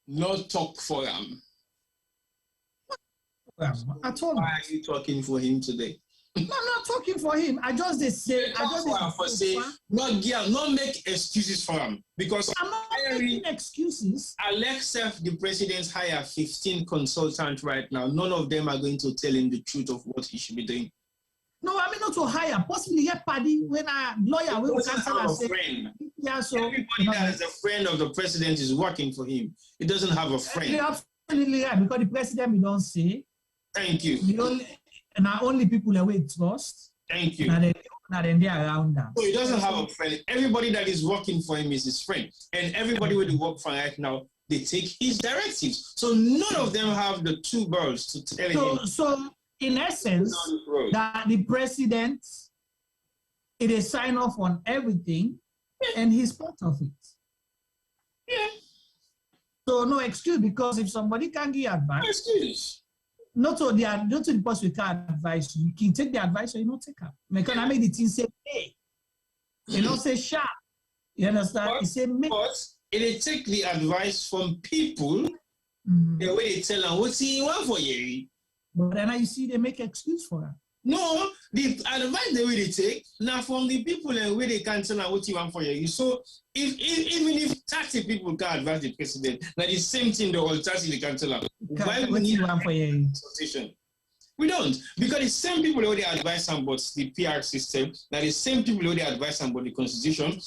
S12: not talk for him.
S11: I told
S12: why are you talking for him today?
S11: No, I'm not talking for him. I just say.
S12: Not make excuses for him because
S11: I'm not making excuses.
S12: Alexa, the president hire 15 consultants right now. None of them are going to tell him the truth of what he should be doing.
S11: No, I mean not to hire. Possibly get Paddy when a lawyer will cancel and say.
S12: Yeah, so everybody that is a friend of the president is working for him. He doesn't have a friend.
S11: You're absolutely right because the president we don't say.
S12: Thank you.
S11: Not only people that we trust.
S12: Thank you.
S11: Now they around them.
S12: So he doesn't have a friend. Everybody that is working for him is his friend. And everybody where they work for right now, they take his directives. So none of them have the two birds to tell him.
S11: So in essence, that the president, it is sign off on everything and he's part of it.
S12: Yeah. So
S11: no excuse because if somebody can give advice.
S12: No excuse.
S11: Not to the person we can advise you. You can take the advice or you don't take it. Because I make the thing say, hey. You don't say sharp. You understand?
S12: But,
S11: it say make.
S12: But it take the advice from people the way they tell them what's he want for you.
S11: But then you see they make excuse for that.
S12: No, the advice the way they take now from the people and where they can tell them what you want for you. So even if 30 people can advise the president, now the same thing the all 30 they can tell them. Why we need consultation? We don't, because the same people who they advise them about the PR system, that the same people who they advise them about the constitution,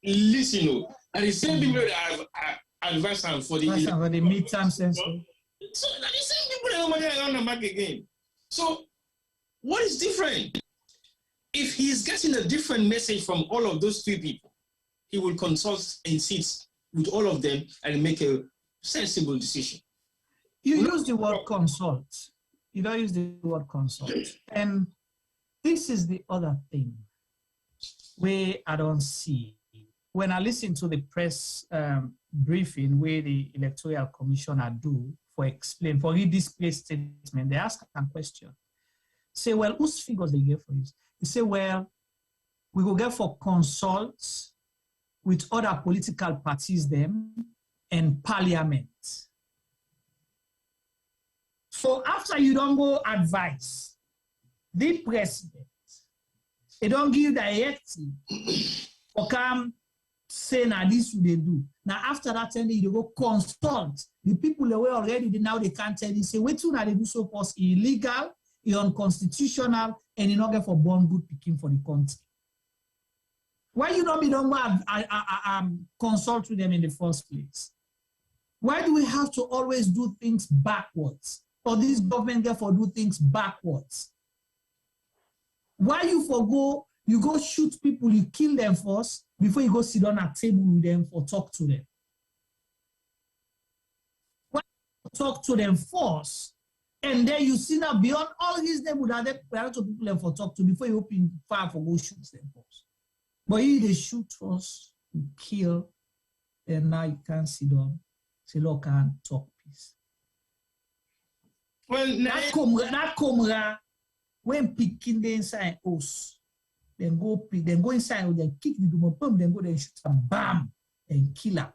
S12: listen, and the same people who they advise them for the
S11: midterm census.
S12: So that the same people that are on the back again. So what is different? If he's getting a different message from all of those three people, he will consult and sit with all of them and make a sensible decision.
S11: You use the word consult. You don't use the word consult. And this is the other thing where I don't see. When I listen to the press briefing where the Electoral Commissioner do for read this place statement, they ask a question. Say, well, whose figures they get for this? They say, well, we will get for consults with other political parties them and parliament. So after you don't go advise the president, they don't give directive or come say now this what they do. Now after that then they go consult the people that were already now they can't tell you say wait till now they do so first illegal, unconstitutional, and you not get for born good picking for the country. Why you don't consult with them in the first place? Why do we have to always do things backwards? Or this government get for do things backwards? Why you go shoot people, you kill them first before you go sit down at table with them or talk to them? Why you talk to them first and then you see now beyond all these them would have to people them for talk to before you open fire for go shoot them first? But if they shoot first, you kill, then now you can't sit down. Say, look, can't talk peace.
S12: Well,
S11: that camera, when picking the inside house, then go inside, then kick the door, boom, then go, then shoot them, bam, and kill her.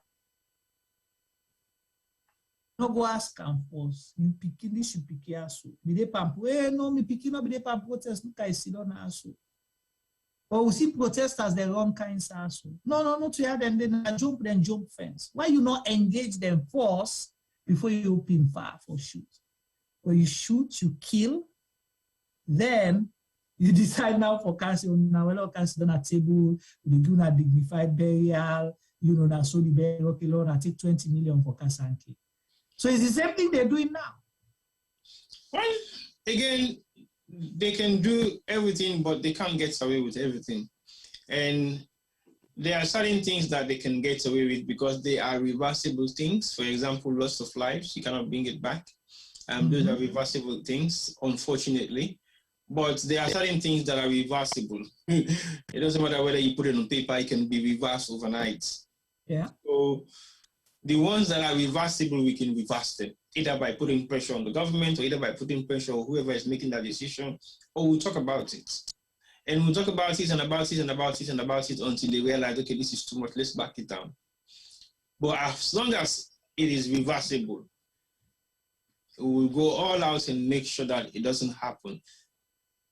S11: No go ask them first. You picking this, you pick here, so. Be they pampo, no, me picking up, be they pampo protest, look, I sit down now, so. Or we see protesters, they run kinds of so. No, to have them, then jump fence. Why you not engage them first before you open fire for shoot? When you shoot, you kill, then you decide now for council, now we'll council on a table, we do a dignified burial, now so the burial, okay, Lord, I take 20 million for Kasanki. So it's the same thing they're doing now.
S12: Well, again, they can do everything, but they can't get away with everything. And there are certain things that they can get away with because they are reversible things. For example, loss of lives, you cannot bring it back. Those are reversible things, unfortunately. But there are certain things that are reversible. It doesn't matter whether you put it on paper, it can be reversed overnight.
S11: Yeah.
S12: So the ones that are reversible, we can reverse them, either by putting pressure on the government or either by putting pressure on whoever is making that decision, or we'll talk about it. And we'll talk about it and about it and about it and about it until they realize, okay, this is too much, let's back it down. But as long as it is reversible, we will go all out and make sure that it doesn't happen.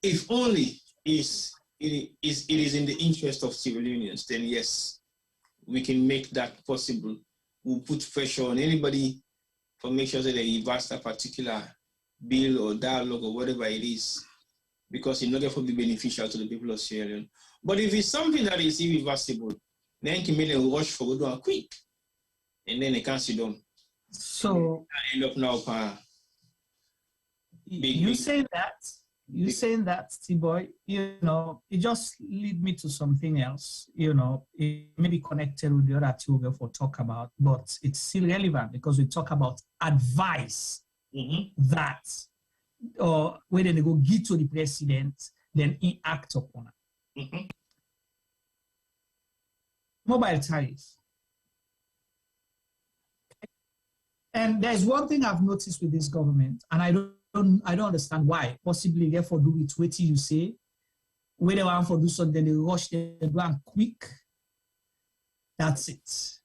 S12: If only it is in the interest of civil unions, then yes, we can make that possible. We'll put pressure on anybody for make sure that they reverse that particular bill or dialogue or whatever it is, because it's not going to be beneficial to the people of Sierra Leone. But if it's something that is irreversible, then can make them rush for go down quick, and then they can't sit down.
S11: So
S12: end up now.
S11: You saying that, T-Boy, it just lead me to something else. It may be connected with the other two we're for talk about, but it's still relevant because we talk about advice that when they go give to the president, then he act upon it. Mobile tariffs. And there's one thing I've noticed with this government, and I don't understand why. Possibly, therefore, do it. Wait till you say, when they want to do something, they rush, they do it quick. That's it.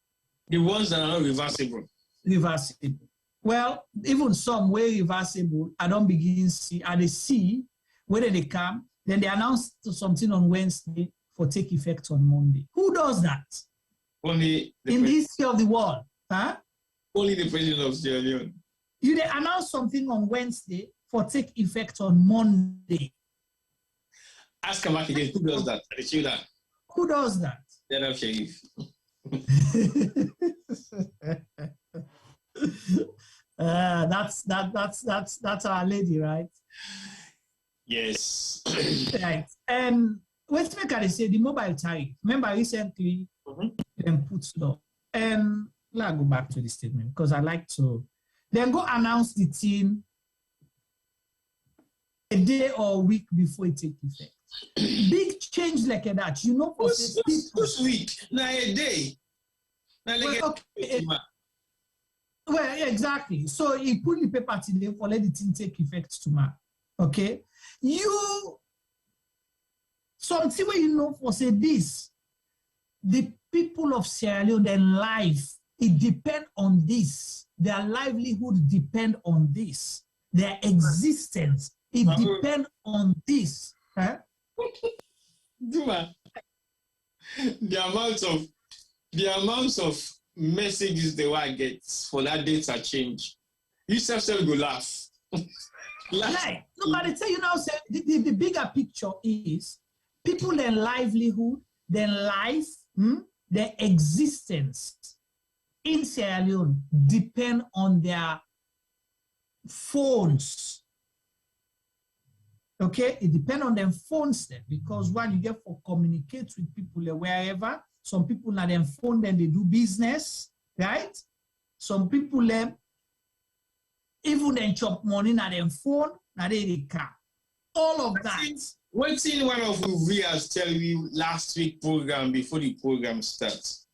S12: The ones that are not reversible.
S11: Reversible. Well, even some way reversible, I don't begin to see, and they see whether they come, then they announce something on Wednesday for take effect on Monday. Who does that?
S12: Only
S11: in the history of the world, huh?
S12: Only the president of Sierra Leone.
S11: They announce something on Wednesday for take effect on Monday.
S12: Ask Kamaki, who does that? I see that.
S11: Who does that?
S12: They're Sheriff.
S11: That's our lady, right?
S12: Yes.
S11: Right. And let's make I say the mobile tariff. Remember recently, then put law. And let's go back to the statement because I like to then go announce the thing a day or a week before it take effect. Big change like that, you know.
S12: Who's week? Now a day.
S11: Well, okay. Well, yeah, exactly. So he put the paper today for let the thing take effect tomorrow. Okay, you something where you know for say this, the people of Sierra Leone, their life, it depend on this. Their livelihood depend on this. Their existence, it depend on this. Huh?
S12: Duma, the amount of messages the I get for that data change, you self go laugh.
S11: Like, nobody tell you now, say, the bigger picture is people, their livelihood, their life, their existence in Sierra Leone depend on their phones. Okay, it depends on them phones then, because when you get for communicate with people wherever, some people now them phone then they do business, right? Some people them even then chop money na them phone, na they car. All of that.
S12: One thing one of we has tell you last week program before the program starts.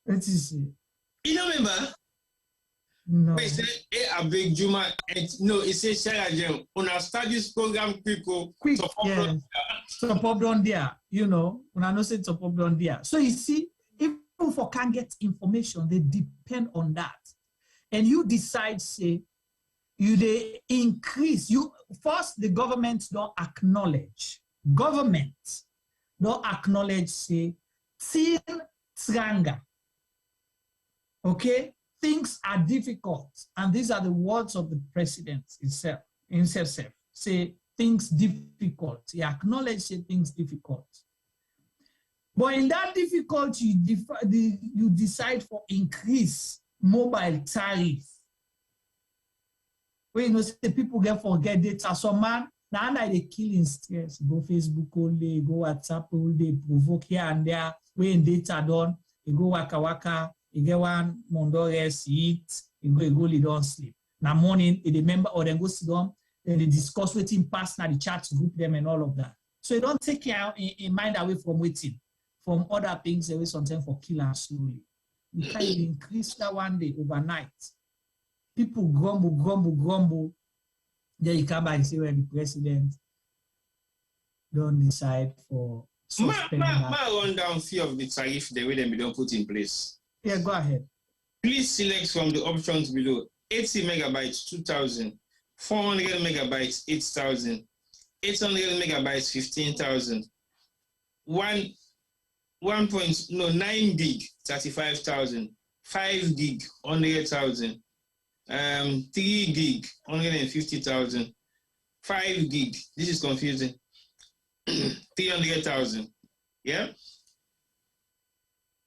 S11: Let us see.
S12: You know, remember?
S11: No.
S12: It said, a big Juma, no, it says Sierra Leone. On our studies program, quick,
S11: yeah. Top up down there, you know, when I know say top up down there. So you see, if people can't get information, they depend on that. And you decide, say, they increase. First, the government don't acknowledge. Government don't acknowledge, say, tin tranga. Okay? Things are difficult. And these are the words of the president himself. Say things difficult. He acknowledges things difficult. But in that difficulty, you decide for increase mobile tariff. When you know, say people forget data. So man, now they kill in stress. Go Facebook all day, go WhatsApp all day, provoke here and there. When data done, you go waka waka, you get one Mondores, eat, you go lay down sleep. Now morning, they remember or then go sit down, then they discuss waiting past now the chat group them and all of that. So you don't take care in mind away from waiting, from other things away sometimes for kill and slowly. You can increase that one day overnight. People grumble. Then you come back and say, well, the president don't decide for suspending
S12: my rundown fee of the tariff, the way they don't put in place.
S11: Yeah, go ahead.
S12: Please select from the options below. 80 megabytes, 2,000. 400 megabytes, 8,000. 800 megabytes, 15,000. 9 gig, 35,000. 5 gig, 100,000. 3 gig, 150,000. 5 gig, this is confusing. 300,000. Yeah?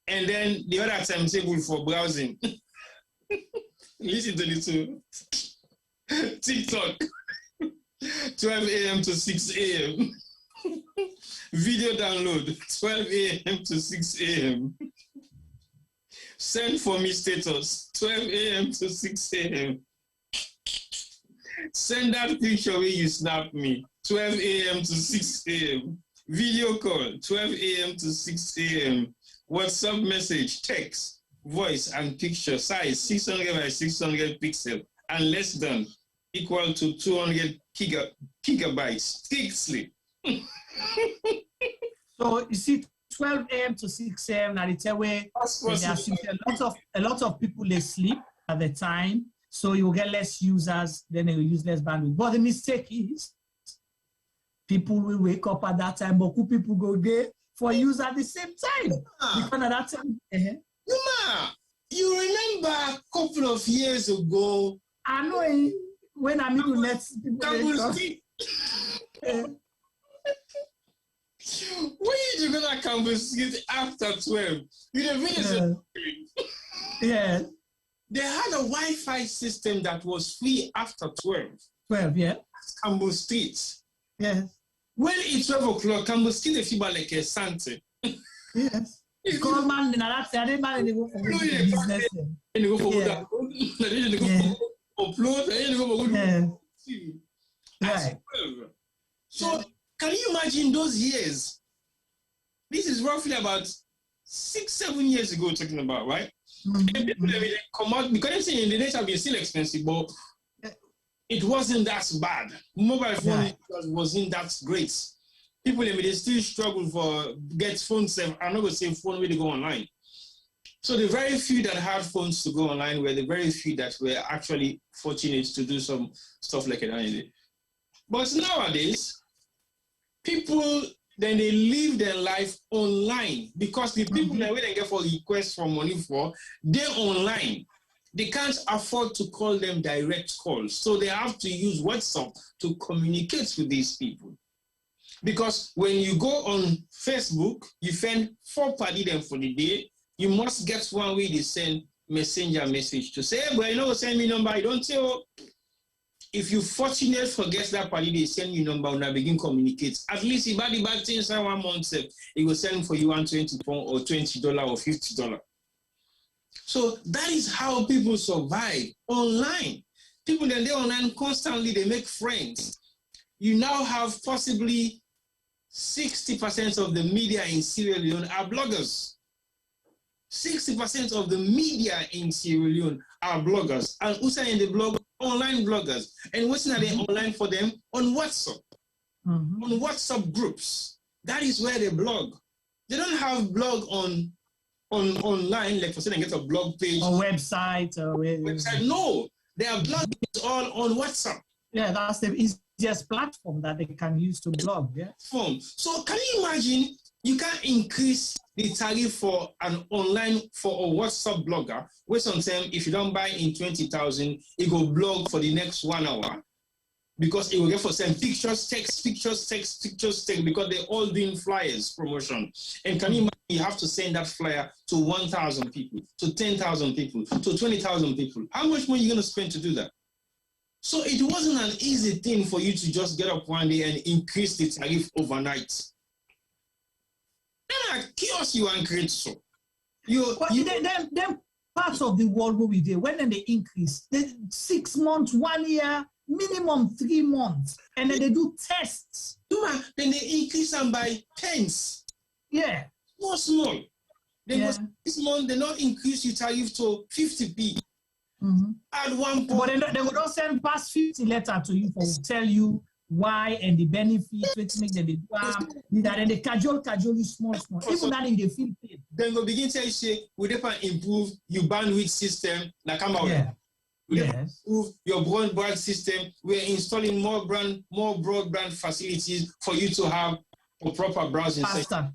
S12: And then the other timetable for browsing. Listen to the two. TikTok, 12 a.m. to 6 a.m. Video download, 12 a.m. to 6 a.m. Send for me status, 12 a.m. to 6 a.m. Send that picture where you snap me, 12 a.m. to 6 a.m. Video call, 12 a.m. to 6 a.m. WhatsApp message, text, voice, and picture size 600 by 600 pixel and less than equal to 200 gigabytes. Take sleep.
S11: So you see, 12 a.m. to 6 a.m. now it's a way a lot of people they sleep at the time, so you will get less users, then they will use less bandwidth. But the mistake is people will wake up at that time, but people go there for use at the same time. Because at that time,
S12: you remember a couple of years ago?
S11: I know when I'm in the next
S12: when you go to Campus Street after 12, you know,
S11: yeah.
S12: They had a Wi-Fi system that was free after 12.
S11: 12, yeah.
S12: Campbell Street.
S11: Yes.
S12: When it's 12 o'clock, Campbell Street is like a Santa.
S11: Yes. Call man, that's the other man, they go for business.
S12: They go for upload, they go for right. So, can you imagine those years? This is roughly about 6-7 years ago, talking about, right? And people they come out because I'm saying the data be still expensive, but it wasn't that bad. Mobile phone wasn't that great. People they still struggle for get phones. I'm not gonna say phone where they go online. So the very few that had phones to go online were the very few that were actually fortunate to do some stuff like that. But nowadays, people then they live their life online because the people that they get for requests for money for, they're online. They can't afford to call them direct calls. So they have to use WhatsApp to communicate with these people. Because when you go on Facebook, you find 4 party them for the day, you must get one way they send messenger message to say, hey, but you know, send me number, I don't tell. If you fortunate forget that party, they send you number and I begin communicate. At least if the bad things in 1 month, it will send for you £120 or $20 or $50. So that is how people survive online. People then they're online constantly, they make friends. You now have possibly 60% of the media in Sierra Leone are bloggers. 60% of the media in Sierra Leone are bloggers. And who's in the blog? Online bloggers. And what's not they online for them? On WhatsApp. On WhatsApp groups. That is where they blog. They don't have blog on online, like for saying get a blog page.
S11: Or website.
S12: Website. No. They are blogging all on WhatsApp.
S11: Yeah, that's the easiest platform that they can use to blog. Yeah.
S12: So can you imagine you can increase the tariff for an online for a WhatsApp blogger, where sometimes if you don't buy in 20,000, it will blog for the next 1 hour because it will get for some pictures, text, because they're all doing flyers promotion. And can you imagine you have to send that flyer to 1,000 people, to 10,000 people, to 20,000 people. How much money are you going to spend to do that? So it wasn't an easy thing for you to just get up one day and increase the tariff overnight. Then I chaos you and create so.
S11: Them parts of the world where we did, when then they increase, 6 months, 1 year, minimum 3 months, and then they do tests.
S12: Then they increase them by pence.
S11: Yeah.
S12: Small. Then this month they not increase your tariff to 50p. At one point.
S11: But they would not send past 50 letter to you for tell you why and the benefits, which make them do that, and they cajole you small. Even that they feel paid.
S12: Then go begin to say, we improve your bandwidth system, like I'm out.
S11: Yes.
S12: Improve your broadband system. We're installing more broadband facilities for you to have a proper browsing
S11: faster.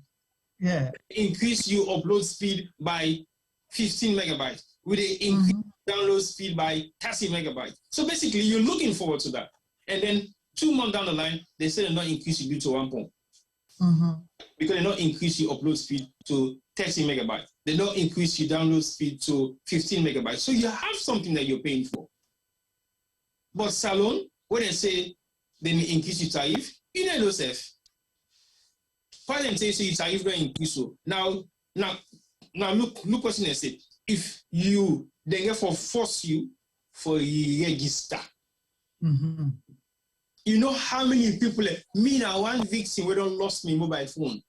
S11: Yeah.
S12: Increase your upload speed by 15 megabytes. With the increase download speed by 30 megabytes. So basically, you're looking forward to that. And then 2 months down the line, they say they're not increasing you to 1 point. Because they not increase your upload speed to 30 megabytes. They don't increase your download speed to 15 megabytes. So you have something that you're paying for. But Salon, when they say they may increase your tariff, you know yourself. Why them say your tariff don't increase so? Now look what's in there say. If you they therefore force you for a register. You know how many people me now one victim we don't lost me mobile phone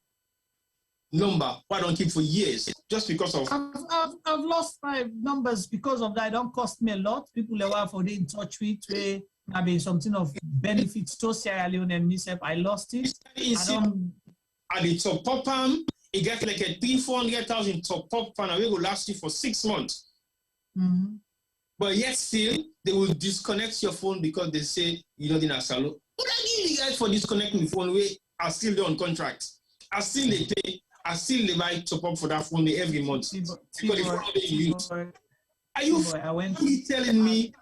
S12: number. Why don't keep for years just because of
S11: I've lost my numbers because of that. It don't cost me a lot. People are well for they in touch with maybe something of benefits to Sierra Leone and myself. I lost it.
S12: At the top up it gets like a 300,000 top up and we will last you for 6 months. But yet still, they will disconnect your phone because they say you don't need a salon. What are you guys for disconnecting the phone? We are still there on contract. I still they pay. I still they buy top up for that phone every month. Because the phone they use. Are you telling me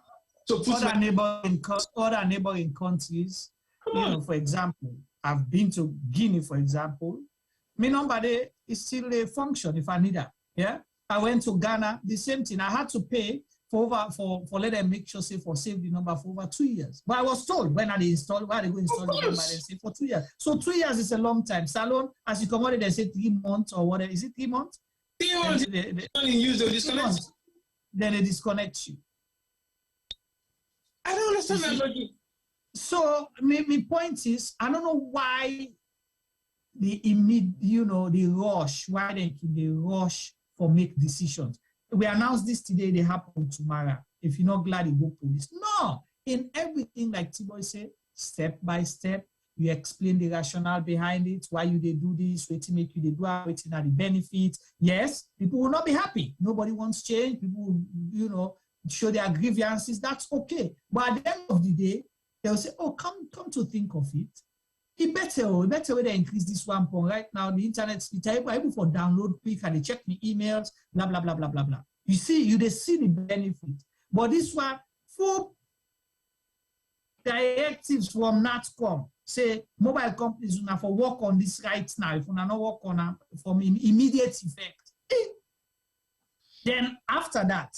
S12: to put
S11: other neighboring countries? For example, I've been to Guinea, for example. My number there is still a function if I need that. Yeah. I went to Ghana, the same thing. I had to pay for let them make sure save the number for over 2 years. But I was told when they install the number, they say for 2 years. So 2 years is a long time. Salon, as you come out, they say 3 months or whatever. Is it 3 months? Then they disconnect you.
S12: I don't understand that logic.
S11: So my point is, I don't know why the rush, why they rush for make decisions. We announced this today, they happen tomorrow. If you're not glad, you go police. No, in everything, like T-Boy said, step by step, you explain the rationale behind it, why you they do this, what to make you they do, waiting at the benefits. Yes, people will not be happy. Nobody wants change. People will, show their grievances. That's okay. But at the end of the day, they'll say, oh, come to think of it. It better way they increase this 1 point. Right now, the internet, it's able for download quick and they check the emails, blah, blah, blah, blah, blah, blah. You see, they see the benefit. But this one, 4 directives from NATCOM say mobile companies will for work on this right now. If you not work on from immediate effect. Then after that,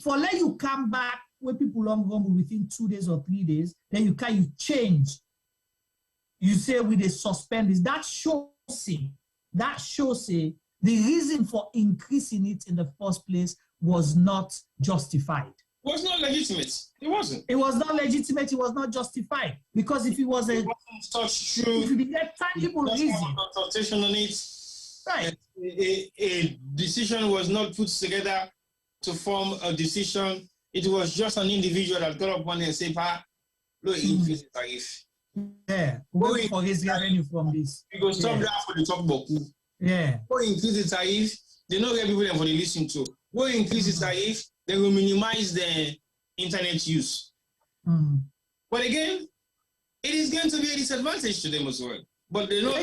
S11: for let you come back when people long rumble within 2 days or 3 days, then you change. You say we they suspend this. That shows the reason for increasing it in the first place was not justified.
S12: It was not legitimate. It wasn't.
S11: It was not legitimate. It was not justified. Because if it was
S12: it wasn't such true,
S11: if you get tangible reason,
S12: consultation on it,
S11: right?
S12: A decision was not put together to form a decision. It was just an individual that got up one day and said, look, increase the tariff.
S11: Yeah, we for his revenue from this.
S12: We go stop that for the talk book.
S11: Yeah.
S12: Go increase the tariff, they know where people them for the listen to. Go increase the tariff, they will minimize the internet use. But again, it is going to be a disadvantage to them as well. But they're not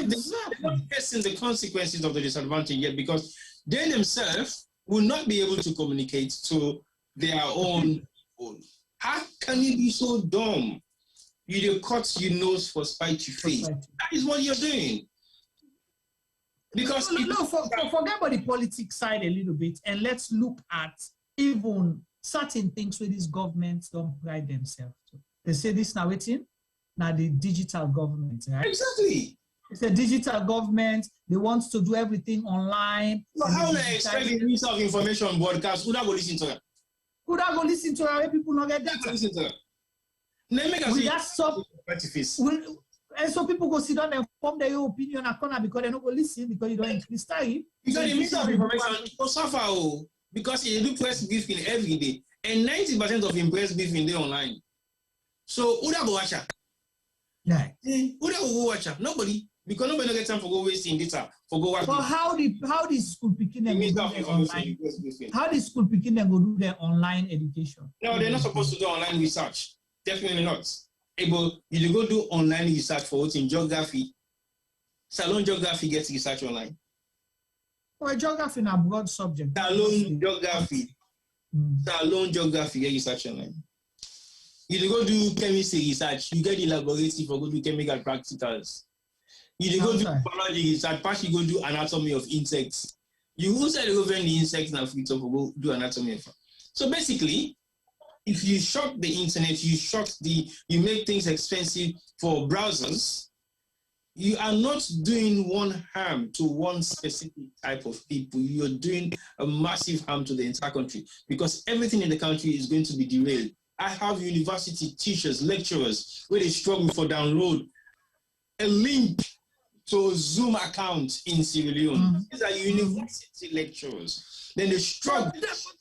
S12: facing the consequences of the disadvantage yet because they themselves will not be able to communicate to their own people. How can you be so dumb? You cut your nose for spite your face. That is what you're doing. Because
S11: forget about the politics side a little bit and let's look at even certain things where these governments don't pride themselves to. They say this now waiting. Now the digital government, right?
S12: Exactly.
S11: It's a digital government. They want to do everything online.
S12: So how will I expect the Minister of Information broadcast? Who that go listen to that?
S11: Who that go listen to that where people not get data?
S12: Listen to that.
S11: And so people go sit down and form their own opinion at corner because they don't go listen because you don't increase tariff.
S12: Because the Minister of Information will suffer because he do press briefing every day. And 90% of him press briefing they online. So who that go watch her?
S11: Yeah.
S12: Who that go watch her? Nobody. Because nobody don't get time for go wasting data for go watch.
S11: But how the school picking them go do their online? How the school picking them go do their online education?
S12: No, they're not supposed to do online research. Definitely not. But you go do online research for what in geography. Salon geography gets research online.
S11: Well, geography is a broad subject.
S12: Salon geography. Salon geography get research online. You go do chemistry research, you get the laboratory for go do chemical practicals. You go do biology research, first you go do anatomy of insects. You also go find the insects now for go do anatomy of. So basically, if you shut the internet, you make things expensive for browsers, you are not doing one harm to one specific type of people. You're doing a massive harm to the entire country because everything in the country is going to be derailed. I have university teachers, lecturers, where they struggle for download a link to a Zoom account in Sierra Leone. These are university lecturers. Then they struggle.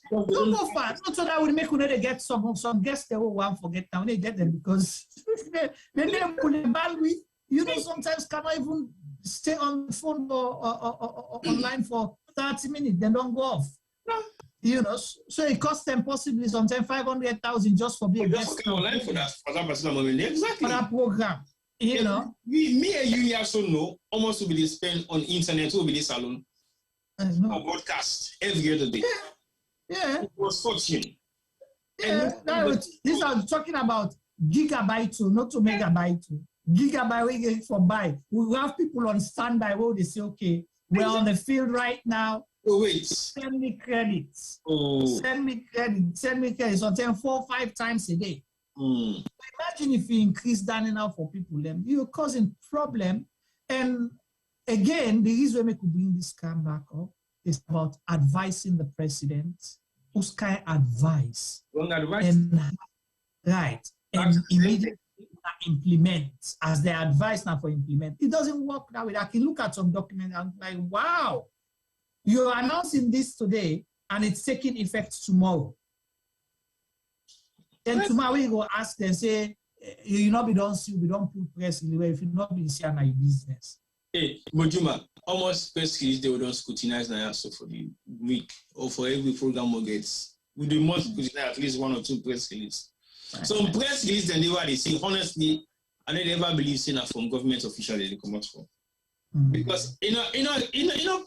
S11: Don't go far. Not so that would make they get some guests they will want forget now. They get them because they put a bandwidth. Sometimes cannot even stay on the phone or online for 30 minutes. They don't go off. So it costs them possibly sometimes 500,000 just for being a guest
S12: online for that exactly
S11: for that program. Me and
S12: you also know almost will be spent on internet will be the salon. Or broadcast every other day.
S11: Yeah.
S12: It was fortune.
S11: Yeah. This I'm talking about gigabyte to not to megabyte to. Gigabyte we get for buy. We have people on standby where they say, okay, we're on the field right now.
S12: Oh, wait.
S11: Send me credits.
S12: Oh.
S11: Send me credits. Sometimes 4 or 5 times a day. Imagine if you increase that now for people, then you're causing problem. And again, the reason we could bring this scam back up is about advising the president. Whose kind of advice?
S12: Wrong advice.
S11: And, right. And immediately implement as the advice now for implement. It doesn't work that way. I can look at some document and I'm like, wow, you're announcing this today and it's taking effect tomorrow. Then tomorrow we go ask them, say, you not be done see, we don't put press anywhere. If you not be see my business.
S12: Hey, Mojuma, almost press release they don't scrutinize now so for the week or for every program we get. We do must scrutinize at least 1 or 2 press releases. Some press release then they say honestly, I never believe saying that from government official they come out from. Because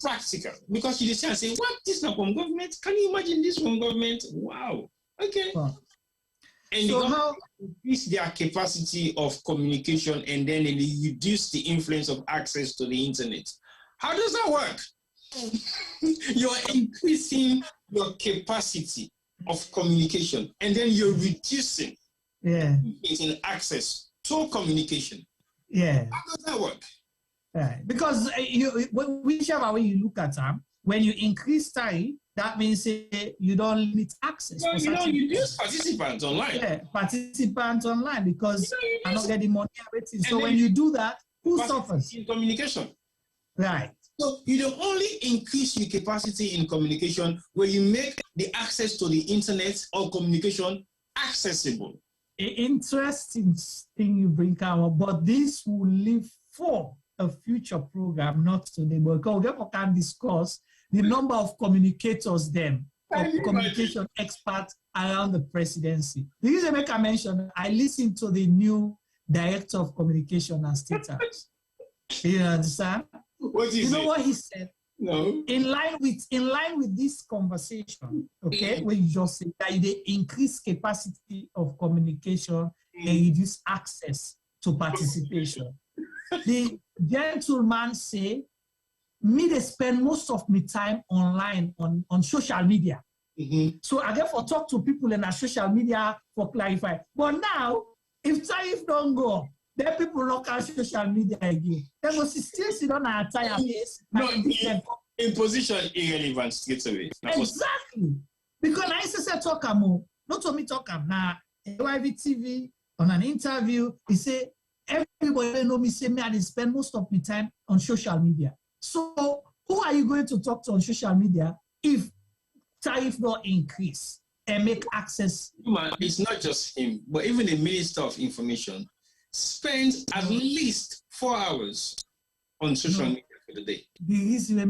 S12: practical. Because you just say, what this not from government? Can you imagine this from government? Wow. Okay. And so how increase their capacity of communication and then they reduce the influence of access to the internet. How does that work? You're increasing your capacity of communication and then you're reducing in access to communication.
S11: Yeah.
S12: How does that work?
S11: Right. Because whichever way you look at them, when you increase time, that means you don't limit access.
S12: Well, you don't reduce participants online.
S11: Yeah, participants online because I'm not getting money everything. So when you do that, who suffers?
S12: In communication.
S11: Right.
S12: So you don't only increase your capacity in communication when you make the access to the internet or communication accessible.
S11: Interesting thing you bring out, but this will live for a future program, not today, because we can discuss the number of communicators then, of communication experts around the presidency. The reason I make a mention, I listened to the new director of communication and state house. You understand? You know what he said?
S12: No.
S11: In line with this conversation, okay, when you just say that they increase capacity of communication and reduce access to participation. The gentleman say, me they spend most of my time online on social media. So I get for talk to people in our social media for clarify. But now, if tariff don't go, then people look at social media again. They go still sit on our entire face.
S12: No, imposition irrelevant straight away.
S11: Exactly. Because I say talk more. Not to me talk now. YV TV on an interview, he say everybody know me say me and spend most of my time on social media. So who are you going to talk to on social media if tariff not increase and make access?
S12: It's not just him, but even the Minister of Information spends at least 4 hours on social media for the day.
S11: The reason I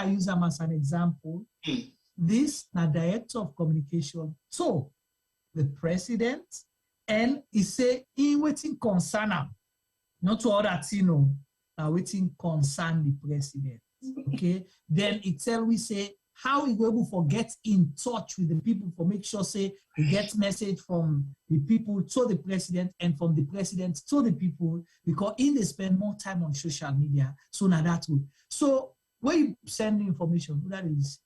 S11: use them as an example, this na director of communication. So the president and he say he waiting concern him, not to other thing, waiting concern the president. Okay, then it tell we say how we go able to get in touch with the people for make sure say we get message from the people to the president and from the president to the people because they spend more time on social media. So now that way. So when you send information, who that is?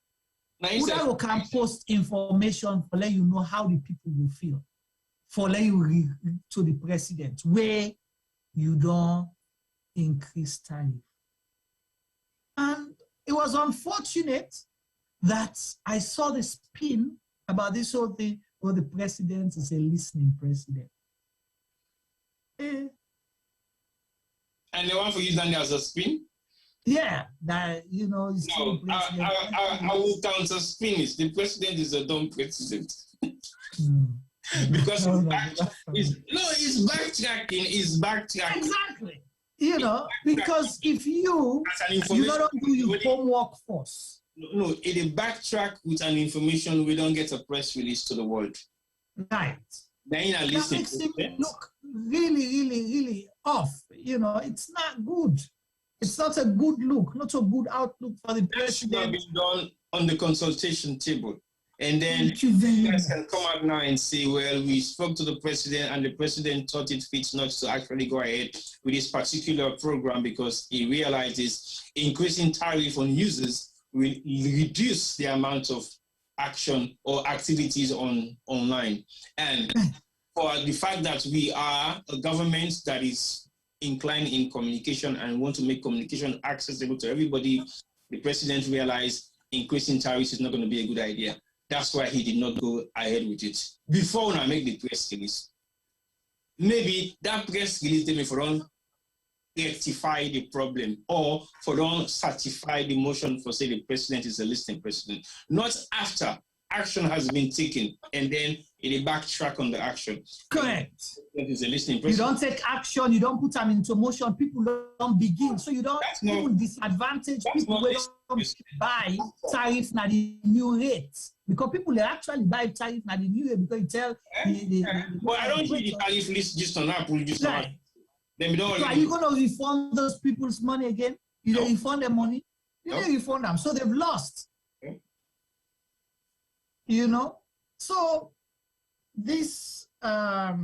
S11: Who that can post information for let you know how the people will feel, for let you read to the president where you don't increase tariff. And it was unfortunate that I saw the spin about this whole thing where the president is a listening president.
S12: And they want to use that as a spin?
S11: Yeah, that,
S12: no, I will counter spin it. The president is a dumb president. Because it's backtracking.
S11: Exactly. Because if you don't do your homework first.
S12: No, it is backtrack with an information we don't get a press release to the world.
S11: Right.
S12: Then
S11: that makes it look really, really, really off. It's not good. It's not a good look, not a good outlook for the president.
S12: Should have been done on the consultation table. And then you guys can come out now and say, well, we spoke to the president and the president thought it fits not to actually go ahead with this particular program because he realizes increasing tariff on users will reduce the amount of action or activities online. And for the fact that we are a government that is inclined in communication and want to make communication accessible to everybody, the president realized increasing tariffs is not going to be a good idea. That's why he did not go ahead with it. Before I make the press release, maybe that press release they may for rectify the problem or for don't certify the motion for say the president is a listening president. Not after action has been taken and then it backtrack on the action.
S11: Correct.
S12: Is a listening
S11: president. You don't take action, you don't put them into motion, people don't begin. So you don't even disadvantage people who don't buy tariff na the new rate. Because people actually buy tariff na the new rate because you tell
S12: but I don't see the tariff list just on Apple just on. Then we don't
S11: so are you going to refund those people's money again? You don't refund their money? You don't refund them. So they've lost.
S12: Okay.
S11: You know? So this now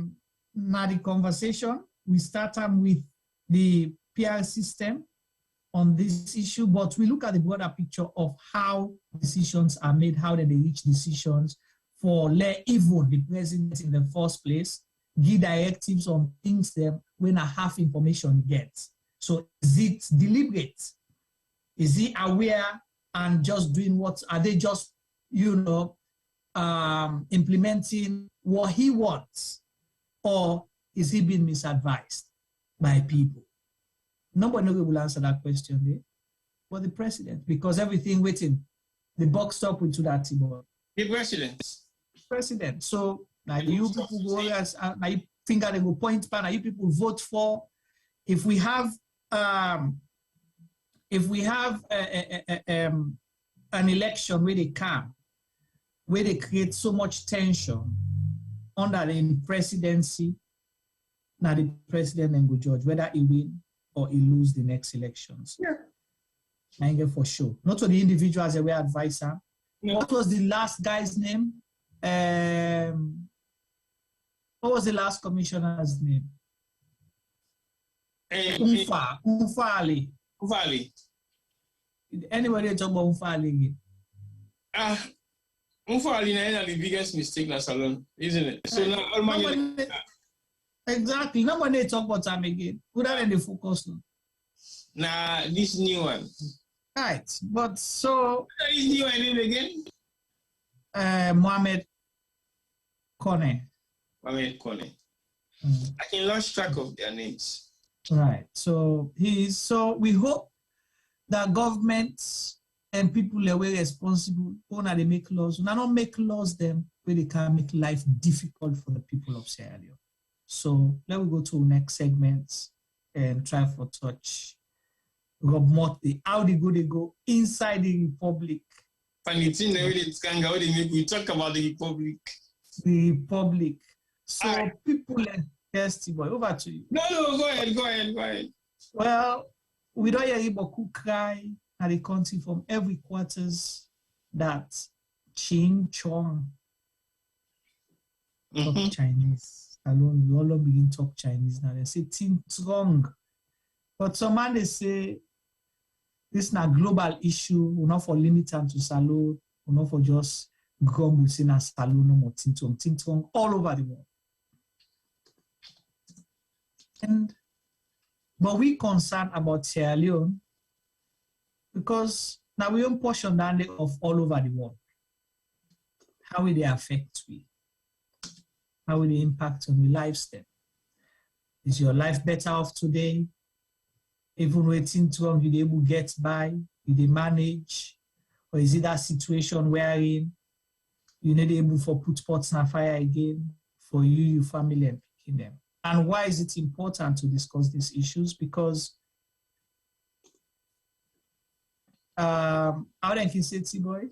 S11: the conversation, we start with the PR system on this issue, but we look at the broader picture of how decisions are made, how they reach decisions for even the president in the first place give directives on things that when a half information gets. So is it deliberate? Is he aware and just doing what? Are they just, implementing what he wants? Or is he being misadvised by people? Nobody will answer that question there. But the president, because everything waiting, the buck stop with to that team.
S12: The president.
S11: President. So now you people go now you think that they go point pan, now you people vote for. If we have an election where they come, where they create so much tension under the presidency, now the president then go judge whether he win or he lose the next elections.
S12: Yeah.
S11: I get for sure. Not to the individuals that were advisor. No. What was the last guy's name? What was the last commissioner's name? Umfali.
S12: Umfali.
S11: Did anybody talk about Umfali again?
S12: Umfali is the biggest mistake in Salon, isn't it? So now
S11: exactly. Nobody talk about time again. Who are they focus on?
S12: Nah, this new one.
S11: Right, but so.
S12: What is new name again?
S11: Mohamed Kone.
S12: Mohamed Kone. I can lose track of their names.
S11: Right. So we hope that governments and people that were responsible when they make laws, not make laws them where they can make life difficult for the people of Sierra Leone. So let me go to next segments and try for touch. Rob Motley, how they go inside the Republic.
S12: We talk about the Republic.
S11: The Republic. So people like Thirsty Boy, over to you.
S12: No, go ahead.
S11: Well, we don't hear Iboku cry at the country from every quarters that Ching Chong talk Chinese. Alone, we all begin talk Chinese now. They say Ting Trong. But some man they say this is not a global issue. We're not for limited to Salon. We're not for just grumble saying a Salon no more Ting Trong all over the world. But we concerned about Sierra Leone because now we own portion of all over the world. How will they affect we? How will they impact on your lifestyle? Is your life better off today? Even waiting too long, will they able to get by? Will they manage? Or is it that situation wherein you're not able to put pots on fire again for you, your family, and picking them? And why is it important to discuss these issues? Because how do you say, T-boy?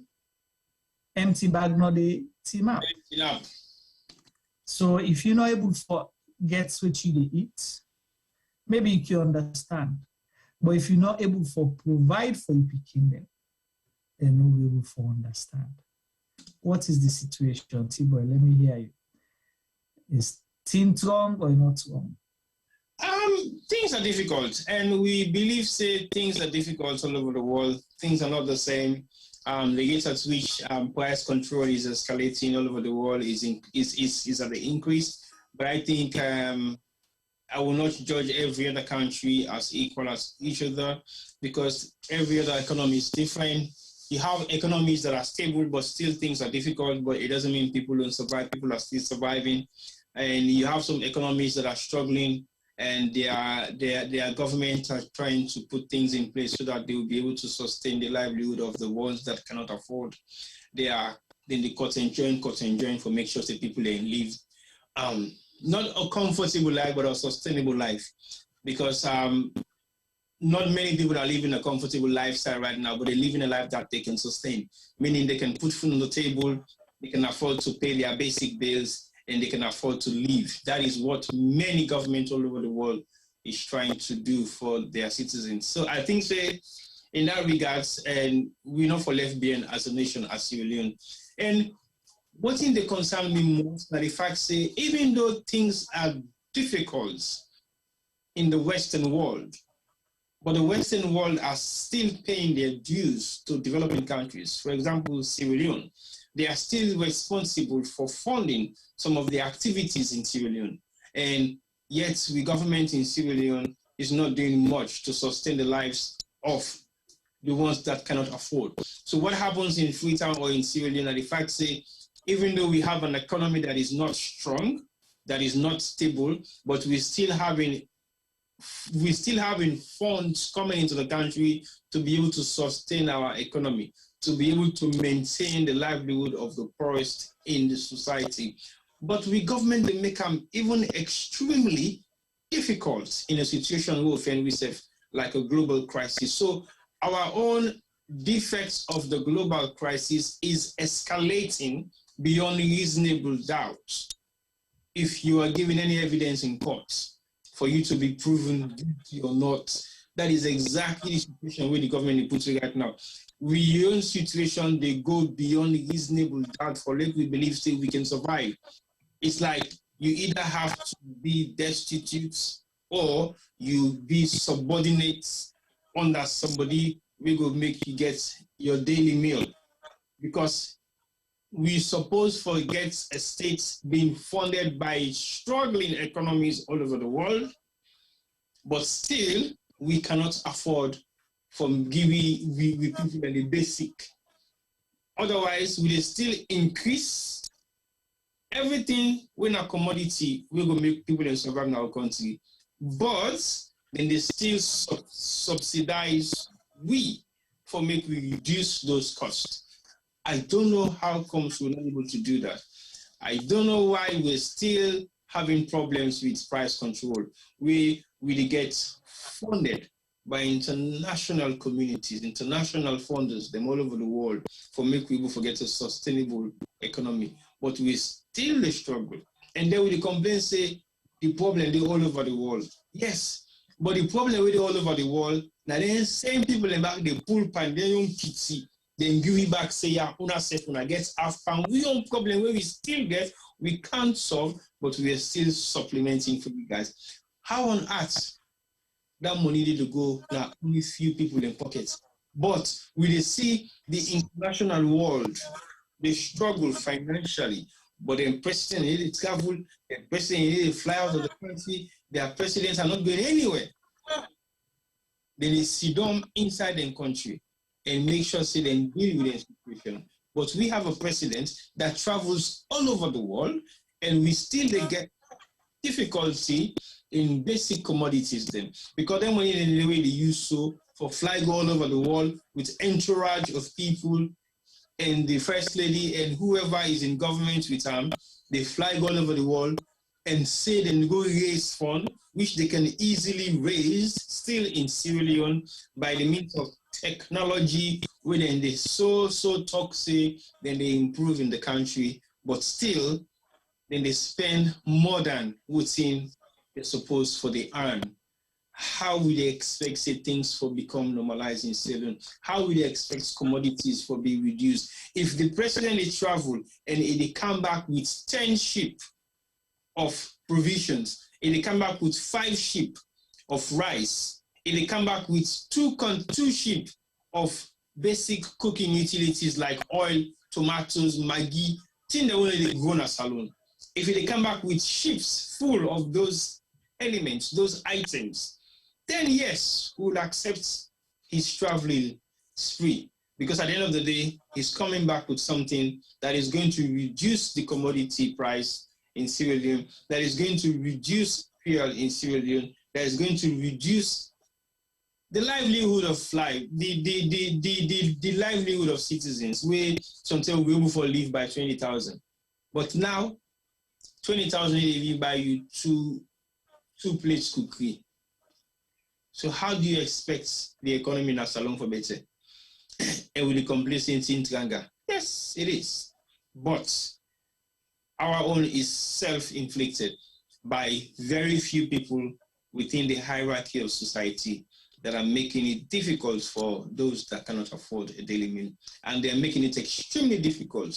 S11: Empty bag, not the team up. So if you're not able to get what you eat, maybe you can understand. But if you're not able to provide for you picking them, then no able to understand. What is the situation, T-boy? Let me hear you. Is things wrong or not wrong?
S12: Things are difficult, and we believe things are difficult all over the world. Things are not the same. The rate at which price control is escalating all over the world is at the increase. But I think I will not judge every other country as equal as each other, because every other economy is different. You have economies that are stable, but still things are difficult, but it doesn't mean people don't survive. People are still surviving. And you have some economies that are struggling, and their governments are trying to put things in place so that they will be able to sustain the livelihood of the ones that cannot afford. They are then the cut and join for make sure that people live not a comfortable life, but a sustainable life. Because not many people are living a comfortable lifestyle right now, but they're living a life that they can sustain, meaning they can put food on the table, they can afford to pay their basic bills, and they can afford to live. That is what many governments all over the world is trying to do for their citizens. So I think in that regards, and we're not for left behind as a nation, as Sierra Leone. And what thing that concern me most, that the fact say, even though things are difficult in the Western world, but the Western world are still paying their dues to developing countries. For example, Sierra Leone, they are still responsible for funding some of the activities in Sierra Leone. And yet the government in Sierra Leone is not doing much to sustain the lives of the ones that cannot afford. So what happens in Freetown or in Sierra Leone, the fact say, even though we have an economy that is not strong, that is not stable, but we're still having funds coming into the country to be able to sustain our economy, to be able to maintain the livelihood of the poorest in the society. But we government, they make them even extremely difficult in a situation where we find ourselves like a global crisis. So our own defects of the global crisis is escalating beyond reasonable doubt. If you are given any evidence in court for you to be proven guilty or not, that is exactly the situation where the government puts it right now. We own situation, they go beyond reasonable doubt for let we believe still we can survive. It's like you either have to be destitute or you be subordinate under somebody we go make you get your daily meal. Because we suppose forget a state being funded by struggling economies all over the world, but still we cannot afford from giving we people the basic. Otherwise, we will still increase everything when a commodity we go make people in survive in our country, but then they still subsidize we for make we reduce those costs. I don't know how comes we're not able to do that. I don't know why we're still having problems with price control. We get funded by international communities, international funders, them all over the world, for make people forget a sustainable economy. But we still struggle. And then we complain, say, the problem they all over the world. Yes, but the problem with all over the world, now then same people in back, they pull pan, they don't pity. Then give it back, say, yeah, una set, una get half pound. We don't problem where we still get, we can't solve, but we are still supplementing for you guys. How on earth that money need to go now only few people in pockets? But we see the international world, they struggle financially, but the president need to travel, the president need to fly out of the country, their presidents are not going anywhere. Then they sit down inside the country and make sure say they deal with the situation. But we have a president that travels all over the world, and we still they get difficulty in basic commodities then. Because then when in the way they use so for fly go all over the world with entourage of people and the first lady and whoever is in government with them, they fly go all over the world and say they go raise fund, which they can easily raise still in Sierra Leone by the means of technology, where then they so toxic, then they improve in the country, but still, then they spend more than what's in they're supposed for the earn. How will they expect say things for become normalized in Sierra Leone? How will they expect commodities for be reduced? If the president they travel and they come back with 10 ship of provisions, and they come back with 5 ship of rice, and they come back with 2 ship of basic cooking utilities like oil, tomatoes, Maggi, things that only they grow in a salon. If they come back with ships full of those elements, those items, then yes, we'll accept his traveling spree. Because at the end of the day, he's coming back with something that is going to reduce the commodity price in Sierra Leone, that is going to reduce fuel in Sierra Leone, that is going to reduce the livelihood of life, the livelihood of citizens, where sometimes we're able to live by 20,000. But now, 20,000 will buy you two plates cookery. So how do you expect the economy in Salon for better? And with the complacency in Tranga? Yes, it is. But our own is self-inflicted by very few people within the hierarchy of society that are making it difficult for those that cannot afford a daily meal. And they're making it extremely difficult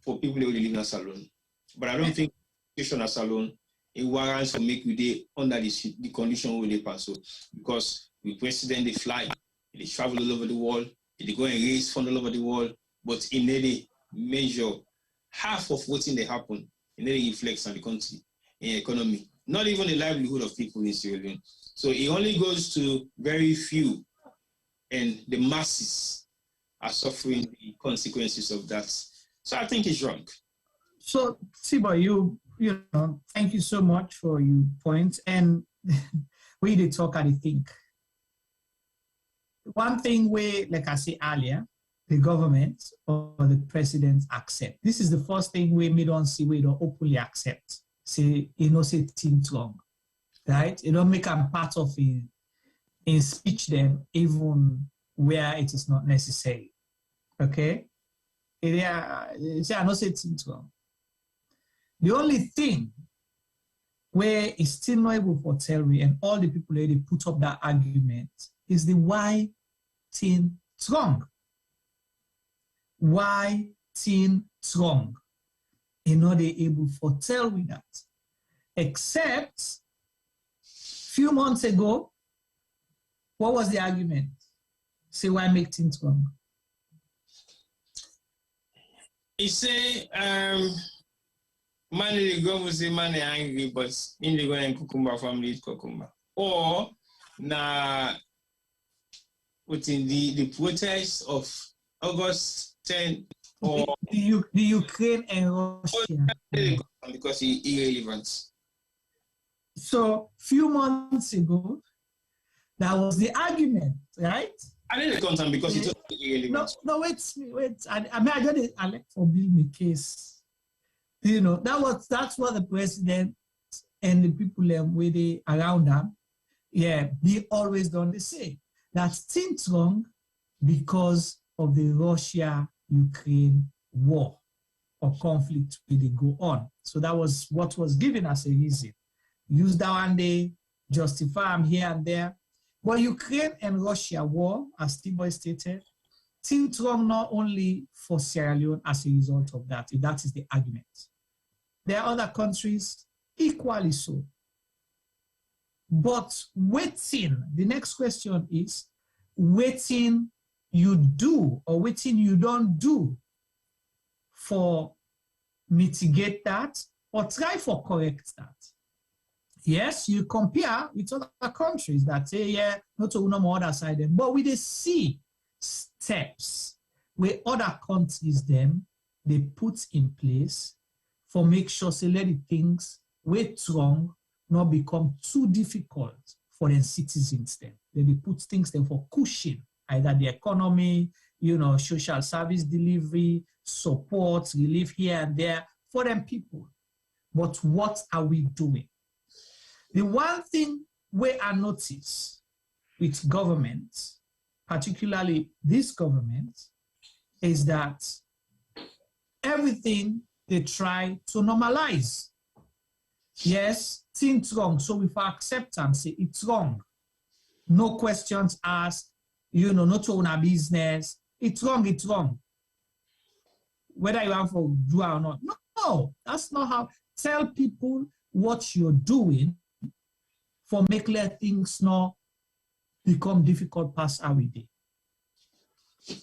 S12: for people who live in a salon. But I don't think situation as salon it warrants for make we day under the condition where they pass. So because we president they fly, they travel all over the world, they go and raise funds all over the world, but in any measure, half of what's in they happen, in any reflects on the country, in economy, not even the livelihood of people in Sierra Leone. So it only goes to very few, and the masses are suffering the consequences of that. So I think it's wrong.
S11: So, Siba, you know, thank you so much for your points. And we did talk, I think. One thing where, like I said earlier, the government or the president accept. This is the first thing we don't see, we don't openly accept. Say, you know, say things wrong, right? You don't make them part of it in speech them, even where it is not necessary. Okay? Say, I don't say things wrong. The only thing where it's still not able to tell me, and all the people already put up that argument, is the why thing wrong. Why thing wrong? You know, they're able to tell me that. Except few months ago, what was the argument? Say why make things wrong?
S12: He say, man the go say man angry, but in the go and cucumber family eat cucumber. Or na within the protest of August 10 or
S11: the Ukraine and Russia.
S12: Because it's irrelevant.
S11: So few months ago, that was the argument, right?
S12: I didn't content because it's irrelevant.
S11: No, wait. I mean, I got it. I like for build me case. You know, that's what the president and the people where they around them, they always done the same. That's things wrong because of the Russia-Ukraine war or conflict where they go on. So that was what was given as a reason. Use that one day, justify them here and there. But Ukraine and Russia war, as T-Boy stated, things wrong not only for Sierra Leone as a result of that, if that is the argument. There are other countries equally so. But waiting, the next question is, waiting you do or waiting you don't do for mitigate that or try for correct that. Yes, you compare with other countries that say, not to no more other side, but we they see steps where other countries they put in place for make sure say let the things wait wrong not become too difficult for the citizens then. They put things there for cushion, either the economy, social service delivery, support, relief here and there for them people. But what are we doing? The one thing where I notice with government, particularly this government, is that everything they try to normalize. Yes, things wrong. So with acceptance, say it's wrong. No questions asked, not to own a business. It's wrong. Whether you have to do or not. No, that's not how. Tell people what you're doing for make let things not become difficult past every day.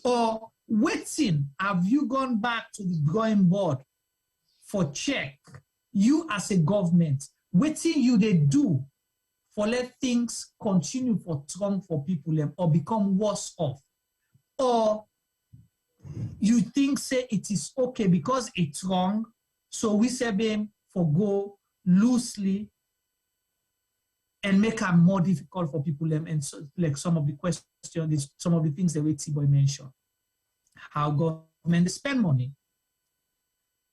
S11: Or waiting, have you gone back to the drawing board for check? You as a government, Waiting you they do for let things continue for strong for people or become worse off. Or you think say it is okay because it's wrong, so we say them forgo loosely and make it more difficult for people and so, like some of the questions, some of the things that T-Boy mentioned. How government spend money.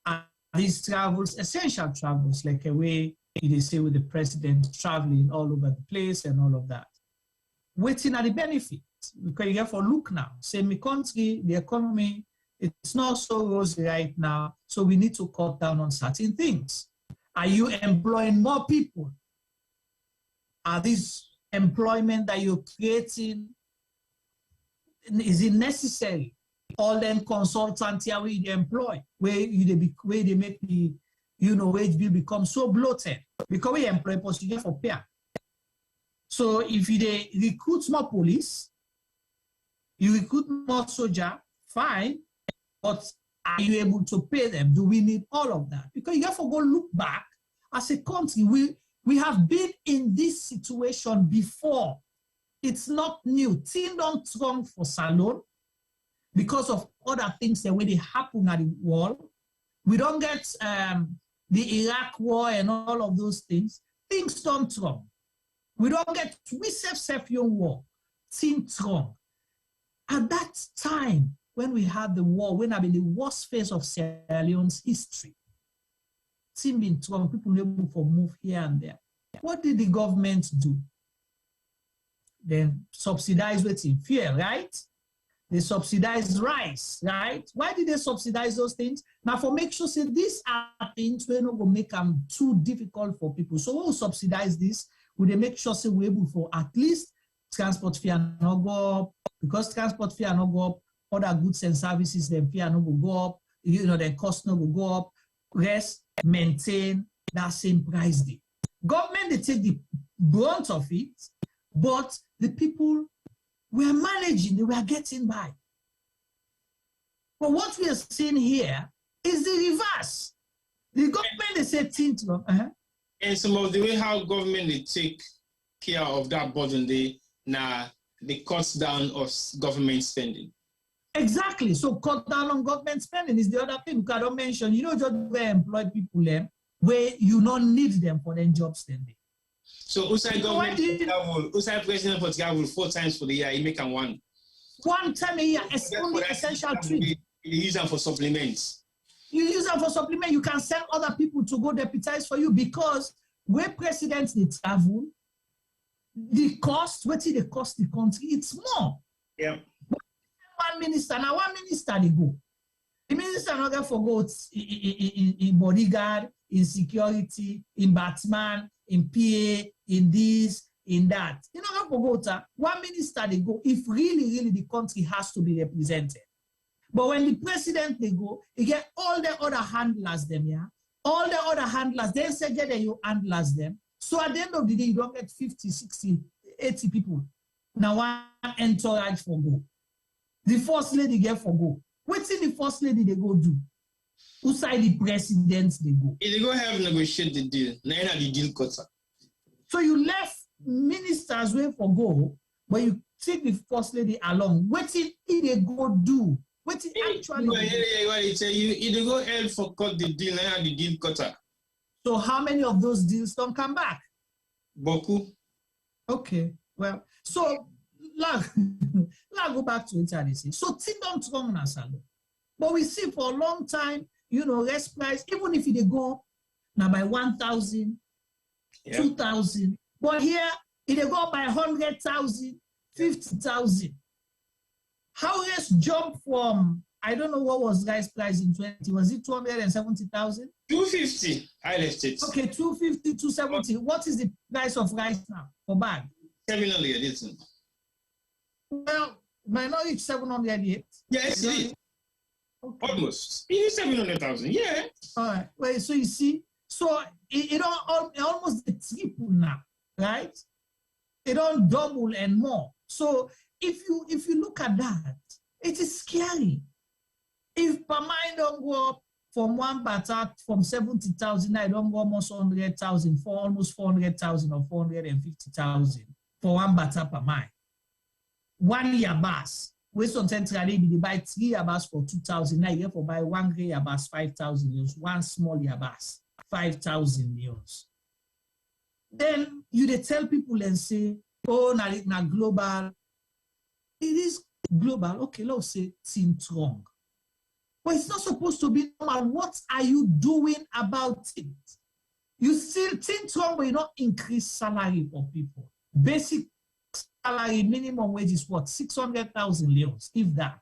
S11: And these travels, essential travels, like a way they say with the president traveling all over the place and all of that. Waiting at the benefits. Because you get for look now. Say my country, the economy, it's not so rosy right now, so we need to cut down on certain things. Are you employing more people? Are these employment that you're creating, is it necessary? All them consultants here we employ, where they make the wage bill become so bloated because we employ procedure for pay. So if they recruit more police, you recruit more soldier, fine, but are you able to pay them? Do we need all of that? Because you have to go look back as a country. We have been in this situation before. It's not new. Things don't strong for Salon because of other things that when they happen at the world. We don't get the Iraq war and all of those things. Things don't strong. We don't get, we self-young war. Things wrong. At that time, when we had the war, when I mean the worst phase of Sierra Leone's history, things been strong, people able to move here and there. What did the government do? Then subsidize waiting fuel, right? They subsidize rice, right? Why did they subsidize those things? Now, for make sure say these are things we're not going to make them too difficult for people. So we'll subsidize this. Will they make sure say we're able for at least transport fare not go up? Because transport fare not go up, other goods and services, then fare not will go up. Their cost not will go up. Rest, maintain that same price day. Government, they take the brunt of it, but the people were managing, they were getting by. But what we are seeing here is the reverse. The government, they say things wrong.
S12: And some of the way how government they take care of that burden, they cut down of government spending.
S11: Exactly. So cut down on government spending is the other thing. Because I don't mention, just where employ people where you don't need them for their job spending.
S12: So Insai government Insai president for travel 4 times for the year, he make them one.
S11: One time a year, it's only essential treat.
S12: You use them for supplements.
S11: You use them for supplement. You can send other people to go deputize for you because where presidents they travel, the cost, what is the cost the country? It's more.
S12: Yeah.
S11: But one minister they go. The minister not going for go in bodyguard, in security, in Batman, in PA, in this, in that. You know how for go one minister they go if really the country has to be represented. But when the president they go, you get all the other handlers them, yeah. All the other handlers, they say that you handlers them. So at the end of the day, you don't get 50, 60, 80 people. Now one entourage for go. The first lady get for go. What's in the first lady they go do? Who side the president they go?
S12: If they go have negotiate the deal, now the deal cutter.
S11: So you left ministers wait for go, but you take the first lady along. What did they go do? What did actually
S12: you they go help for cut the deal, now the deal cutter.
S11: So how many of those deals don't come back?
S12: Boku.
S11: Okay, well, so let's go back to it. So things don't wrong na salon. But we see for a long time, rest price, even if they go now by 1,000, 2,000. But here, if they go by 100,000, 50,000. How rice jump from, I don't know what was rice price in 20, was it 270,000?
S12: 250, I left it.
S11: Okay, 250, 270. What is the price of rice now for bag?
S12: 700, isn't it?
S11: Well, might not reach 700 yet.
S12: Yes, it is. Okay. Almost. It is 700,000, yeah.
S11: All right. Well, so you see, so it almost the triple now, right? It don't double and more. So if you look at that, it is scary. If per mind don't go up from one batter from 70,000, I don't go almost 100,000 for almost 400,000 or 450,000 for one batter per mile. 1 yabas, we sometimes they buy 3 yabas for 2,000. Now you for buy 1 gray yabas 5,000 leons, 1 small yabas 5,000 leons. Then you they tell people and say, oh, na global. It is global. Okay, let's say it's wrong. But it's not supposed to be normal. What are you doing about it? You still think wrong, but you don't increase salary for people. Basic salary minimum wage is what? 600,000 leons, if that.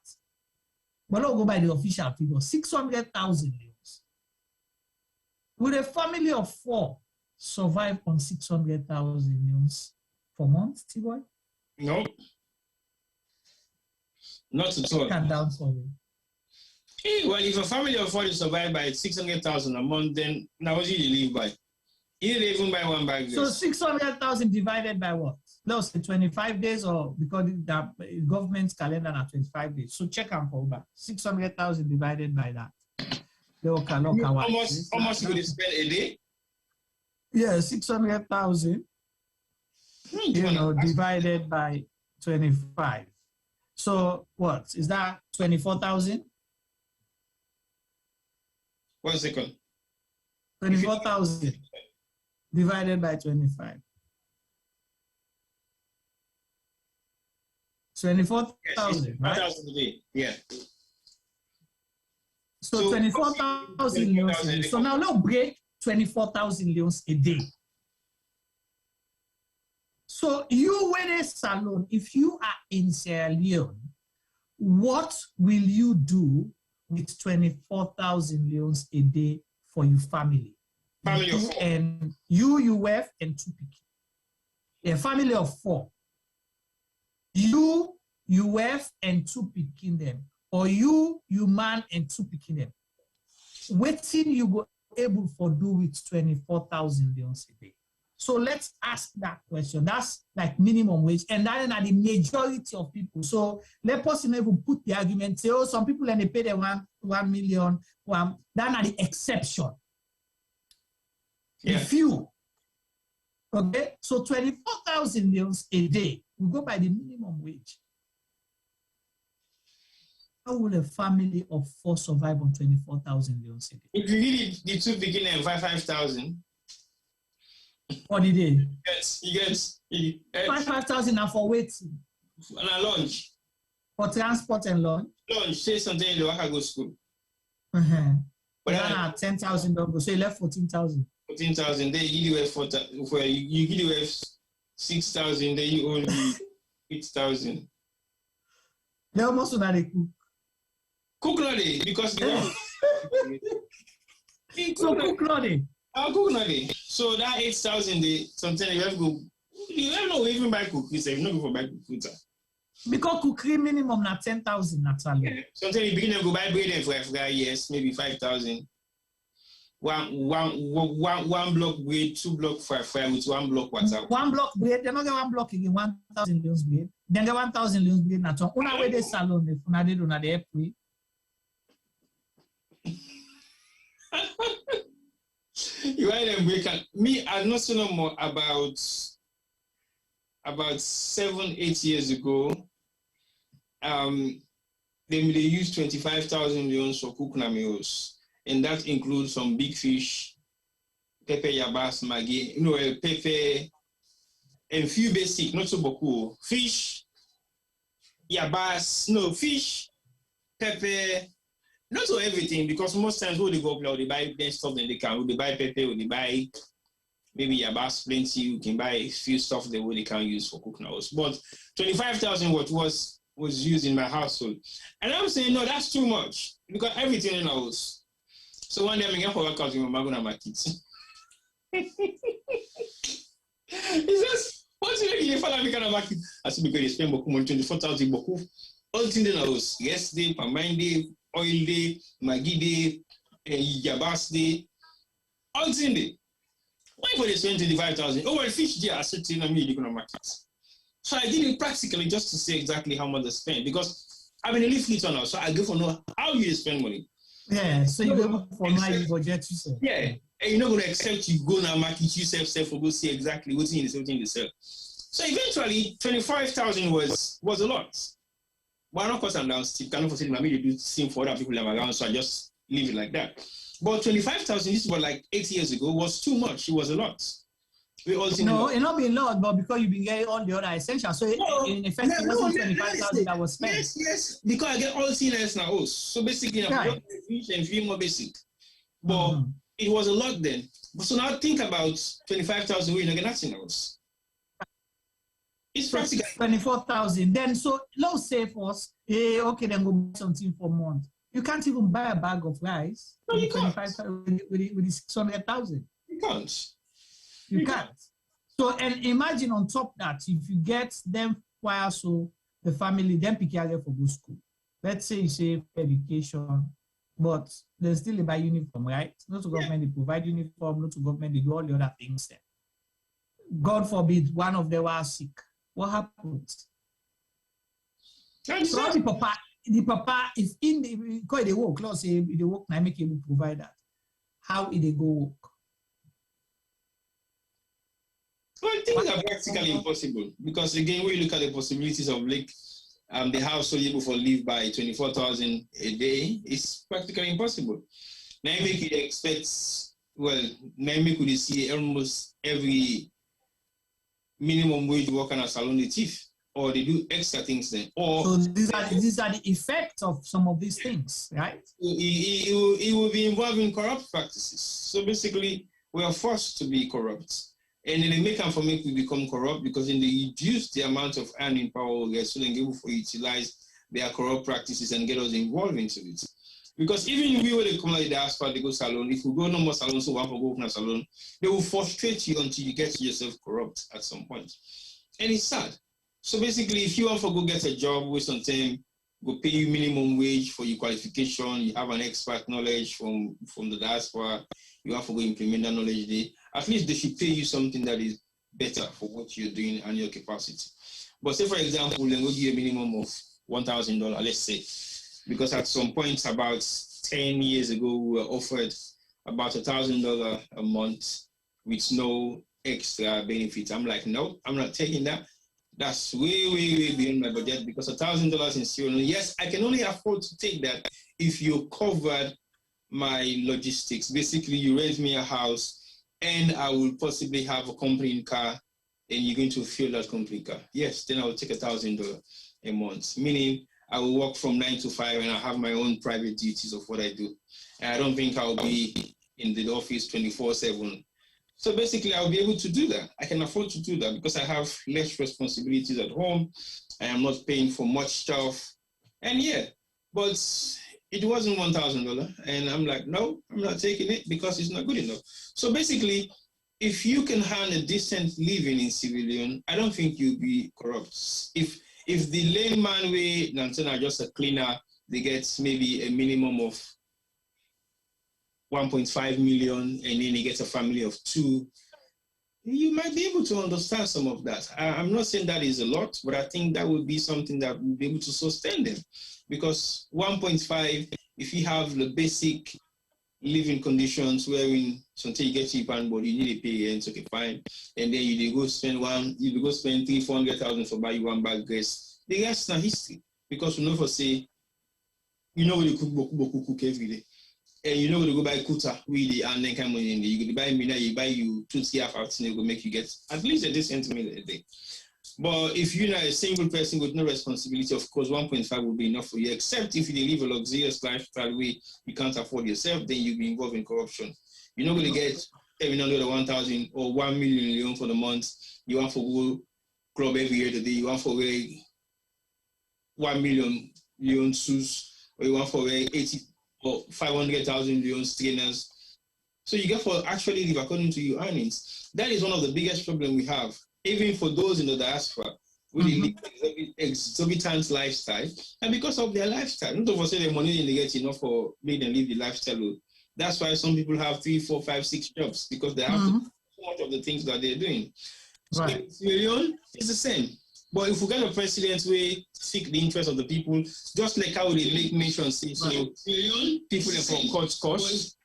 S11: But don't go by the official figure. 600,000 leons. Will a family of 4 survive on 600,000 leons for months, T-Boy?
S12: No. Not at all.
S11: Cut down for me.
S12: Well, if a family of 4 is survive by 600,000 a month, then now what do you live by? You live even by 1 bag.
S11: So 600,000 divided by what? Let's say 25 days, or because the government's calendar are 25 days. So check and for back. 600,000 divided by that.
S12: How much you would spend a day?
S11: Yeah, 600,000. Divided by 25. So what is that? 24,000.
S12: 1 second.
S11: 24,000 divided by 25. 24,000, right?
S12: 5,000 a day. Yeah.
S11: So 24,000 leons. So now let's break 24,000 leons a day. So you with a salon, if you are in Sierra Leone, what will you do with 24,000 leons a day for your family?
S12: Family of 4.
S11: And you wife and 2 people. A family of 4. You wife and 2 picking them, or you man and 2 picking them. What thing you go able for do with 24,000 leons a day? So let's ask that question. That's like minimum wage, and that is the majority of people. So let person even put the argument, say, oh, some people and they pay them 1 million. That's the exception. Yeah. The few. Okay, so 24,000 leons a day. We go by the minimum wage. How will a family of 4 survive on 24,000 leons a day?
S12: If you need the 2 beginning and 5,000.
S11: For the day?
S12: Yes, you get
S11: 5,000 now for waiting.
S12: And a lunch.
S11: For transport and lunch?
S12: Lunch, say something in the Waka go school.
S11: But then 10,000 dollars, so you left 14,000.
S12: 14,000, then you give away 4,000. You give away 6,000, then you only 8,000.
S11: They almost not they cook.
S12: Cook not they, because
S11: so cook not they.
S12: I'll cook not they. So that 8,000, they sometimes you have to go. You have no even buy cookies. You not go for buy cookies.
S11: Because cookery minimum na 10,000 naturally.
S12: Yeah. Sometimes you begin to go buy bread and for yes, maybe 5,000. One block bread, 2 block for with 1 block WhatsApp.
S11: 1 block bread, they don't get 1 block again, 1,000 leons bread. Then get 1,000 leons bread na una way they salon if una dey do na dey free.
S12: You are them break. Me, I not so no more about 7-8 years ago. They use 25,000 leons for cook na meals, and that includes some big fish, pepper, yabas, maggi, pepper, and few basic, not so beaucoup. Fish, yabas, fish, pepper. Not so everything, because most times when they go up now, they buy then stuff then they can. They buy pepper, or they buy maybe yabas plenty. You can buy a few stuff that they can use for cooking house. But 25,000 what was used in my household, and I'm saying no, that's too much because everything in the house. So one day I'm going for workout with my mom and my kids. He says, "What's the name for that kind of market?" I said because they spend beaucoup money, 24,000 beaucoup. All things in the house, yesterday, Pamine day, oil day, Maggi day, Yabas day, all things in there. Why for they spend 25,000? Oh, well, fish day, I said to me, you're going to market. So I did it practically just to say exactly how much they spend because I'm in a leaf fleet now, so I go for know how you spend money.
S11: Yeah, so you go for now, you budget yourself.
S12: Yeah, and you're not going to accept you go now market yourself for go see exactly what's in the sell. So eventually, 25,000 was a lot. But of course, I'm down. Steve cannot foresee maybe they do same for other people that are around, so I just leave it like that. But 25,000, this was like 8 years ago, was too much. It was a lot. We all
S11: no, it not be a lot, but because you've been getting all the other essentials. So in effect, it wasn't 25,000 that was spent.
S12: Yes, because I get all seniors now. So basically, I'm and more basic. But it was a lot then. So now think about 25,000 where you don't get nothing else. It's practically 24,000.
S11: Then so let's say for us, okay, then go buy something for a month. You can't even buy a bag of rice
S12: with
S11: 600,000.
S12: You can't.
S11: You can't. So, and imagine on top that if you get them while so the family then pick you for good school. Let's say you say education, but there's still a buy uniform, right? Not to government they provide uniform, not to government they do all the other things there. God forbid one of them was sick. What happens? So the papa is in the because they work, let's say they work now make able to provide that. How did they go work?
S12: Well, things are practically impossible because again, when you look at the possibilities of like the household able for live by 24,000 a day, it's practically impossible. Now make you expect now make you see almost every minimum wage worker in a salon the thief, or they do extra things then. Or
S11: so these are the effects of some of these things, right?
S12: It will be involved in corrupt practices. So basically, we are forced to be corrupt. And then they make them for make we become corrupt because then they reduce the amount of earning power we get so they able to utilize their corrupt practices and get us involved into it. Because even if we were to come like the diaspora, they go salon, if we go no more salon, so one for go open a salon, they will frustrate you until you get yourself corrupt at some point. And it's sad. So basically, if you want to go get a job with something, go pay you minimum wage for your qualification, you have an expert knowledge from the diaspora, you have to go implement that knowledge there. At least they should pay you something that is better for what you're doing and your capacity. But say, for example, then go give you a minimum of $1,000, let's say, because at some point about 10 years ago, we were offered about $1,000 a month with no extra benefits. I'm like, no, I'm not taking that. That's way, way, way beyond my budget because $1,000 in Sierra Leone, yes, I can only afford to take that if you covered my logistics. Basically, you rent me a house and I will possibly have a company car and you're going to fill that company car. Yes, then I will take $1,000 a month, meaning I will work from 9 to 5 and I have my own private duties of what I do. And I don't think I'll be in the office 24/7. So basically, I'll be able to do that. I can afford to do that because I have less responsibilities at home. I am not paying for much stuff. And yeah, but it wasn't $1,000. And I'm like, no, I'm not taking it because it's not good enough. So basically, if you can earn a decent living in Sierra Leone, I don't think you'll be corrupt. If the layman way, Nantana just a cleaner, they get maybe a minimum of 1.5 million and then he gets a family of 2, you might be able to understand some of that. I'm not saying that is a lot, but I think that would be something that will be able to sustain them. Because 1.5, if you have the basic living conditions wherein something you get cheap and but you need to pay rent, okay, fine. And then you go spend 300,000-400,000 for buy you one bag gas. The rest is history. Because we know for say, you know you cook every day. And you know going to go buy kuta really and then come in there. You go to buy mina, you buy you 2 CF out and it will make you get at least a decent meal a day. But if you're not a single person with no responsibility, of course 1.5 will be enough for you, except if you live a luxurious lifestyle where you can't afford yourself, then you'll be involved in corruption. You're not going to get 700 or 1,000 or 1 million for the month. You want to go club every year today, you want to wear 1 million suits, or you want to wear 80 or 500,000 trainers. So you get for actually live according to your earnings. That is one of the biggest problems we have, even for those in the diaspora, who live exorbitant lifestyle, and because of their lifestyle. Not to say the money they get enough for making them live the lifestyle. That's why some people have 3, 4, 5, 6 jobs because they have to do so much of the things that they're doing. So
S11: right.
S12: Sierra Leone is the same. But if we get a president who seek the interest of the people, just like how they make mention, say, so people from court costs,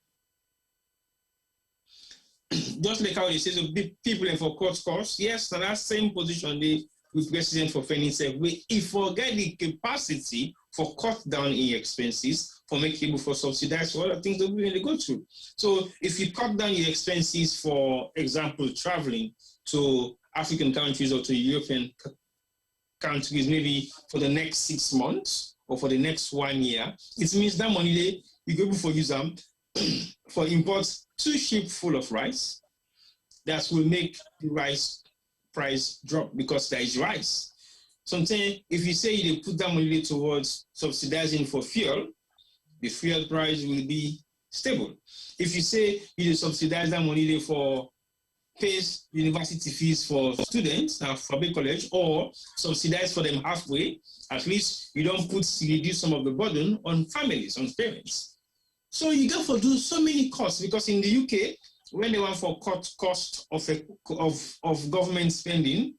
S12: just like how they say, so people for court costs, yes, and that same position they with president for Fanny said, we forget the capacity for cut down in expenses, for making people for subsidize for other things that we really go through. So if you cut down your expenses, for example, traveling to African countries or to European countries, maybe for the next 6 months or for the next 1 year, it means that money you go for use them for import 2 ships full of rice. That will make the rice price drop because there is rice. Sometimes if you say they put that money towards subsidizing for fuel, the fuel price will be stable. If you say you subsidize that money for pays university fees for students for big college, or subsidize for them halfway, at least you don't reduce some of the burden on families, on parents. So you got to do so many costs, because in the UK, when they want for cut cost of government spending,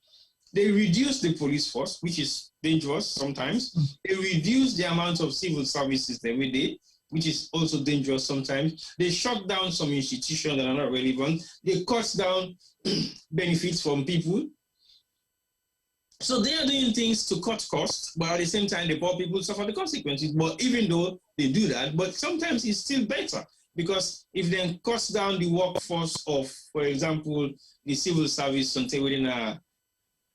S12: they reduce the police force, which is dangerous sometimes. They reduce the amount of civil services every day, which is also dangerous sometimes. They shut down some institutions that are not relevant. They cut down benefits from people. So they are doing things to cut costs, but at the same time, the poor people suffer the consequences. But even though they do that, but sometimes it's still better, because if they cut down the workforce of, for example, the civil service until within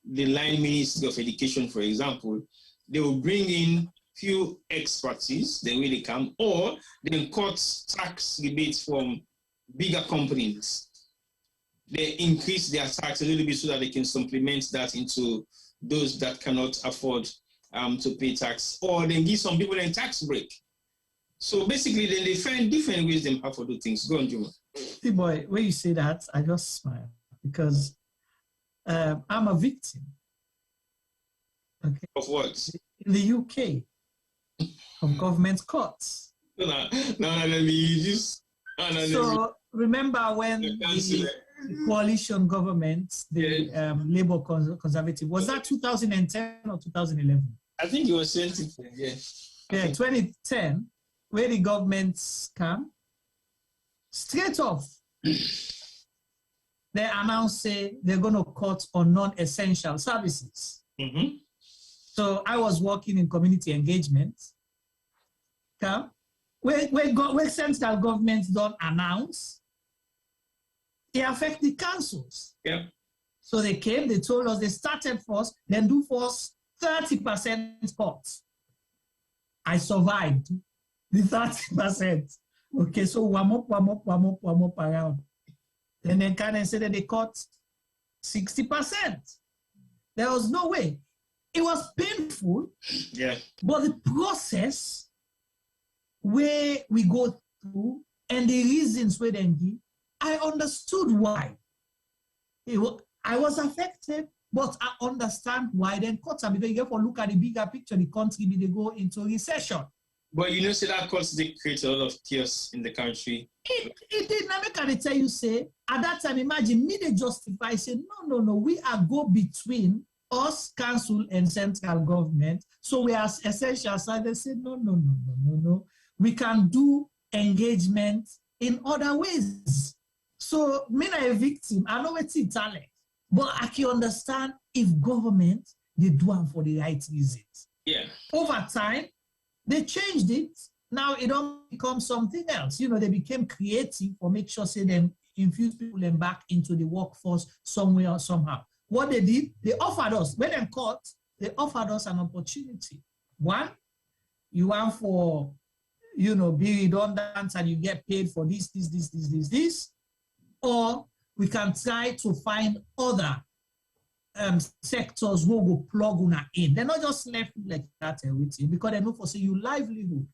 S12: the line Ministry of Education, for example, they will bring in few expertise, they really come, or they cut tax rebates from bigger companies. They increase their tax a little bit so that they can supplement that into those that cannot afford to pay tax, or they give some people a tax break. So basically, then they find different ways they have to do things. Go on, Juma.
S11: See, boy, when you say that, I just smile, because I'm a victim. Okay.
S12: Of what?
S11: In the UK, of government cuts.
S12: No, let me just.
S11: So remember when the coalition government, the Labour Conservative, was that 2010 or 2011?
S12: I think it was 2010, yeah.
S11: Yeah, 2010, where the governments come, straight off, they announce they're going to cut on non-essential services.
S12: Mm-hmm.
S11: So I was working in community engagement. Where central governments don't announce, they affect the councils.
S12: Yeah.
S11: So they came, they told us, they started first, then do first 30% cuts. I survived the 30%. Okay, so warm up around. Then they kind of said that they cut 60%. There was no way. It was painful,
S12: yeah.
S11: But the process where we go through and the reasons where they give, I understood why. I was affected, but I understand why they cut them, because you have to look at the bigger picture. The country, they go into recession.
S12: But you know, say that cuts they create a lot of chaos in the country.
S11: It did not make it tell you, say, at that time, imagine me, they justify, say, no, we are go between us, council, and central government. So we are essential. So they say, no. We can do engagement in other ways. So me not a victim. I know it's talent, but I can understand if government, they do it for the right reasons.
S12: Yeah.
S11: Over time, they changed it. Now it don't become something else. You know, they became creative for make sure, say, them infuse people and back into the workforce somewhere or somehow. What they did, they offered us, when they cut, they offered us an opportunity. One, you want for, be redundant and you get paid for this. Or we can try to find other sectors who will plug in. They're not just left like that everything, because they know for say you livelihood.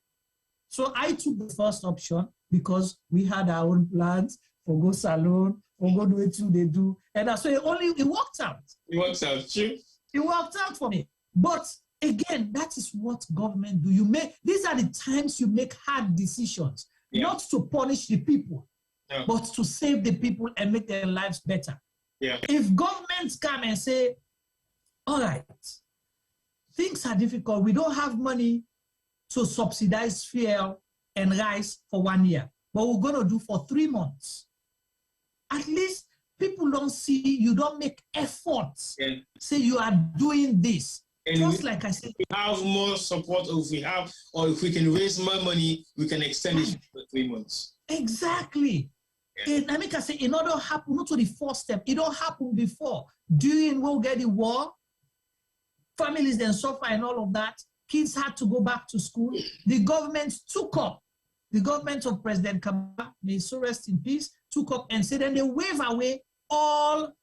S11: So I took the first option because we had our own plans for go salon, for go do it they do. And that's why it worked out.
S12: It works out, true.
S11: It worked out for me. But again, that is what government do. These are the times you make hard decisions, not to punish the people, but to save the people and make their lives better.
S12: Yeah.
S11: If governments come and say,
S14: all right, things are difficult. We don't have money to subsidize fuel and rice for 1 year, but we're going to do for 3 months. At least people don't see, you don't make efforts. Yeah. Say you are doing this. And just like I said,
S12: if we have more support, or if we can raise more money, we can extend it for 3 months.
S14: Exactly. Yeah. And I mean, I say, it don't happen, not to the first step. It don't happen before. During we'll get the war, families then suffer and all of that. Kids had to go back to school. The government took up. The government of President Kabila, may so rest in peace, took up and said, and they waive away all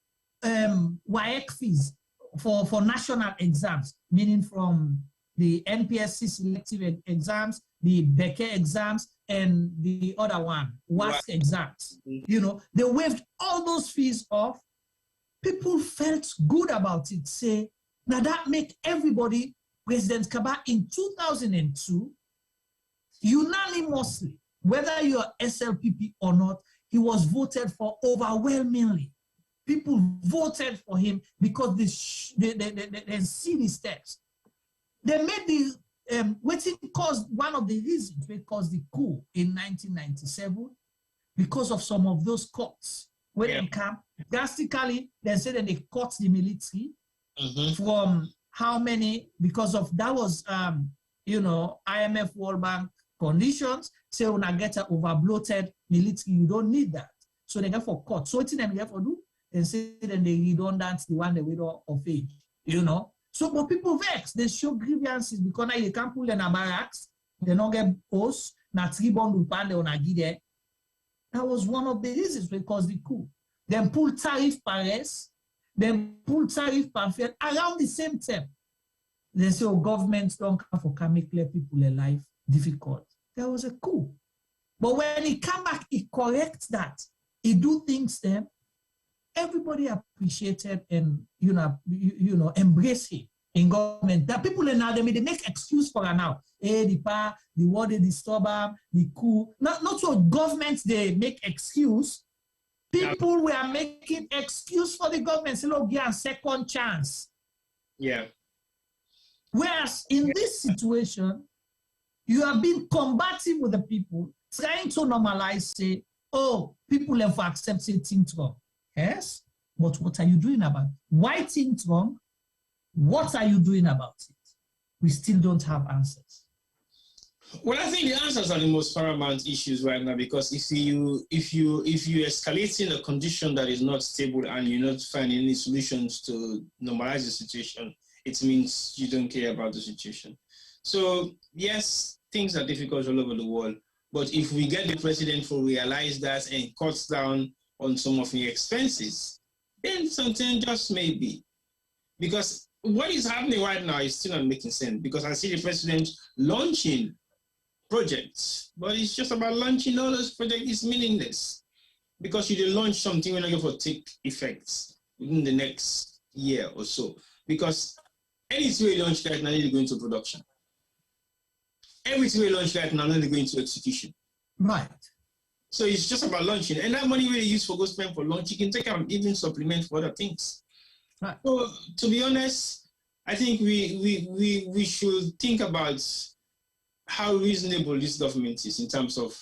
S14: WAEC fees for national exams, meaning from the NPSC selective exams, the Becker exams, and the other one, WASC exams. You know, they waived all those fees off. People felt good about it, say, now that make everybody, President Kabila in 2002, unanimously, whether you're SLPP or not, he was voted for overwhelmingly. People voted for him because they see the steps. They made the, what it caused, one of the reasons it caused the coup in 1997, because of some of those cuts. When they come, drastically, they said that they cut the military from how many, because of, that was, you know, IMF, World Bank conditions, say when I get an over-bloated military, you don't need that. So they get for cut. So what them get for do? And say that they redundant the one they widow of age, you know. So but people vex, they show grievances because now you can't pull them a barracks, they don't get posts, na 3 bond upande on a guide. That was one of the reasons because the coup. Then pull tariff pares, then pull tariff pamphlet around the same time. They say, oh, governments don't come for can make people life difficult. There was a coup. But when he come back, he corrects that. He do things then. Everybody appreciated and you know embrace him in government. That people in now they make excuse for her now. Hey, the war they disturb them, the coup. Not so governments they make excuse. People were making excuse for the government. Say, look, give a second chance.
S12: Yeah.
S14: Whereas in this situation, you have been combative with the people, trying to normalize, say, oh, people have accepted things wrong. Yes, but what are you doing about it? Why things wrong? What are you doing about it? We still don't have answers.
S12: Well, I think the answers are the most paramount issues right now, because if you escalating a condition that is not stable and you're not finding any solutions to normalize the situation, it means you don't care about the situation. So yes, things are difficult all over the world, but if we get the president to realize that and cuts down on some of the expenses, then something just may be. Because what is happening right now is still not making sense, because I see the president launching projects, but it's just about launching all those projects is meaningless, because you did launch something when you're going to take effects within the next year or so, because anything we launch right now is going to production. Everything we launch right now is going to execution.
S14: Right.
S12: So it's just about launching, and that money really used for go spend for launch, you can take and even supplement for other things.
S14: Right.
S12: So to be honest, I think we should think about how reasonable this government is in terms of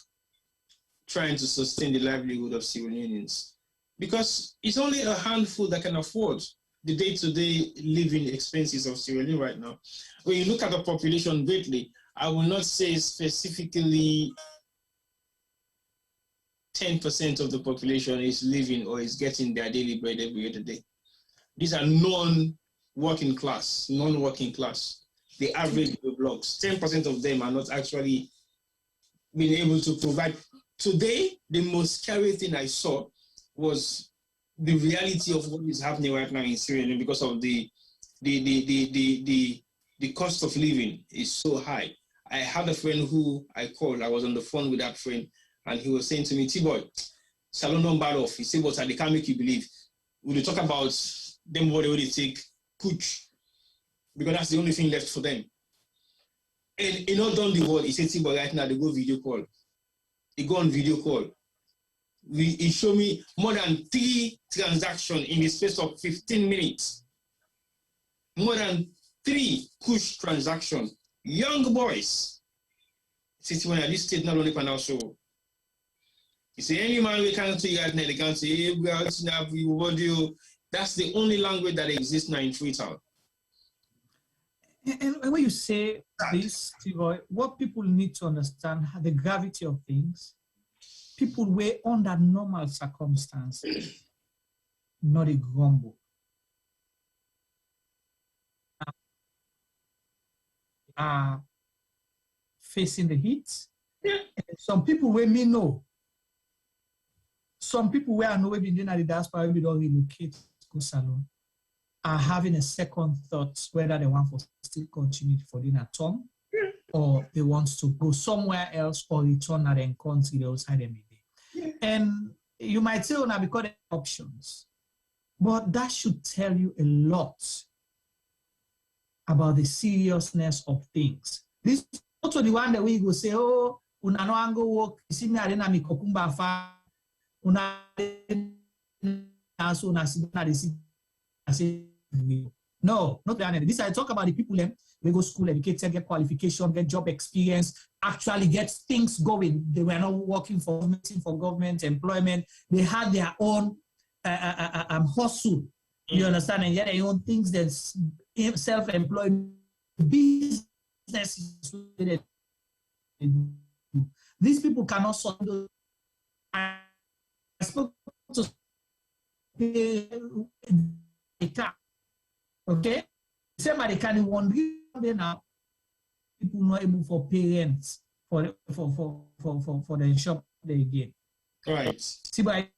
S12: trying to sustain the livelihood of civil unions, because it's only a handful that can afford the day-to-day living expenses of Sierra Leone right now. When you look at the population greatly, I will not say specifically 10% of the population is living or is getting their daily bread every other day. These are non-working class. The average blocks, 10% of them are not actually being able to provide. Today, the most scary thing I saw was the reality of what is happening right now in Sierra Leone, because of the cost of living is so high. I had a friend who I called. I was on the phone with that friend, and he was saying to me, T-boy, salon don't bad off. He said, but they can't make you believe. When they talk about them, what they take, pooch, because that's the only thing left for them. And in all done the world, he said, T-boy, right now, they go video call. They go on video call. He showed me more than 3 transactions in the space of 15 minutes. more than 3 push transactions. Young boys. Since when at this state not only can also. You say any man we come to you at they can say, hey, we are snap you, what do you? That's the only language that exists now in Freetown.
S14: And when you say this, T-Boy, what people need to understand the gravity of things, people were under normal circumstances, not a grumble. Are facing the heat.
S12: Yeah.
S14: Some people where me know. Some people where I know we've been doing at the diaspora, we don't relocate to go salon, are having a second thought whether they want to still continue for doing at home, or they want to go somewhere else or return at their country outside them. And you might say, oh, now because there are options, but that should tell you a lot about the seriousness of things. This is not the one that we go say, oh, una no go work, see me I didn't kokumba fa, una so na no, not that. This I talk about the people them they go school, educated, get qualification, get job experience, actually get things going. They were not working for government employment. They had their own hustle. You understand? And yet they own things that self-employed businesses. These people cannot solve those. I spoke to okay? Somebody can one day now. People not able for parents for the shop they get.
S12: Right.
S14: See by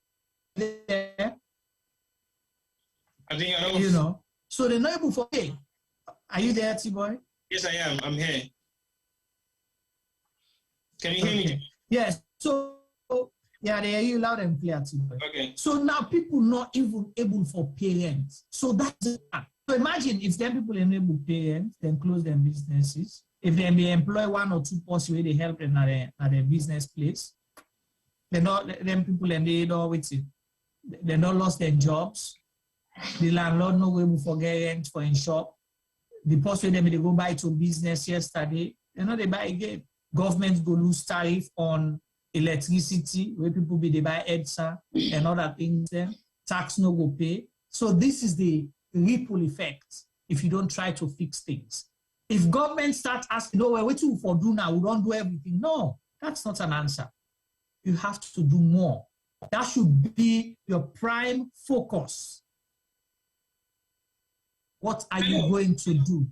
S14: there.
S12: I think I know.
S14: You know. So they're not able for pay. Are you there, T-Boy?
S12: Yes, I am. I'm here. Can you hear me?
S14: Yes. So yeah, they hear you loud and clear, T-Boy.
S12: Okay.
S14: So now people not even able for parents. So that's it. So imagine if them people enable parents, then close their businesses. If they be employ 1 or 2 person where they help them at their business place, they not them people and they don't wait it. They not lost their jobs. The landlord no able for get rent for in shop. The person where they go buy to business yesterday, they know they buy again. Government go lose tariff on electricity where people be they buy EDSA and other things. Then tax no go pay. So this is the ripple effect if you don't try to fix things. If government starts asking, oh, what you for do now? We don't do everything. No, that's not an answer. You have to do more. That should be your prime focus. What are you going to do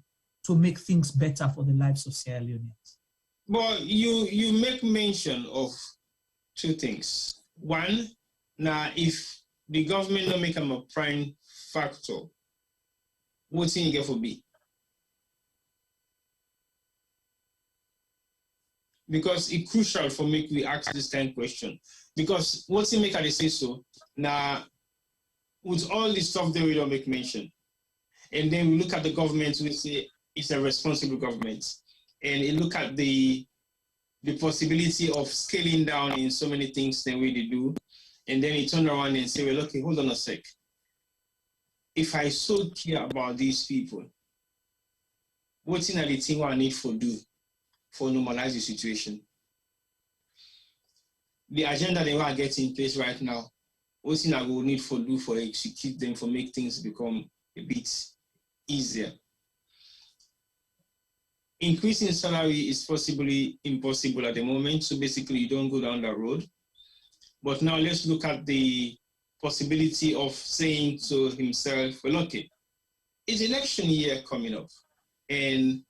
S14: to make things better for the lives of Sierra Leoneans?
S12: Well, you make mention of 2 things. One, now if the government don't make them a prime factor, what's in get for B? Because it's crucial for me to ask this kind of question. Because what's in make I say so? Now, with all the stuff that we don't make mention, and then we look at the government, we say it's a responsible government, and you look at the possibility of scaling down in so many things than we do, and then you turn around and say, well, okay, hold on a sec. If I so care about these people, what's in the thing I need to do for normalize the situation? The agenda they want to get in place right now, what's in I will need to do for execute them, for make things become a bit easier. Increasing salary is possibly impossible at the moment, so basically you don't go down that road. But now let's look at the possibility of saying to himself, well, okay, it's election year coming up, and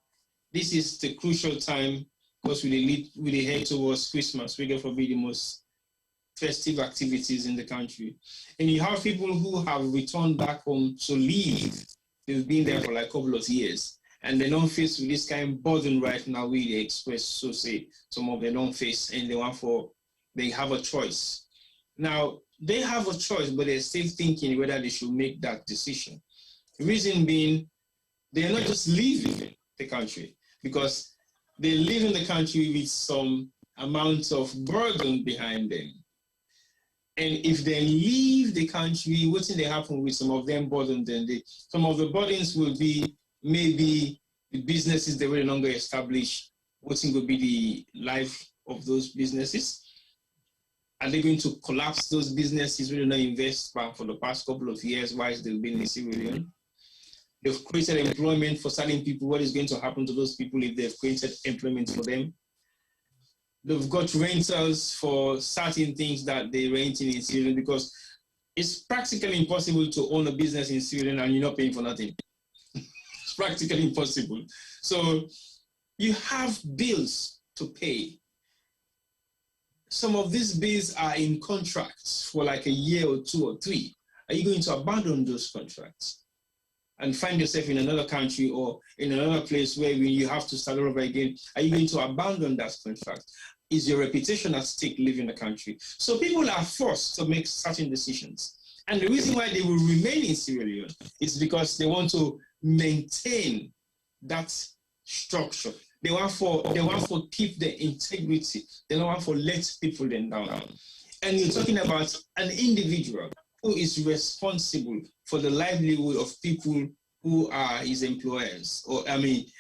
S12: this is the crucial time because we head towards Christmas. We get for be the most festive activities in the country. And you have people who have returned back home to leave. They've been there for like a couple of years, and they don't face with this kind of burden right now. We express, so say some of them don't face, and they have a choice. Now they have a choice, but they're still thinking whether they should make that decision. The reason being, they're not just leaving the country because they live in the country with some amount of burden behind them. And if they leave the country, what's going to happen with some of them burden? Then some of the burdens will be maybe the businesses they will no longer establish, what's going to be the life of those businesses? Are they going to collapse those businesses when they not invest for the past couple of years whilst they've been in Sierra Leone? They've created employment for certain people. What is going to happen to those people if they've created employment for them? They've got rentals for certain things that they rent in Sierra Leone, because it's practically impossible to own a business in Sierra Leone and you're not paying for nothing. It's practically impossible. So you have bills to pay. Some of these bills are in contracts for like a year or 2 or 3. Are you going to abandon those contracts and find yourself in another country or in another place where you have to start over again? Are you going to abandon that contract? Is your reputation at stake living in the country? So people are forced to make certain decisions. And the reason why they will remain in Sierra Leone is because they want to maintain that structure. They want to keep the integrity. They don't want to let people down. And you're talking about an individual who is responsible for the livelihood of people who are his employers,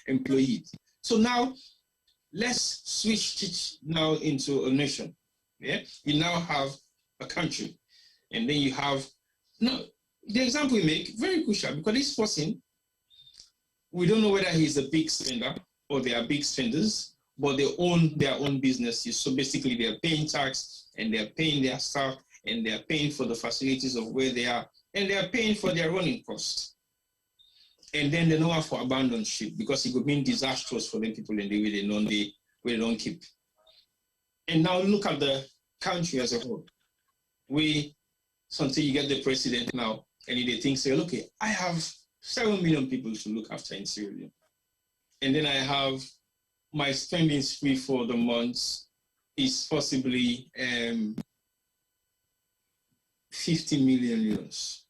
S12: employees. So now, let's switch it now into a nation. Yeah, you now have a country, and then you have the example we make very crucial, because this person, we don't know whether he's a big spender or they are big spenders, but they own their own businesses. So basically, they are paying tax and they are paying their staff and they are paying for the facilities of where they are, and they are paying for their running costs. And then they know how for abandon ship, because it could be disastrous for them people and they don't keep. And now look at the country as a whole. Until you get the president now, and they think, say, okay, I have 7 million people to look after in Sierra Leone. And then I have my spending spree for the month is possibly 50 million euros.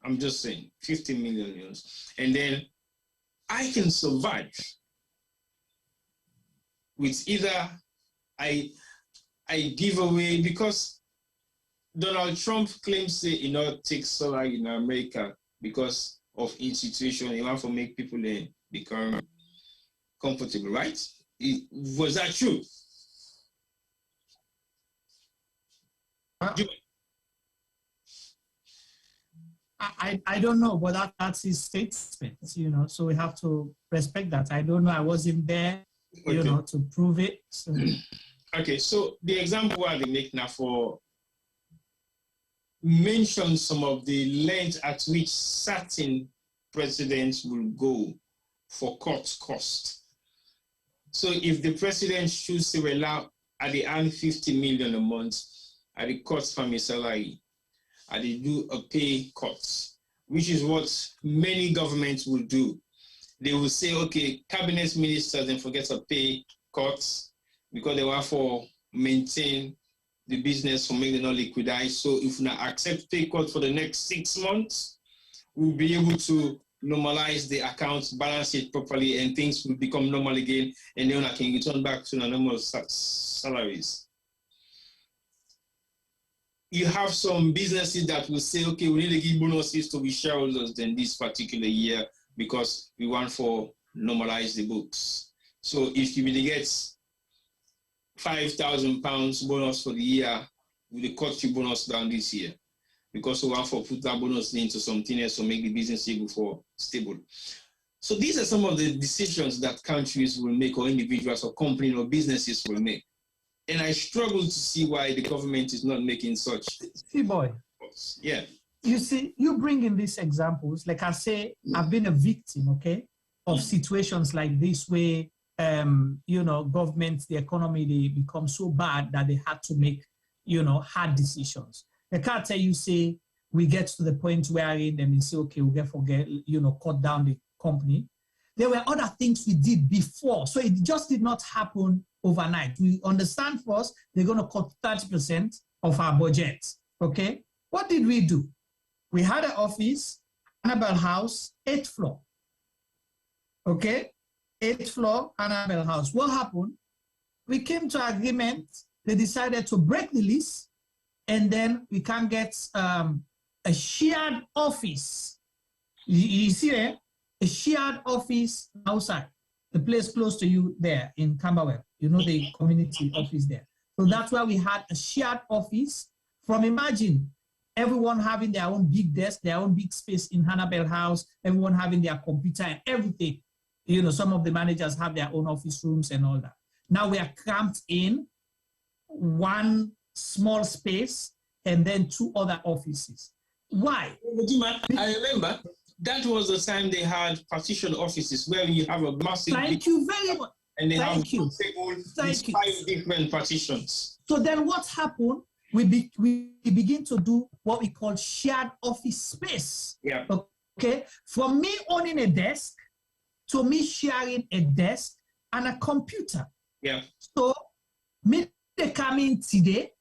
S12: I'm just saying, 50 million euros. And then I can survive with either I give away, because Donald Trump claims that take salary in America because of institution. He wants to make people become comfortable, right? Was that true?
S14: I don't know, but that's his statement, so we have to respect that. I don't know, I wasn't there, to prove it. So.
S12: Okay, so the example I make now for mention some of the length at which certain presidents will go for court cost. So if the president chooses to allow at the earn 50 million a month at the court's family salary, and they do a pay cut, which is what many governments will do. They will say, okay, cabinet ministers then forget to pay cuts because they want to maintain the business for making it not liquidize. So if we not accept pay cut for the next 6 months, we'll be able to normalize the accounts, balance it properly, and things will become normal again, and then I can return back to the normal salaries. You have some businesses that will say, okay, we need to give bonuses to the shareholders in this particular year because we want to normalize the books. So if you really get £5,000 bonus for the year, we will cut your bonus down this year because we want to put that bonus into something else to make the business stable. So these are some of the decisions that countries will make, or individuals or companies or businesses will make. And I struggle to see why the government is not making such.
S14: See, boy.
S12: Yeah.
S14: You see, you bring in these examples. Like I say, I've been a victim, okay, of situations like this where, governments, the economy, they become so bad that they had to make, hard decisions. They can't tell you, say, we get to the point where they say, okay, we'll cut down the company. There were other things we did before. So it just did not happen overnight. We understand first, they're going to cut 30% of our budget, okay? What did we do? We had an office, Annabelle House, 8th floor, okay? 8th floor, Annabelle House. What happened? We came to agreement. They decided to break the lease, and then we can get a shared office. You see there? a shared office outside, the place close to you there in Camberwell, you know, the community office there. So that's why we had a shared office. From imagine everyone having their own big desk, their own big space in Hannibal House, everyone having their computer and everything. You know, some of the managers have their own office rooms and all that. Now we are cramped in one small space and then 2 other offices. Why?
S12: I remember that was the time they had partition offices where you have a massive.
S14: Thank you very much.
S12: And they
S14: Thank
S12: have
S14: you.
S12: Thank you. 5 different partitions.
S14: So then what happened? We begin to do what we call shared office space.
S12: Yeah.
S14: Okay. From me owning a desk to me sharing a desk and a computer.
S12: Yeah.
S14: So me they come in today,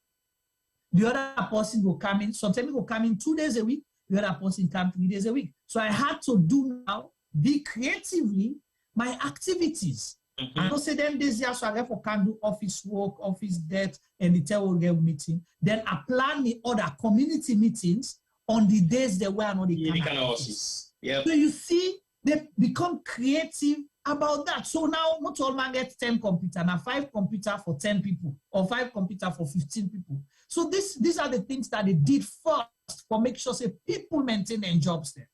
S14: the other person will come in. Sometimes they will come in 2 days a week. The other person come 3 days a week. So I had to do now be creatively my activities. I don't say them this year, so I therefore can do office work, office debt, and the telework meeting. Then I plan the other community meetings on the days they were not the kind of office.
S12: Yep.
S14: So you see, they become creative about that. So now not all man gets 10 computers, now 5 computers for 10 people, or 5 computers for 15 people. So these are the things that they did first for make sure say people maintain their jobs there.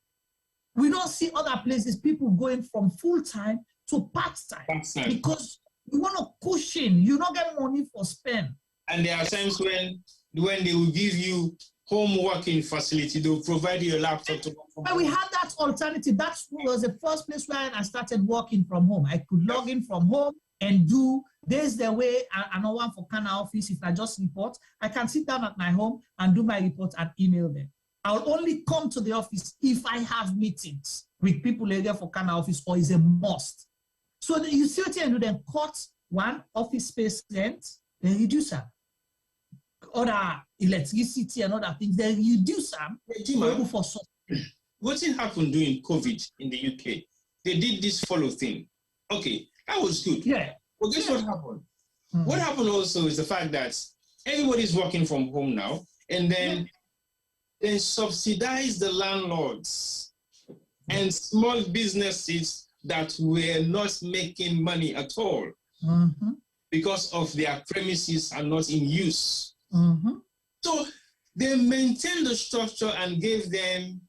S14: We don't see other places people going from full-time to part-time because you want to cushion, you don't get money for spend.
S12: And there are times when they will give you home working facility, they'll provide you a laptop to work from
S14: home. We had that alternative. That was the first place where I started working from home. I could log in from home and do, there's the way, I know one for Kana office, if I just report, I can sit down at my home and do my report and email them. I'll only come to the office if I have meetings with people there for Kana office or is a must. So you see what you do, then cut one office space rent, then reduce them. Other electricity and other things, then reduce them.
S12: What happened during COVID in the UK? They did this follow thing. Okay, that was good.
S14: Yeah.
S12: But guess what happened? What happened also is the fact that everybody's working from home now, and then they subsidize the landlords and small businesses that were not making money at all because of their premises are not in use. So they maintained the structure and gave them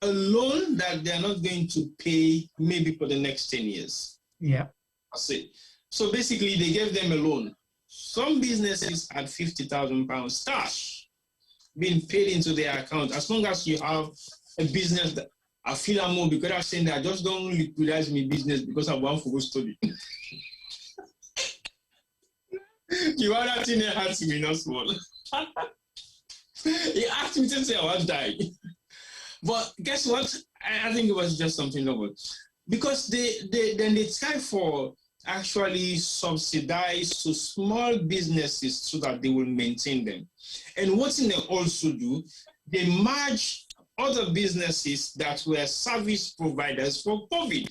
S12: a loan that they're not going to pay maybe for the next 10 years.
S14: Yeah.
S12: That's it. So basically they gave them a loan. Some businesses had £50,000 stash being paid into their account. As long as you have a business that I feel I'm more because I'm saying that I just don't liquidize my business because I want to go study. You are that thing that has to be not small. He asked me to say I was dying. But guess what? I think it was just something novel. Because they try for actually subsidize to small businesses so that they will maintain them. And what they also do, they merge other businesses that were service providers for COVID.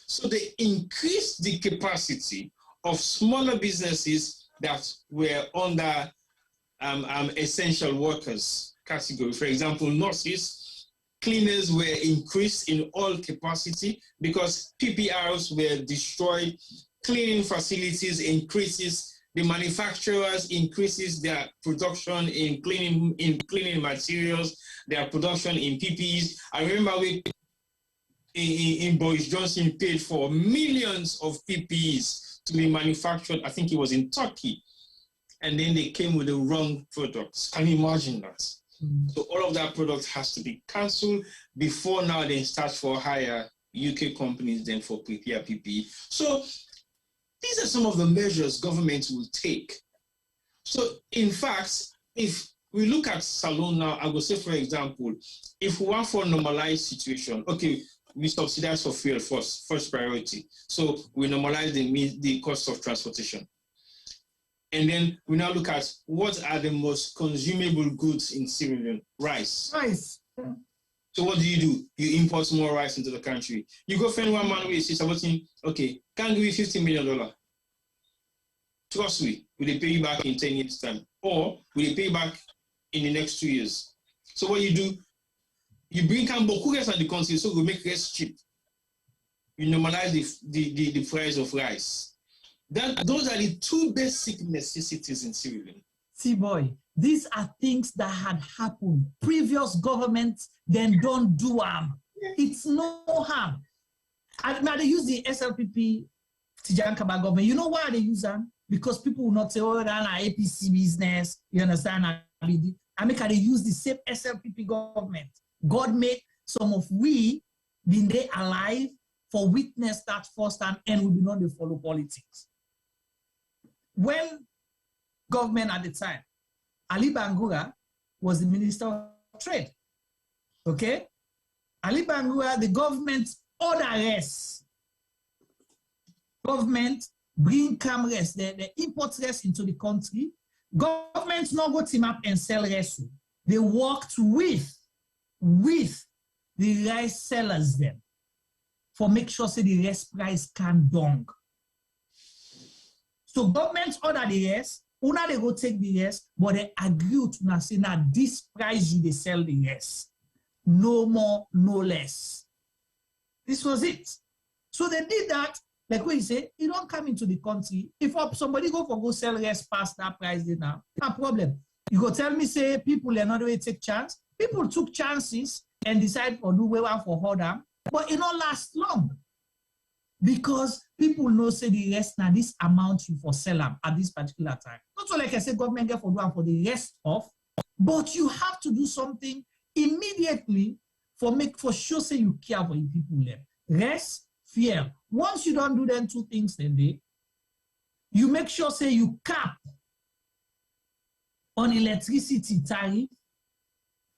S12: So they increased the capacity of smaller businesses that were under essential workers category. For example, nurses, cleaners were increased in all capacity because PPRs were destroyed, cleaning facilities increases, the manufacturers increases their production in cleaning materials, their production in PPEs. I remember in Boris Johnson paid for millions of PPEs to be manufactured. I think it was in Turkey. And then they came with the wrong products. Can you imagine that? So all of that product has to be cancelled before now they start for higher UK companies than for prepare PPE. So these are some of the measures government will take. So in fact, if we look at Salone now, I will say, for example, if we want for a normalized situation, okay, we subsidize for fuel first priority. So we normalize the cost of transportation. And then we now look at what are the most consumable goods in Sierra Leone. Rice.
S14: Rice.
S12: So what do? You import more rice into the country. You go find one man who is supporting, okay, can we $50 million? Trust me, will they pay you back in 10 years' time? Or will they pay you back in the next 2 years? So what you do, You bring beaucoup rice on the country, so we make rice cheap. You normalize the price of rice. Those are the two basic necessities in Sierra Leone.
S14: See, boy, these are things that had happened. Previous governments then don't do them. It's no harm. And now they use the SLPP Tijan Kaba government. You know why they use them? Because people will not say, oh, that's an APC business. You understand? I mean, they use the same SLPP government. God made some of we been there alive for witness that firsthand, and we do not follow politics. When government at the time, Ali Bangura was the Minister of Trade. Okay? Ali Bangura, the government order rest. Government bring come rest, the import rest into the country. Government not go team up and sell rest. They worked with the rice sellers then for make sure say the rest price can down. So government order the rest, una they go take the rest, but they agree to now say now this price you they sell the rest. No more, no less. This was it. So they did that, like what you say, you don't come into the country. If somebody go sell rest past that price there now, no problem. You go tell me, say, people are not going to take chance. People took chances and decide for do well for order, but it don't last long. Because people know say the rest now this amount you for sell them at this particular time. Not so like I say government get for do for the rest of, but you have to do something immediately for sure say you care for the people there. Rest, fear. Once you don't do them two things then you make sure say you cap on electricity tariff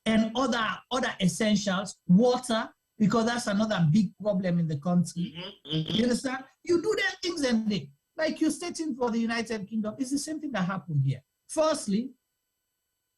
S14: and other essentials, water, because that's another big problem in the country. You understand? You do them things and like you're stating for the United Kingdom, it's the same thing that happened here. Firstly,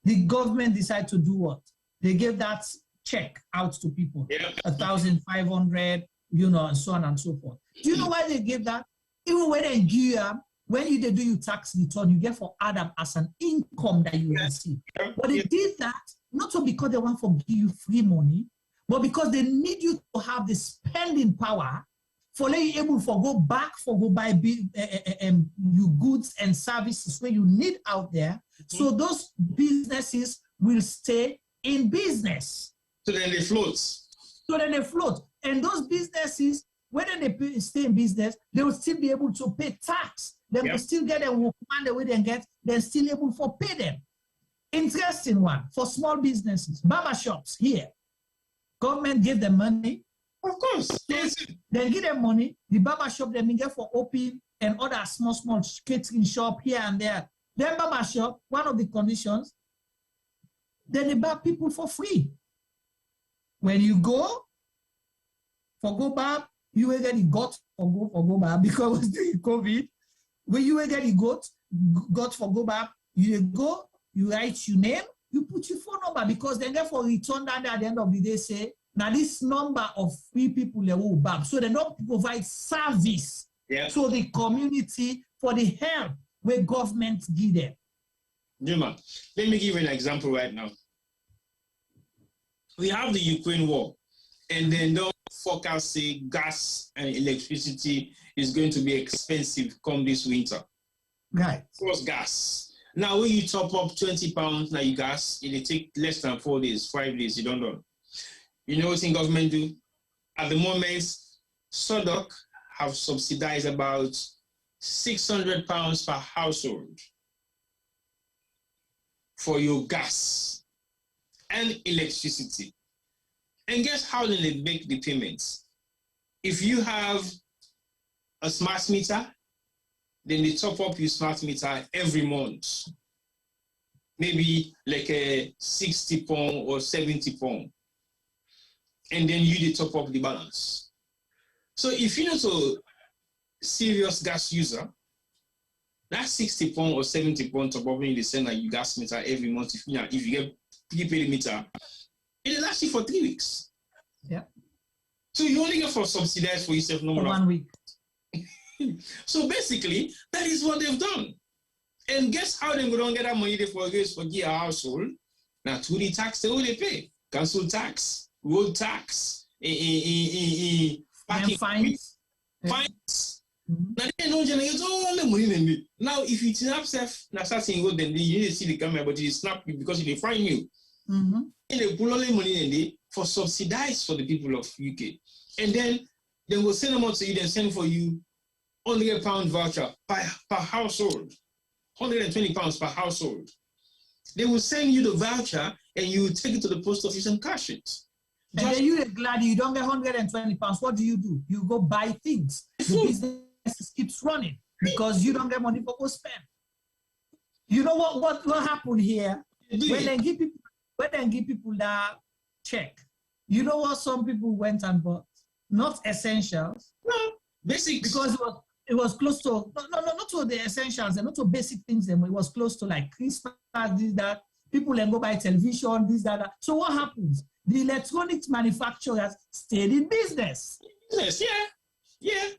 S14: the government decided to do what? They gave that check out to people, 1,500, and so on and so forth. Do you know why they gave that? Even when they give you, when they do your tax return, you get for Adam as an income that you receive. But they did that not so because they want to give you free money, but because they need you to have the spending power for letting you able to go buy your goods and services where you need out there. So those businesses will stay in business.
S12: So then they float. And those businesses, whether they stay in business, they will still be able to pay tax. They will still get them workman the way they get, they're still able to pay them. Interesting one for small businesses, barber shops here. Government give them money. Of course.
S14: They give them money. The barber shop they get for open and other small catering shop here and there. Then barber shop, one of the conditions, then they buy people for free. When you go barb, you will get the goat for go barb because it was during COVID. When you will get the goat for go barb, you go, you write your name, you put your phone number because then therefore return that at the end of the day say, now this number of free people they will barb. So they don't provide service to the community for the help where government give them.
S12: Juma, let me give you an example right now. We have the Ukraine war, and then don't forecast say gas and electricity is going to be expensive come this winter.
S14: Right.
S12: Plus gas. Now when you top up £20 now you gas, it'll take less than 4 days, 5 days, you don't know. You know what the government do? At the moment, SODOC have subsidized about £600 per household for your gas and electricity. And guess how they make the payments? If you have a smart meter, then they top up your smart meter every month. Maybe like a 60 pound or 70 pound. And then you they top up the balance. So if you're not a serious gas user, that 60 pound or 70 pound top up in the send your gas meter every month. If you get prepaid meter, it lasts you for 3 weeks.
S14: Yeah.
S12: So you only get for subsidized for yourself no more.
S14: 1 week.
S12: So basically, that is what they've done. And guess how they don't get that money they for a household? Now, to the tax they only pay. Council tax, road tax, parking
S14: fines.
S12: Fines. Now they don't generate all the money. Now, if you have self, now starting go then you need to see the camera, but it snap you because they fine you. They pull all the money in there for subsidize for the people of UK, and then they will send them out to you. Then send for you £100 voucher per household, £120 per household. They will send you the voucher, and you take it to the post office and cash it.
S14: And then you're glad you don't get £120. What do? You go buy things. The business keeps running because you don't get money for spend. You know what happened here? When they give people that check, you know what some people went and bought? Not essentials.
S12: No, basics.
S14: Because it was close to not to the essentials and not to basic things. It was close to like Christmas, this, that. People then go buy television, this, that. So what happens? The electronics manufacturers stayed in business.
S12: Yes, yeah.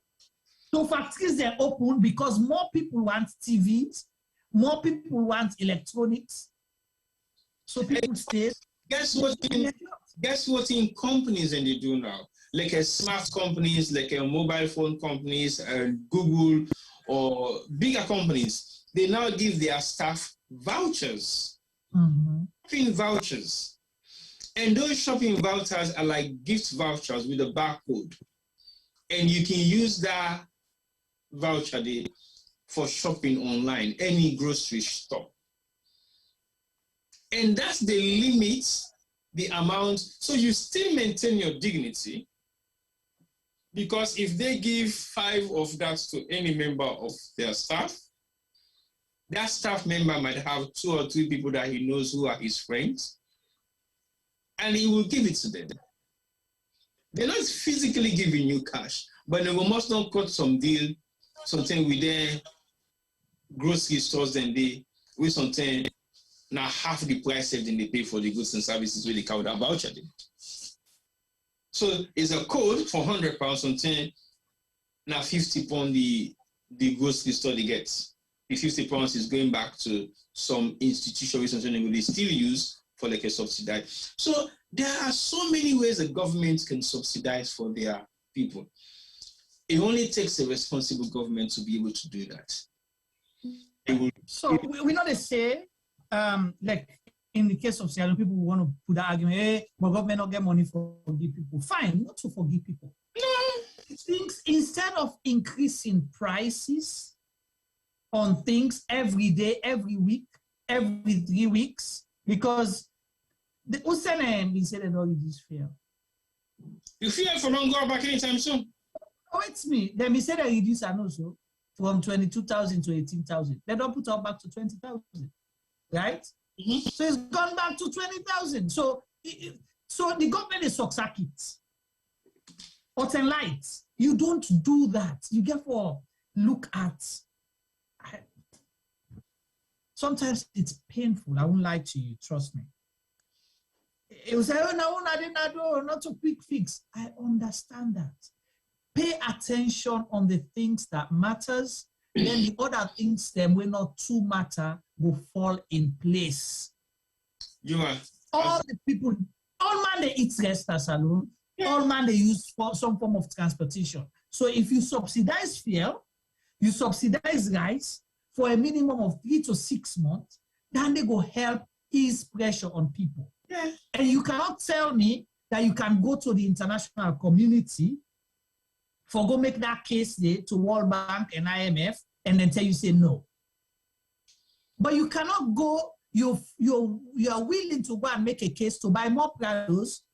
S14: So factories they open because more people want TVs, more people want electronics. So people stay.
S12: Guess what in companies and they do now? Like a smart companies, like a mobile phone companies, Google or bigger companies, they now give their staff vouchers. Shopping vouchers. And those shopping vouchers are like gift vouchers with a barcode. And you can use that voucher there for shopping online, any grocery store. And that's the limit, the amount. So you still maintain your dignity, because if they give 5 of that to any member of their staff, that staff member might have 2 or 3 people that he knows who are his friends, and he will give it to them. They're not physically giving you cash, but they must not cut some deal, something with their grocery stores, then they with something now half the price than they pay for the goods and services where they count that voucher. So it's a code for £100, something now £50 the grocery store they get. The £50 is going back to some institution or something they still use for like a subsidize. So there are so many ways the government can subsidize for their people. It only takes a responsible government to be able to do that.
S14: So we not say, like in the case of Sierra Leone, people want to put that argument, hey, but government not get money for forgive people. Fine, not to forgive people. Things, instead of increasing prices on things every day, every week, every 3 weeks, because the USNM, they said they don't reduce fear.
S12: You fear for long go back anytime soon?
S14: Oh, it's me. Then we said they reduce and also from 22,000 to 18,000. They don't put up back to 20,000, right? So it's gone back to 20,000. So the government is suck it. Hot and light. You don't do that. You get for look at. Sometimes it's painful. I won't lie to you. Trust me. It was not a quick fix. I understand that. Pay attention on the things that matters. Then the other things them will not too matter will fall in place. All the people, all man they eat restaurants alone. All man they use for some form of transportation. So if you subsidize fuel, you subsidize rice for a minimum of 3 to 6 months, then they go help ease pressure on people. Yeah. And you cannot tell me that you can go to the international community for go make that case there to World Bank and IMF and then tell you say no. But you cannot go, you are willing to go and make a case to buy more products.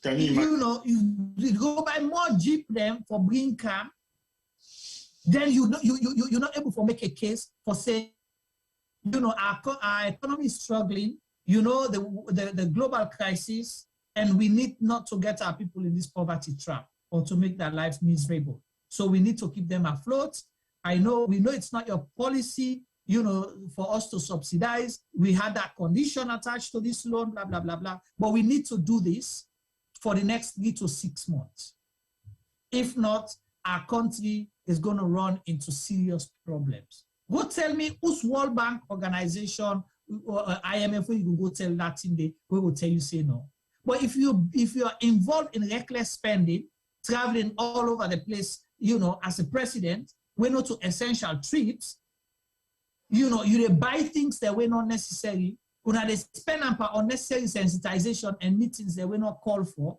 S14: You go buy more Jeep them for green car, then you're not able to make a case for say, our economy is struggling, the global crisis, and we need not to get our people in this poverty trap or to make their lives miserable. So we need to keep them afloat. We know it's not your policy, for us to subsidize. We had that condition attached to this loan, blah, blah, blah, blah. But we need to do this for the next 3 to 6 months. If not, our country is going to run into serious problems. Go tell me whose World Bank organization IMF, you go tell that thing, they will tell you say no. But if you are involved in reckless spending, traveling all over the place, as a president, we not to essential trips, you buy things that were not necessary. They spend on unnecessary sensitization and meetings that were not called for.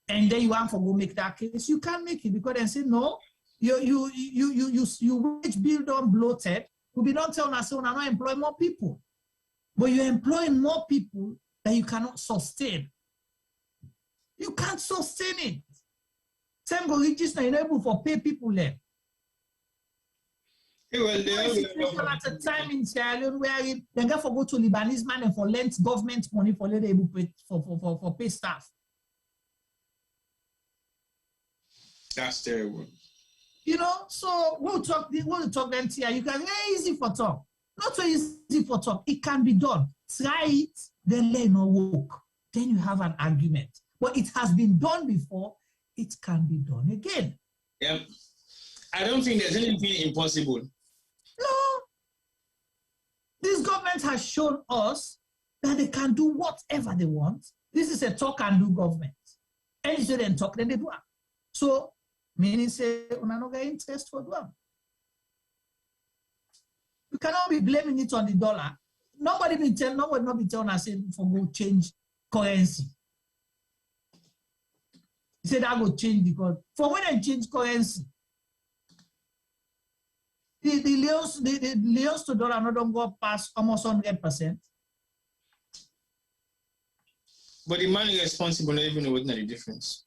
S14: And then you want to go make that case. You can't make it because they say no. You wage bill done bloated. We be not telling us not employ more people, but you're employing more people that you cannot sustain. You can't sustain it. Same go register enable for pay people there. At a time in Sierra Leone where they go for go to Lebanese man and for lend government money for let able pay for pay staff.
S12: That's terrible.
S14: So we'll talk then here. You can very easy for talk. Not so easy for talk. It can be done. Try it, then let no work. Then you have an argument. But it has been done before, it can be done again.
S12: Yeah. I don't think there's anything impossible.
S14: No. This government has shown us that they can do whatever they want. This is a talk and do government. And so then talk, then they do it. So, meaning say, una no get interest for them. You cannot be blaming it on the dollar. Nobody not be telling us for go change currency. He said that go change because for when I change currency, the leons to dollar not don't go past almost 100%.
S12: But the man is responsible, not even know what's the difference.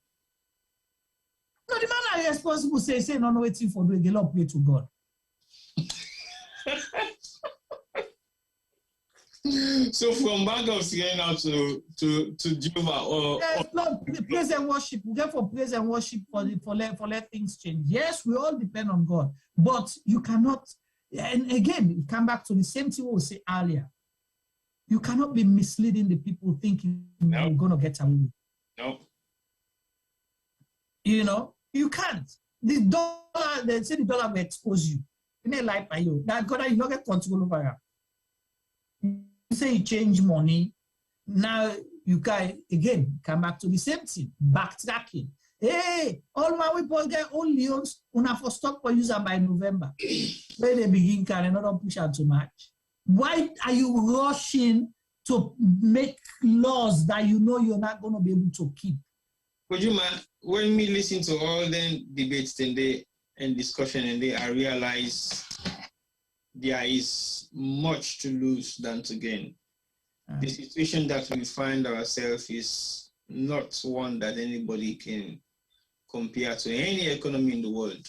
S14: No, the man are responsible say no waiting for doing the Lord pray to God.
S12: So from Bank of Sierra now to Juba or
S14: no praise and worship. We get for praise and worship for let things change. Yes, we all depend on God, but you cannot. And again, you come back to the same thing we say earlier. You cannot be misleading the people thinking you're gonna get away.
S12: No.
S14: You can't. The dollar, they say the dollar will expose you. You may lie by you. That God, you don't get control over it. You say you change money. Now you can again come back to the same thing. Backtracking. Hey, all my people get all leons una for stop for user by November. When they begin can not push out too much. Why are you rushing to make laws that you know you're not going to be able to keep?
S12: Could you man, when me listen to all them debates and discussion I realize there is much to lose than to gain. The situation that we find ourselves is not one that anybody can compare to any economy in the world.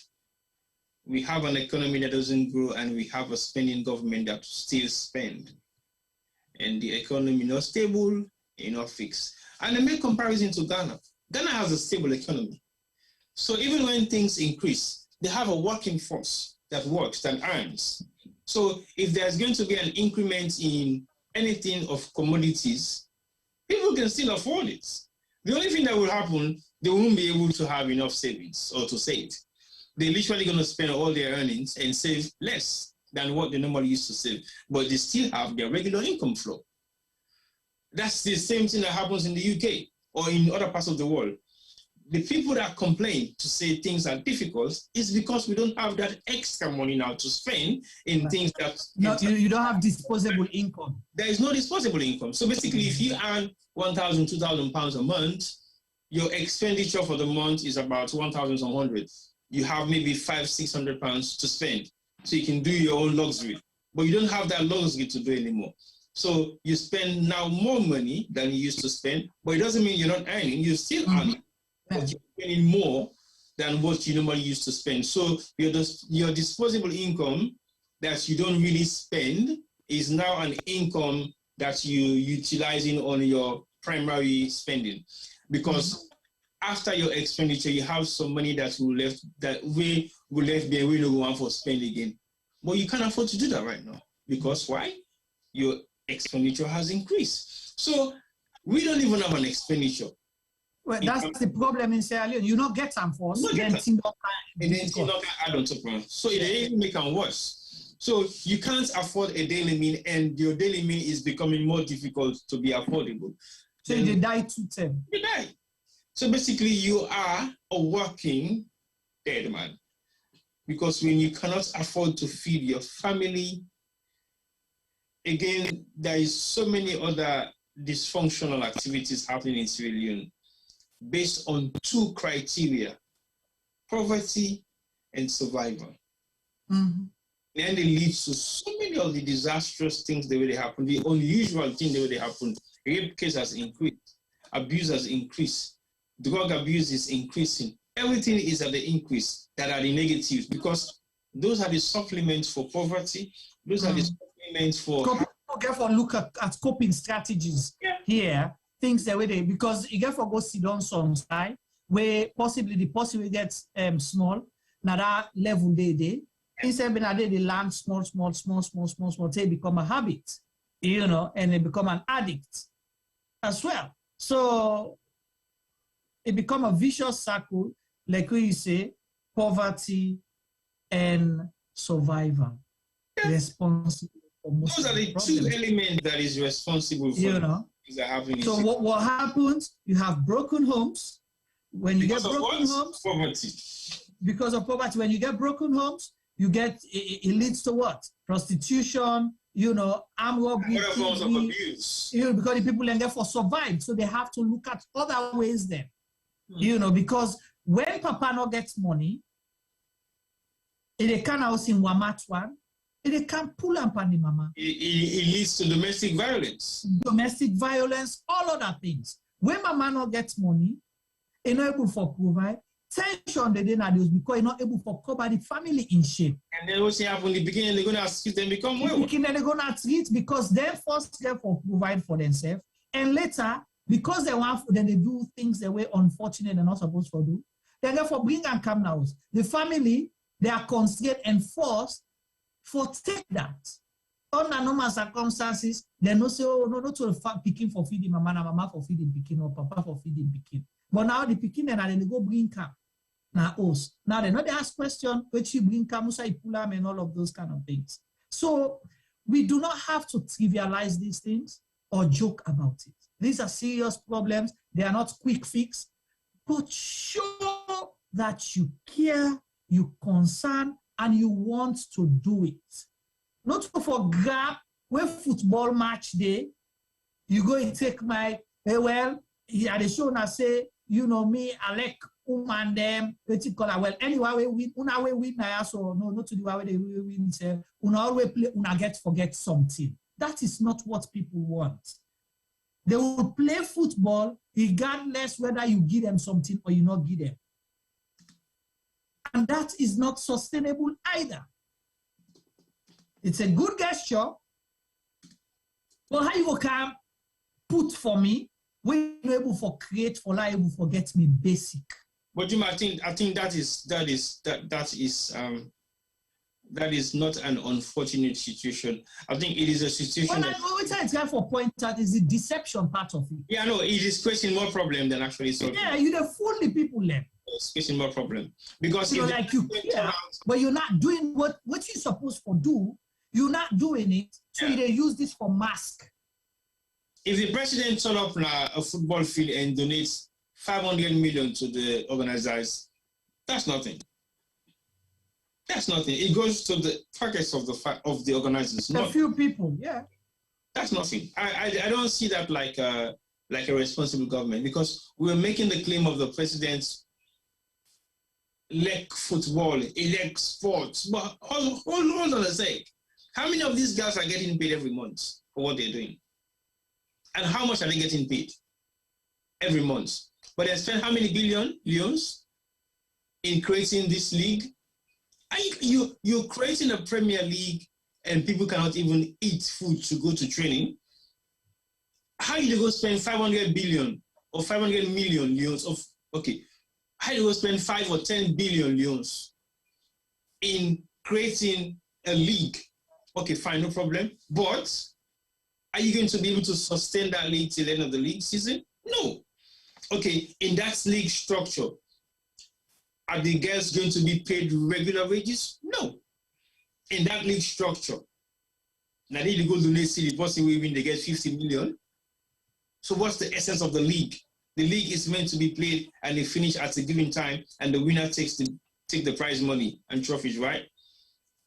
S12: We have an economy that doesn't grow and we have a spending government that still spend. And the economy not stable, not fixed. And I make comparison to Ghana. Ghana has a stable economy. So even when things increase, they have a working force that works, that earns. So if there's going to be an increment in anything of commodities, people can still afford it. The only thing that will happen, they won't be able to have enough savings or to save. They're literally going to spend all their earnings and save less than what they normally used to save, but they still have their regular income flow. That's the same thing that happens in the UK or in other parts of the world. The people that complain to say things are difficult is because we don't have that extra money now to spend in things that...
S14: No, you don't have disposable income.
S12: There is no disposable income. So basically, if you earn 1,000, 2,000 pounds a month, your expenditure for the month is about 1,100. You have maybe 500-600 pounds to spend. So you can do your own luxury. But you don't have that luxury to do anymore. So you spend now more money than you used to spend, but it doesn't mean you're not earning. You're still earning, but you're spending more than what you normally used to spend. So your disposable income that you don't really spend is now an income that you're utilizing on your primary spending. Because after your expenditure, you have some money that will left we don't want for spend again. But you can't afford to do that right now. Because why? Your expenditure has increased. So we don't even have an expenditure.
S14: Well, that's the problem in Sierra Leone. You don't get them for us.
S12: And then still not add on top of it. So it didn't make them worse. So you can't afford a daily meal, and your daily meal is becoming more difficult to be affordable.
S14: So they die to 10.
S12: You die. So basically, you are a working dead man. Because when you cannot afford to feed your family, again, there is so many other dysfunctional activities happening in Sierra Leone based on two criteria: poverty and survival.
S14: Mm-hmm.
S12: And it leads to so many of the disastrous things the way they happen, the unusual thing the way they happen. Rape case has increased, abuse has increased, drug abuse is increasing. Everything is at the increase that are the negatives, because those are the supplements for poverty. Those are the supplements for...
S14: People look at coping strategies here, things the way they, because you get for go sit on some side where possibly the person will get small, now that level they instead of they learn small, they become a habit, you know, and they become an addict as well. So it become a vicious circle, like we say, poverty and survival. Responsible for most
S12: those are the two elements that is responsible for,
S14: you know.
S12: Things that happen.
S14: So what happens? You have broken homes. When you get broken homes,
S12: poverty.
S14: Because of poverty, when you get broken homes, you get it leads to what? Prostitution, you know, armed robbery,
S12: other forms of abuse.
S14: You know, because the people and therefore survive, so they have to look at other ways then. You know, because when Papa no gets money, it can house in Wamatwan, it can pull up on the mama.
S12: It leads to domestic violence.
S14: Domestic violence, all other things. When Mama no gets money, it's not able to provide. Tension the day because you're not able to cover the family in shape.
S12: And then what's happening in the beginning, they're going to treat them become well.
S14: They're going to treat because they're first there for provide for themselves. And later, because they want, then they do things the way unfortunate they're not supposed to do. They therefore bring and come now. The family, they are constrained and forced for take that. Under normal circumstances, they no say, oh, no, not to picking for feeding mama for feeding picking, or papa for feeding picking. But now the picking and then they go bring camp. Now us. Now they not they ask question, which you bring camp, pulam and all of those kind of things. So we do not have to trivialize these things or joke about it. These are serious problems. They are not quick fix. But show that you care, you concern, and you want to do it. Not for grab when football match day, you go and take my, well, at the show now say, you know me, I like and them, well, anyway, we win, una we win now, so no, not to the way they win, say, una always play, una forget something. That is not what people want. They will play football regardless whether you give them something or you not give them. And that is not sustainable either. It's a good gesture, but how you can put for me when you're able to create for life, able to get me basic.
S12: But Jim, I think that is not an unfortunate situation. I think it is a situation.
S14: Well, what I try for point out is the deception part of it.
S12: Yeah, no, it is creating more problem than actually solving.
S14: Yeah, you don't fool the people then.
S12: It's creating more problem because
S14: you know, like you care, but you're not doing what you're supposed to do. You're not doing it, so they use this for mask.
S12: If the president turn up now a football field and donates 500 million to the organizers, that's nothing. That's nothing. It goes to the pockets of the organizers.
S14: A few people, yeah.
S12: That's nothing. I don't see that like a responsible government, because we're making the claim of the president's like football, elect sports. But hold on a sec. How many of these guys are getting paid every month for what they're doing? And how much are they getting paid every month? But they spend how many billions in creating this league? You're creating a Premier League and people cannot even eat food to go to training. How you go spend 500 billion or 500 million leons of, okay, how do you spend 5 or 10 billion leons in creating a league? Okay, fine, no problem. But are you going to be able to sustain that league till the end of the league season? No. Okay, in that league structure, are the girls going to be paid regular wages? No. in that league structure. Now they go to next city, the person will win, they get 50 million. So what's the essence of the league? The league is meant to be played and they finish at a given time, and the winner takes the prize money and trophies, right?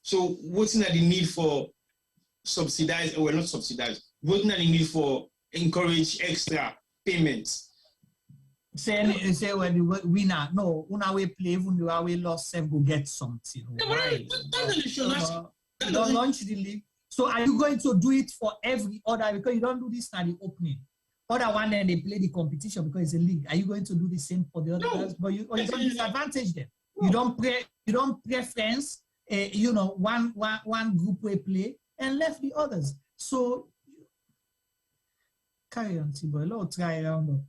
S12: So what's not the need for subsidized, or not subsidized, what's not the need for encourage extra payments?
S14: Say when the winner, no, when we play, even the we lost, go get something. Why? Don't launch the league. So are you going to do it for every other? Because you don't do this at the opening. Other one, then they play the competition because it's a league. Are you going to do the same for the other guys? But you don't disadvantage them. No. You don't preference, one group will play and left the others. So carry on, Tibo. Let's try around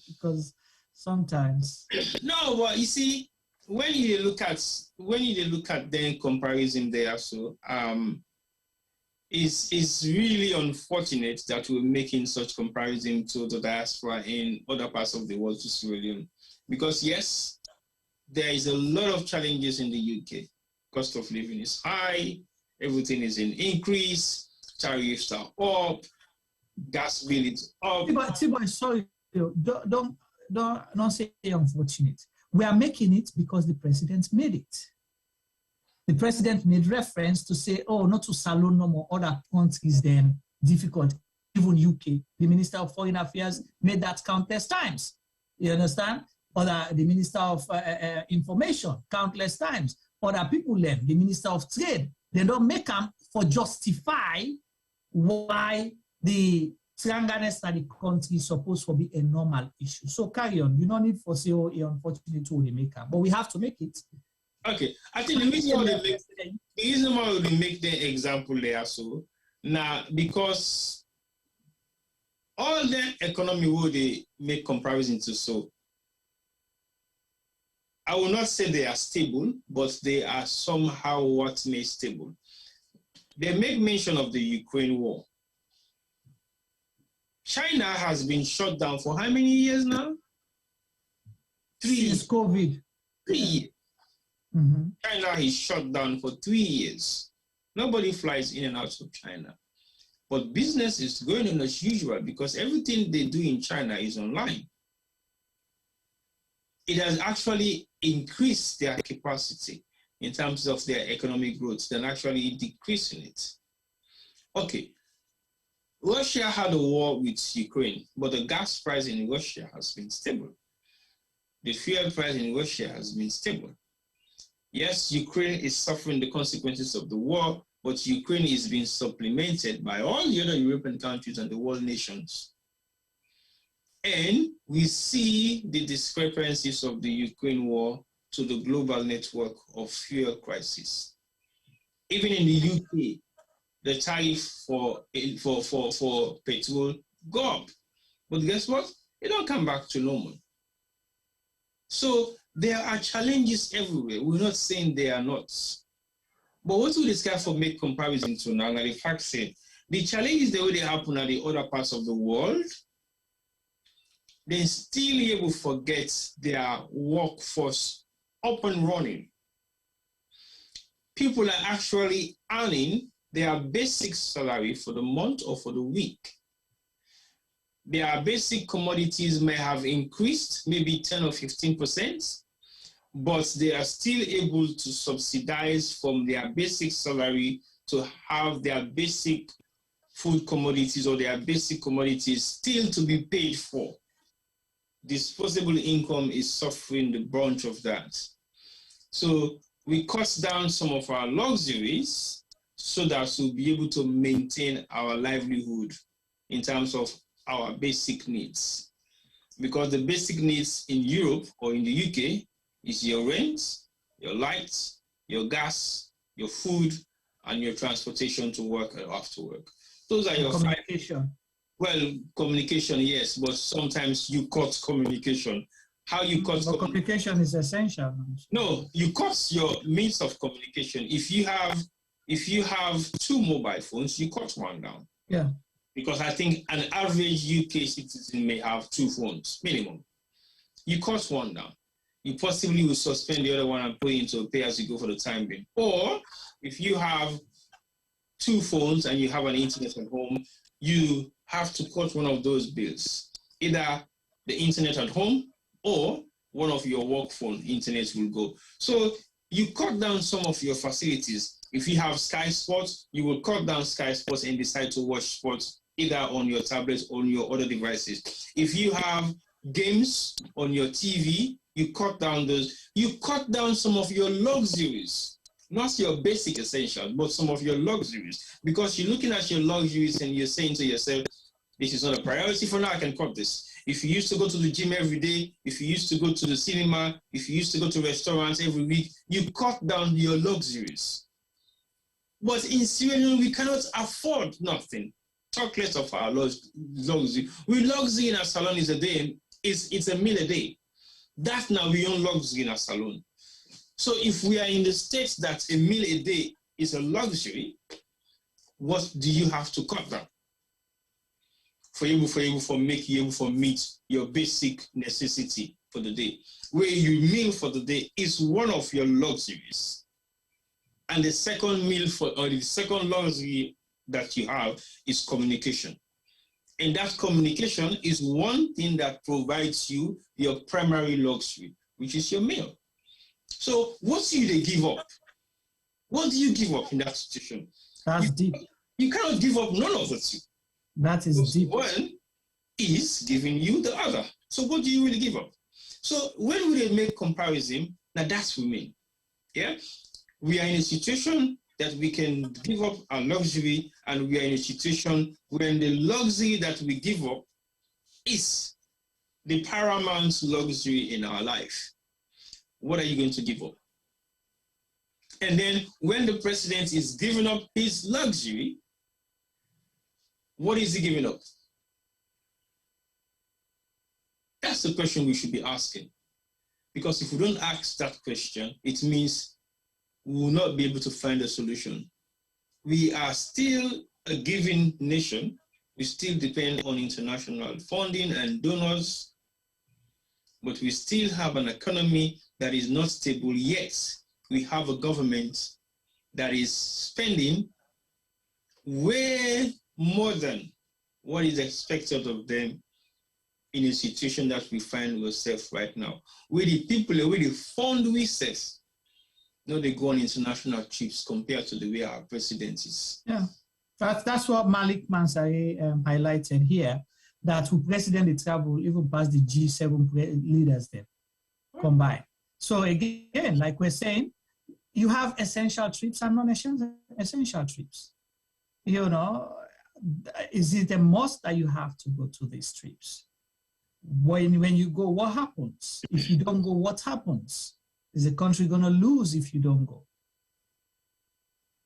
S14: because sometimes.
S12: No, but you see, when you look at the comparison there, so it's really unfortunate that we're making such comparison to the diaspora in other parts of the world to Sierra Leone. Because yes, there is a lot of challenges in the UK. Cost of living is high, everything is in increase, tariffs are up, gas bill is up.
S14: Tibo, sorry, don't say unfortunate. We are making it because the president made it. The president made reference to say, oh, not to Salon no more, other countries then difficult, even UK. The Minister of Foreign Affairs made that countless times. You understand? Or the Minister of Information countless times. Other people then, the Minister of Trade, they don't make them for justify why the triangleness of the country is supposed to be a normal issue. So carry on. You don't need for say, oh, unfortunately, to make them, but we have to make it.
S12: Okay, I think the reason why they make the example there, so now because all the economy will they make comparison to, so I will not say they are stable, but they are somehow what made stable. They make mention of the Ukraine war. China has been shut down for how many years now? 3 years.
S14: Since COVID.
S12: 3 years.
S14: Mm-hmm.
S12: China is shut down for 3 years. Nobody flies in and out of China. But business is going on as usual because everything they do in China is online. It has actually increased their capacity in terms of their economic growth than actually decreasing it. Okay, Russia had a war with Ukraine, but the gas price in Russia has been stable. The fuel price in Russia has been stable. Yes, Ukraine is suffering the consequences of the war, but Ukraine is being supplemented by all the other European countries and the world nations. And we see the discrepancies of the Ukraine war to the global network of fuel crisis. Even in the UK, the tariff for petrol go up. But guess what? It don't come back to normal. So there are challenges everywhere. We're not saying they are not. But what we discuss for make comparison to now, the fact that the challenges the way they happen at the other parts of the world, they still able to forget their workforce up and running. People are actually earning their basic salary for the month or for the week. Their basic commodities may have increased maybe 10 or 15%, but they are still able to subsidize from their basic salary to have their basic food commodities or their basic commodities still to be paid for. Disposable income is suffering the brunt of that. So we cut down some of our luxuries so that we'll be able to maintain our livelihood in terms of our basic needs. Because the basic needs in Europe or in the UK is your rent, your lights, your gas, your food, and your transportation to work or after work. Those are your
S14: communication.
S12: Well, communication, yes, but sometimes you cut communication. How you cut
S14: communication is essential.
S12: No, you cut your means of communication. If you have 2 mobile phones, you cut one down.
S14: Yeah.
S12: Because I think an average UK citizen may have 2 phones, minimum. You cut one down. You possibly will suspend the other one and put it into a pay-as-you-go for the time being. Or if you have 2 phones and you have an internet at home, you have to cut one of those bills. Either the internet at home or one of your work phone internet will go. So you cut down some of your facilities. If you have Sky Sports, you will cut down Sky Sports and decide to watch sports either on your tablets or on your other devices. If you have games on your TV, you cut down those. You cut down some of your luxuries, not your basic essentials, but some of your luxuries, because you're looking at your luxuries and you're saying to yourself, this is not a priority for now, I can cut this. If you used to go to the gym every day, if you used to go to the cinema, if you used to go to restaurants every week, you cut down your luxuries. But in Sierra Leone, we cannot afford nothing. Talk less of our luxury. We luxury in our salon is a day, it's a meal a day. That now we own luxury in our salon. So if we are in the state that a meal a day is a luxury, what do you have to cut down? For make you able to meet your basic necessity for the day. Where you meal for the day is one of your luxuries. And the second meal or the second luxury that you have is communication. And that communication is one thing that provides you your primary luxury, which is your meal. So what do you give up? What do you give up in that situation?
S11: That's deep.
S12: You cannot give up none of the two.
S11: That is deep.
S12: One is giving you the other. So what do you really give up? So when we make comparison, now that's what we mean. Yeah? We are in a situation that we can give up our luxury, and we are in a situation when the luxury that we give up is the paramount luxury in our life. What are you going to give up? And then when the president is giving up his luxury, what is he giving up? That's the question we should be asking. Because if we don't ask that question, it means we will not be able to find a solution. We are still a giving nation. We still depend on international funding and donors, but we still have an economy that is not stable yet. We have a government that is spending way more than what is expected of them in a situation that we find ourselves right now. Where the people, where the fund we set, no, they go on international trips compared to the way our president is.
S11: Yeah, that's what Malik Mansari highlighted here, that who president they travel even past the G7 leaders there combined. So again, like we're saying, you have essential trips and non-essential trips. You know, is it a must that you have to go to these trips? When you go, what happens? If you don't go, what happens? Is the country going to lose if you don't go?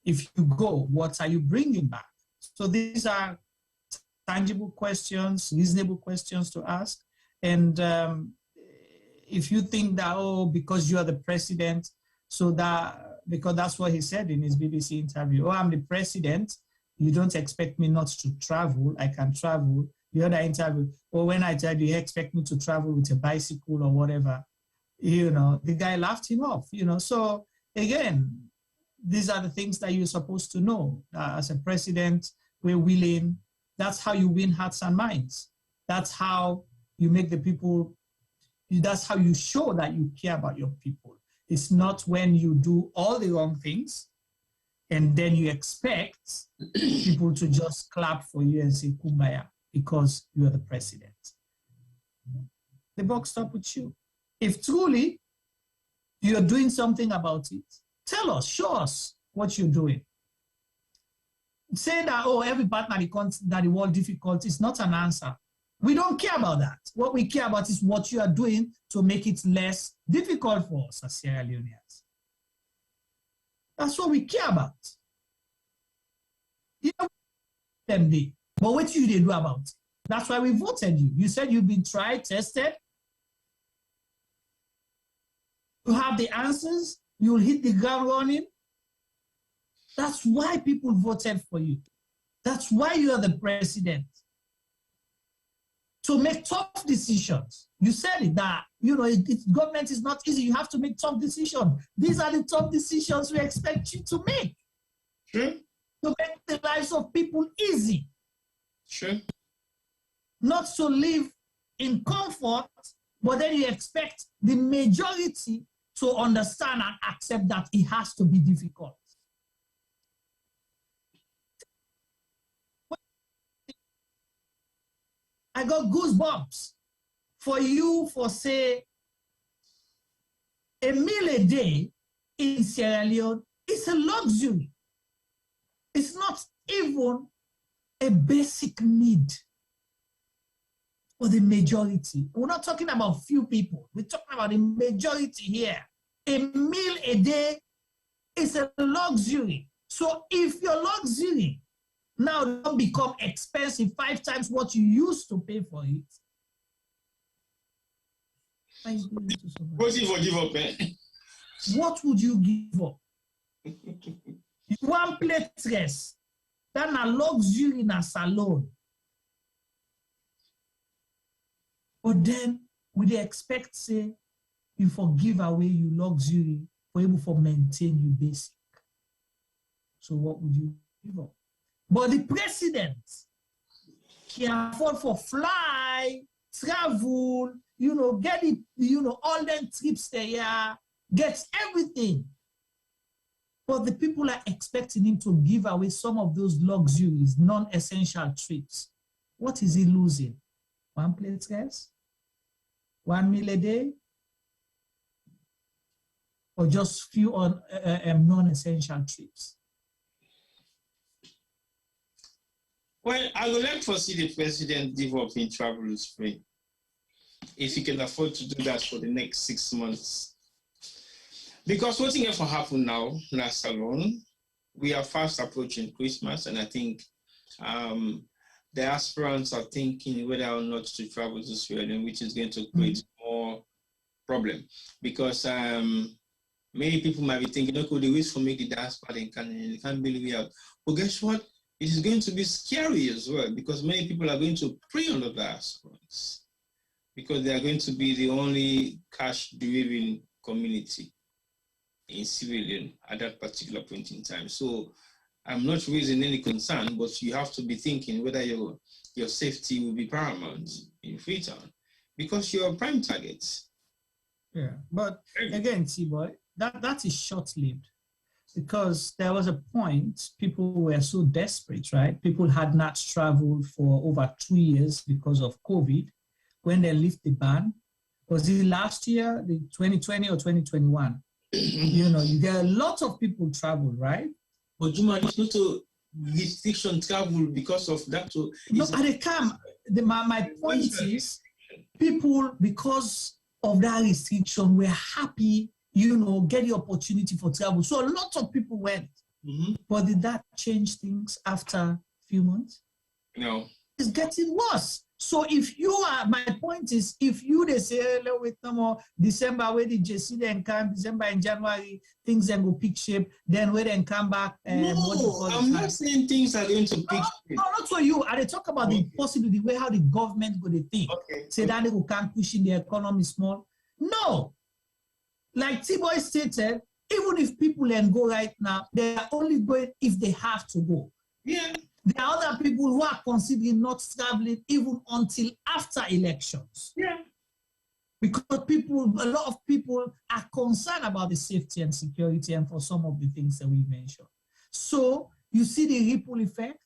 S11: If you go, what are you bringing back? So these are tangible questions, reasonable questions to ask. And if you think that, oh, because you are the president, so that, because that's what he said in his BBC interview, oh, I'm the president, you don't expect me not to travel, I can travel. The other interview, or when I tell you expect me to travel with a bicycle or whatever, you know, the guy laughed him off, you know. So again, these are the things that you're supposed to know. As a president, we're willing. That's how you win hearts and minds. That's how you make the people, that's how you show that you care about your people. It's not when you do all the wrong things and then you expect people to just clap for you and say kumbaya because you are the president. The buck stops with you. If truly you're doing something about it, tell us, show us what you're doing. Say that, oh, every partner that the world difficult is not an answer. We don't care about that. What we care about is what you are doing to make it less difficult for us as Sierra Leoneans. That's what we care about. You know, them day. But what you they do about it? That's why we voted you. You said you've been tried, tested. You have the answers. You'll hit the ground running. That's why people voted for you. That's why you are the president. To make tough decisions. You said it, that, you know, government is not easy. You have to make tough decisions. These are the tough decisions we expect you to make.
S12: Sure.
S14: To make the lives of people easy.
S12: Sure.
S14: Not to live in comfort, but then you expect the majority to understand and accept that it has to be difficult. I got goosebumps for you for, say, a meal a day in Sierra Leone is a luxury. It's not even a basic need for the majority. We're not talking about few people. We're talking about the majority here. A meal a day is a luxury. So if your luxury now don't become expensive 5 times what you used to pay for it,
S12: what if you give up, eh?
S14: What would you give up? One plate rest, then a luxury in a salon. But then we expect, say, you forgive away your luxury for able to maintain your basic. So what would you give up? But the president can afford for fly, travel, get it, all them trips there, gets everything. But the people are expecting him to give away some of those luxuries, non-essential trips. What is he losing? 1 plate rest? 1 meal a day? Or just few non-essential trips?
S12: Well, I would like to see the president develop in travel spring. If he can afford to do that for the next 6 months. Because what's going to happen now, last alone, we are fast approaching Christmas, and I think the aspirants are thinking whether or not to travel to Sweden, which is going to create more problem. Because many people might be thinking, okay, the ways for make the diaspora, they can't believe it out. But guess what? It is going to be scary as well, because many people are going to prey on the diasporans, because they are going to be the only cash-driven community in Sierra Leone at that particular point in time. So I'm not raising any concern, but you have to be thinking whether your safety will be paramount in Freetown, because you're a prime target.
S14: Yeah, but again, T-Boy, that is short-lived, because there was a point people were so desperate, right? People had not traveled for over 2 years because of COVID. When they lift the ban, was it last year, the 2020 or 2021? You get a lot of people travel, right?
S12: But Juma, it's not a restriction travel because of that.
S14: No, at the time, my point is, people, because of that restriction, were happy, get the opportunity for travel. So a lot of people went. But did that change things after a few months?
S12: No.
S14: It's getting worse. So if you are, my point is, if you they say, wait no more, December, where the JC then come, December and January, things then go pick shape, then where then come back.
S12: No, I'm not saying things are going to pick shape.
S14: No, not for you. I talk about the possibility, way how the government go to think. Say that they can push in the economy small. No. Like T-Boy stated, even if people then go right now, they are only going if they have to go.
S12: Yeah.
S14: There are other people who are considering not traveling even until after elections.
S12: Yeah.
S14: Because a lot of people are concerned about the safety and security and for some of the things that we mentioned. So you see the ripple effect.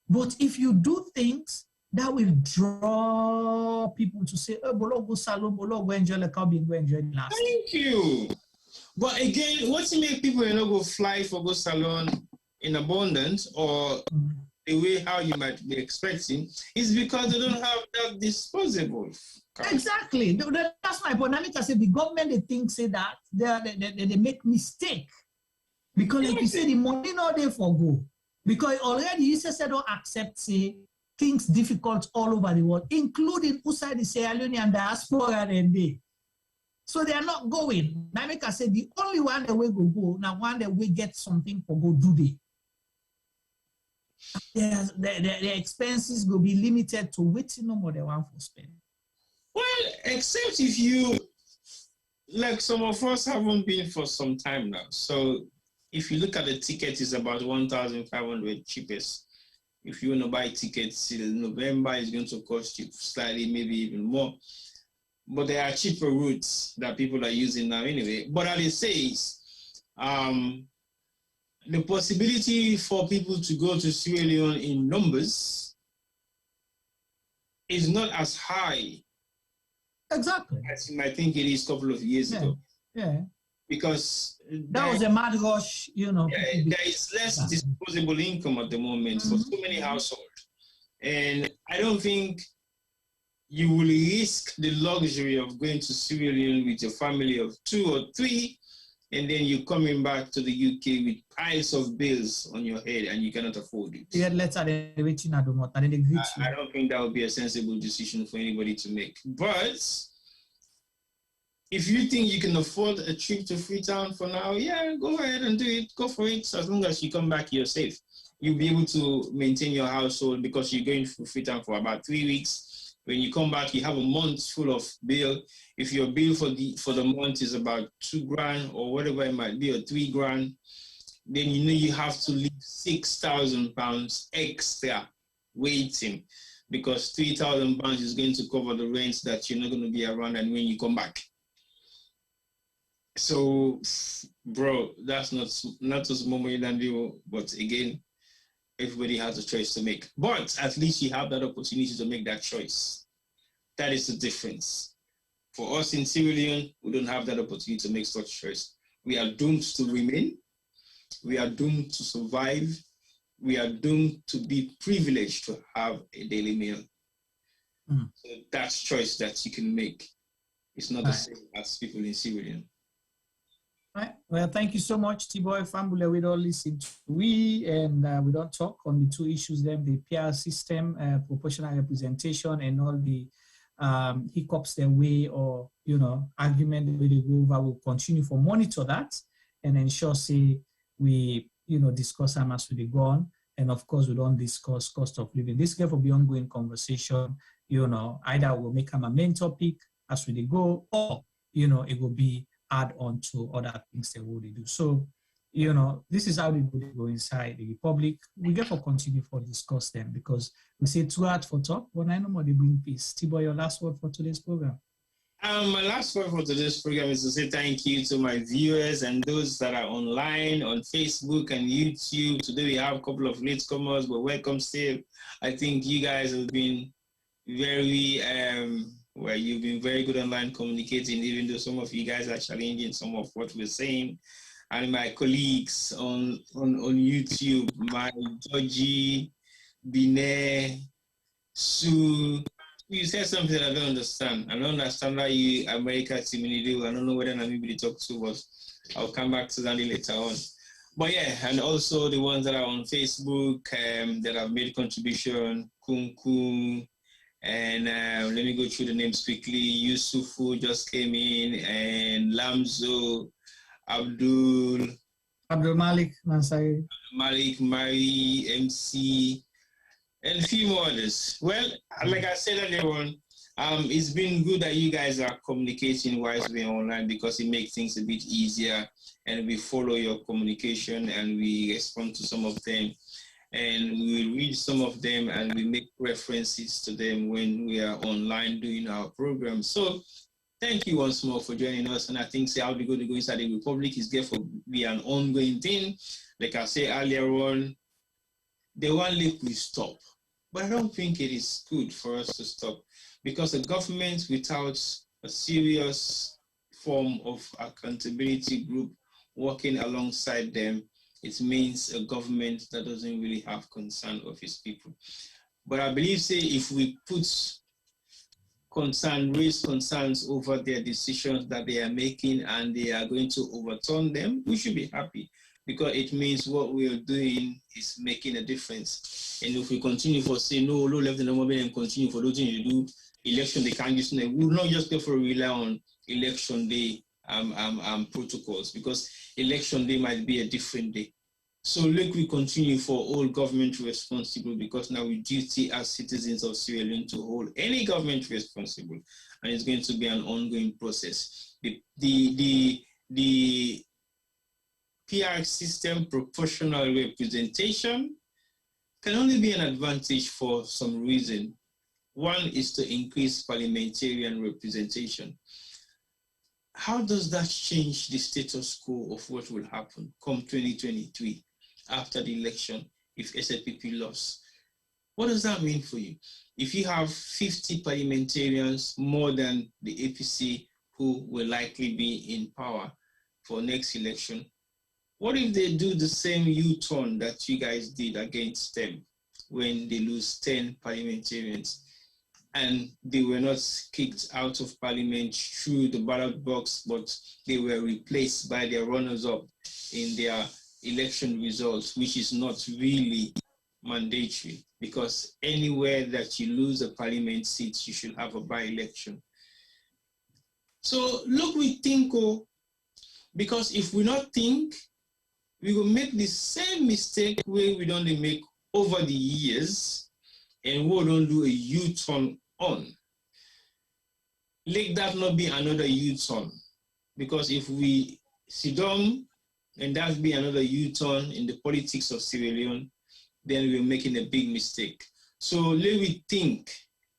S14: But if you do things that will draw people to say, oh, Bolo go salon, Bolo go enjoy the cabin, go enjoy the last.
S12: Thank you. But again, what to make people go fly for go salon in abundance, or the way how you might be expecting, is because they don't have that disposable.
S14: Exactly. That's my point. I say the government, they think, say that they make mistake. Because like you say, the money not there for go. Because already you said don't accept, say, things difficult all over the world, including outside the Sierra Leone and diaspora and they. So they are not going. Now make I say the only one that will go, now one that will get something for go do they. The expenses will be limited to waiting no more than one for spend.
S12: Well, except if you, like some of us haven't been for some time now. So if you look at the ticket, it's about 1,500 cheapest. If you want to buy tickets till November, it's going to cost you slightly, maybe even more. But there are cheaper routes that people are using now anyway. But as it says, the possibility for people to go to Sierra Leone in numbers is not as high.
S14: Exactly.
S12: As you might think it is a couple of years ago.
S14: Yeah.
S12: Because
S14: that was a mad rush, you know.
S12: Yeah, there is less disposable income at the moment for so many households. And I don't think you will risk the luxury of going to Sierra Leone with your family of 2 or 3, and then you're coming back to the UK with piles of bills on your head and you cannot afford it. I don't think that would be a sensible decision for anybody to make. But if you think you can afford a trip to Freetown for now, yeah, go ahead and do it. Go for it. So as long as you come back, you're safe. You'll be able to maintain your household because you're going to Freetown for about 3 weeks. When you come back, you have a month full of bill. If your bill for the month is about $2,000 or whatever it might be, or $3,000, then you know you have to leave £6,000 extra waiting, because £3,000 is going to cover the rent that you're not going to be around and when you come back. So, bro, that's not as more money than you, but again, everybody has a choice to make. But at least you have that opportunity to make that choice. That is the difference. For us in Sierra Leone, we don't have that opportunity to make such choice. We are doomed to remain. We are doomed to survive. We are doomed to be privileged to have a daily meal. So that's choice that you can make. It's not the same as people in Sierra Leone.
S11: Right. Well, thank you so much, T-Boy Fambule. We don't listen to we don't talk on the 2 issues, them, the PR system, proportional representation, and all the hiccups their way, or, you know, argument the way they go over. We'll continue to monitor that and ensure, say, we, you know, discuss them as we go on. And of course, we don't discuss cost of living. This will be ongoing conversation, you know, either we'll make them a main topic as we go, or, you know, it will be add on to other things they would do. So, you know, this is how they go inside the Republic. We get to continue for discuss them, because we say too hard for talk, but I know more they bring peace. Tibo, your last word for today's program.
S12: My last word for today's program is to say thank you to my viewers and those that are online on Facebook and YouTube. Today we have a couple of latecomers, but welcome still. I think you guys have been very you've been very good online communicating, even though some of you guys are challenging some of what we're saying. And my colleagues on YouTube, my Georgie, Bine, Sue, you said something I don't understand. I don't understand why you America do. I don't know whether I'm able to talk to, but I'll come back to that later on. But yeah, and also the ones that are on Facebook that have made contribution, Kunku, and let me go through the names quickly. Yusufu just came in, and Lamzo, Abdul
S11: Malik, Mansai,
S12: Malik, Mari, MC, and a few more others. Well, like I said earlier on, it's been good that you guys are communicating wisely online, because it makes things a bit easier, and we follow your communication and we respond to some of them, and we read some of them and we make references to them when we are online doing our program. So thank you once more for joining us. And I think how we go inside the Republic is going to be an ongoing thing. Like I said earlier on, the one leak will stop. But I don't think it is good for us to stop, because the government without a serious form of accountability group working alongside them, it means a government that doesn't really have concern of its people. But I believe, say, if we raise concerns over their decisions that they are making and they are going to overturn them, we should be happy, because it means what we are doing is making a difference. And if we continue for say no left in the moment and continue for those things to do, election they can't use, we will not just go for rely on election day protocols, because election day might be a different day. So let we continue for all government responsible, because now we duty as citizens of Sierra Leone to hold any government responsible, and it's going to be an ongoing process. The PR system, proportional representation, can only be an advantage for some reason. One is to increase parliamentarian representation. How does that change the status quo of what will happen come 2023 after the election if SLPP lost? What does that mean for you? If you have 50 parliamentarians more than the APC who will likely be in power for next election, what if they do the same U-turn that you guys did against them when they lose 10 parliamentarians and they were not kicked out of parliament through the ballot box, but they were replaced by their runners-up in their election results, which is not really mandatory, because anywhere that you lose a parliament seat, you should have a by-election. So look, we think, because if we not think, we will make the same mistake where we don't make over the years, and we don't do a U-turn on. Let that not be another U-turn, because if we sit down and that be another U-turn in the politics of Sierra Leone, then we're making a big mistake. So let we think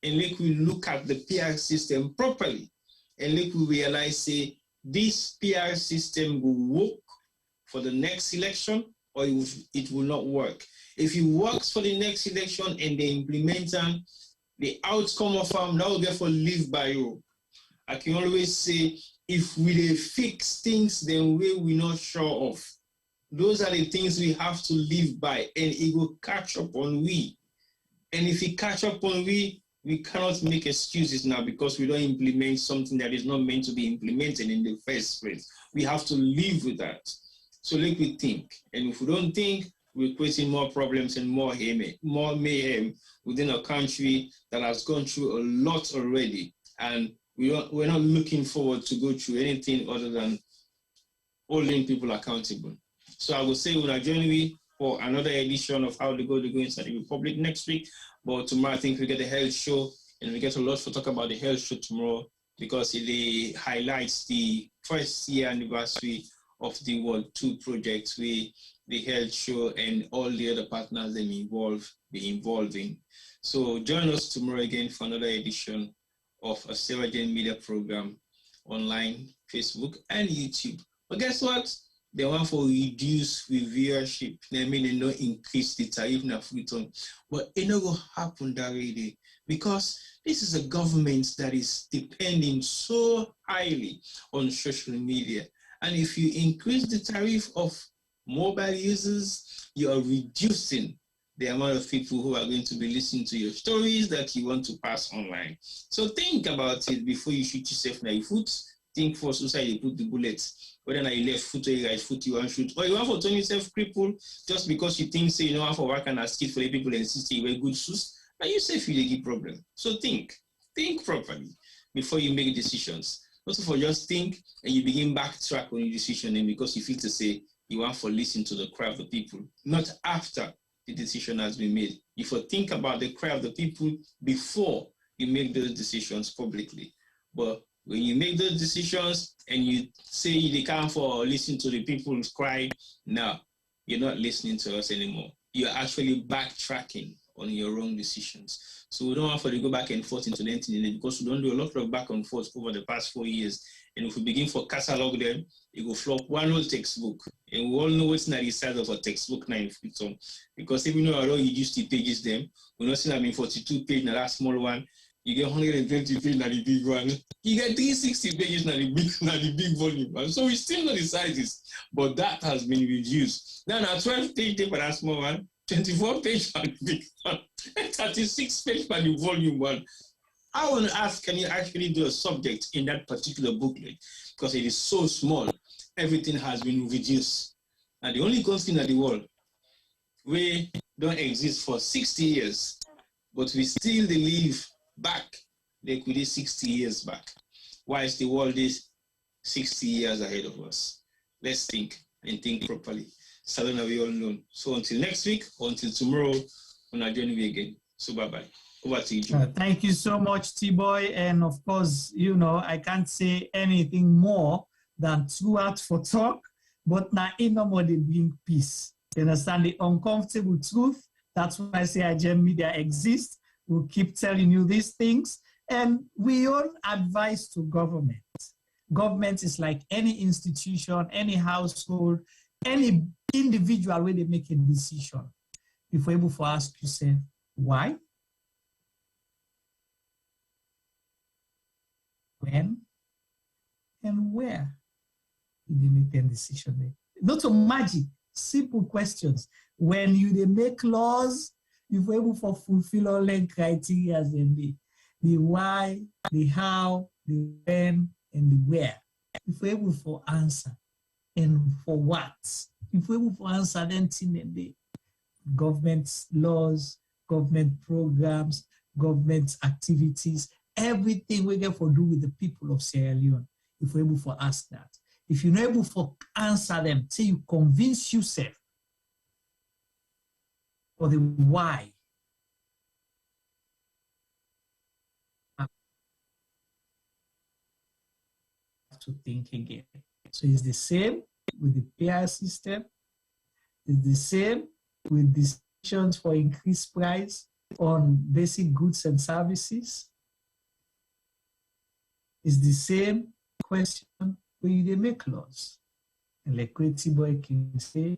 S12: and let we look at the PR system properly, and let we realize, say, this PR system will work for the next election, or it will not work. If it works for the next election and they implement them, the outcome of them, that will therefore live by you. I can always say, if we fix things, then we're not sure of. Those are the things we have to live by, and it will catch up on we. And if it catch up on we cannot make excuses now because we don't implement something that is not meant to be implemented in the first place. We have to live with that. So let me think. And if we don't think, we're creating more problems and more mayhem within a country that has gone through a lot already. And we're not looking forward to go through anything other than holding people accountable. So I will say we'll join me for another edition of How to Go Inside the Republic next week. But tomorrow I think we get the health show, and we get a lot to talk about the health show tomorrow, because it highlights the first year anniversary of the World 2 project, where the health show and all the other partners they be involved in. So join us tomorrow again for another edition of a Sierra Leone media program online, Facebook, and YouTube. But guess what? They want for reduce with viewership. I mean, they don't increase the tariff na freeton. But it not will happen that way, because this is a government that is depending so highly on social media. And if you increase the tariff of mobile users, you are reducing the amount of people who are going to be listening to your stories that you want to pass online. So think about it before you shoot yourself in your foot. Think for society, put the bullets. Whether you left foot or you right foot, you want to shoot. Or you want to turn yourself crippled just because you think, say, you know, how for work and ask it for the people and insist you wear good shoes. But you say feel a problem. So think properly before you make decisions. Also for just think and you begin backtrack on your decision, and because you feel to say you want for listen to the cry of the people, not after the decision has been made. You for think about the cry of the people before you make those decisions publicly. But when you make those decisions and you say they can't for listen to the people's cry, now you're not listening to us anymore. You're actually backtracking on your wrong decisions. So we don't have to go back and forth into the internet, because we don't do a lot of back and forth over the past 4 years. And if we begin for catalog them, it will flop one whole textbook. And we all know what's not the size of a textbook now in Freetown. Because even though I don't use the pages them, we're not seeing them in 42 pages, now that small one. You get 120 pages, now the big one. You get 360 pages, now the big volume. And so we still know the sizes, but that has been reduced. Now 12 pages for that small one, 24 pages for the big one, and 36 pages for the volume one. I want to ask, can you actually do a subject in that particular booklet? Because it is so small, everything has been reduced. And the only country in the world we don't exist for 60 years, but we still live back, they could be 60 years back. Why is the world is 60 years ahead of us? Let's think and think properly. Salona, we all know. So until next week, or until tomorrow, we'll not join me again. So bye-bye. Over to you, Jim.
S11: Thank you so much, T-Boy. And of course, you know, I can't say anything more than 2 hours for talk. but now in no more they bring peace. You understand the uncomfortable truth? That's why CIGM Media exists. We'll keep telling you these things. And we own advice to government. Government is like any institution, any household, any individual where they make a decision. If we're able to ask yourself, why? When? And where did they make their decision? Not so magic, simple questions. When they make laws, if we're able to fulfill all the criteria as they be. The why, the how, the when, and the where. If we're able to answer, and for what? If we're able to answer, then the government laws, government programs, government activities, everything we get to do with the people of Sierra Leone. If we're able to ask that. If you're not able to answer them, say you convince yourself for the why. To think again. So it's the same with the PR system. It's the same with decisions for increased price on basic goods and services. It's the same question when they make laws. And like Kweti Boy can say,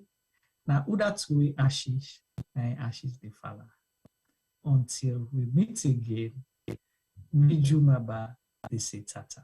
S11: now who that's we ashish, and ashish the fella. Until we meet again, Mijumaba de say tata.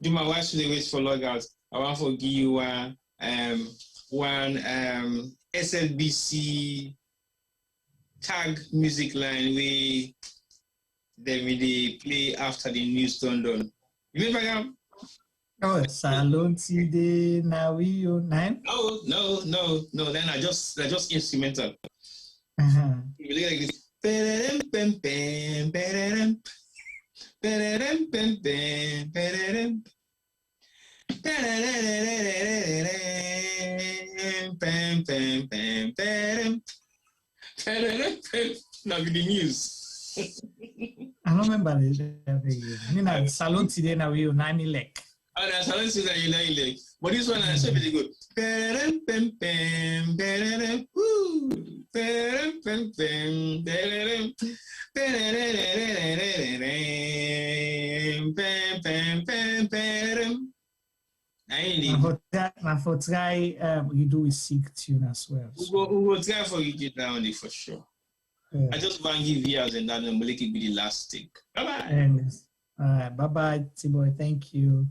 S12: Juma, why should they wait for logouts? I want to give you one SLBC tag music line where they play after the news turned on. You remember?
S11: Oh, Salon today now we on 9?
S12: No. Then I just instrumental. You look like this. Now with the news.
S11: I don't remember this. I mean, Salon today now we on 9 elect.
S12: Oh, that's Salon today you know elect. But this one I said very good.
S11: Now for try you do with Sikh tune as well.
S12: We will try for you get down there for sure. Yeah. I just want to give years and then make it be the last stick. Bye bye.
S11: All right, bye bye, T-Boy. Thank you.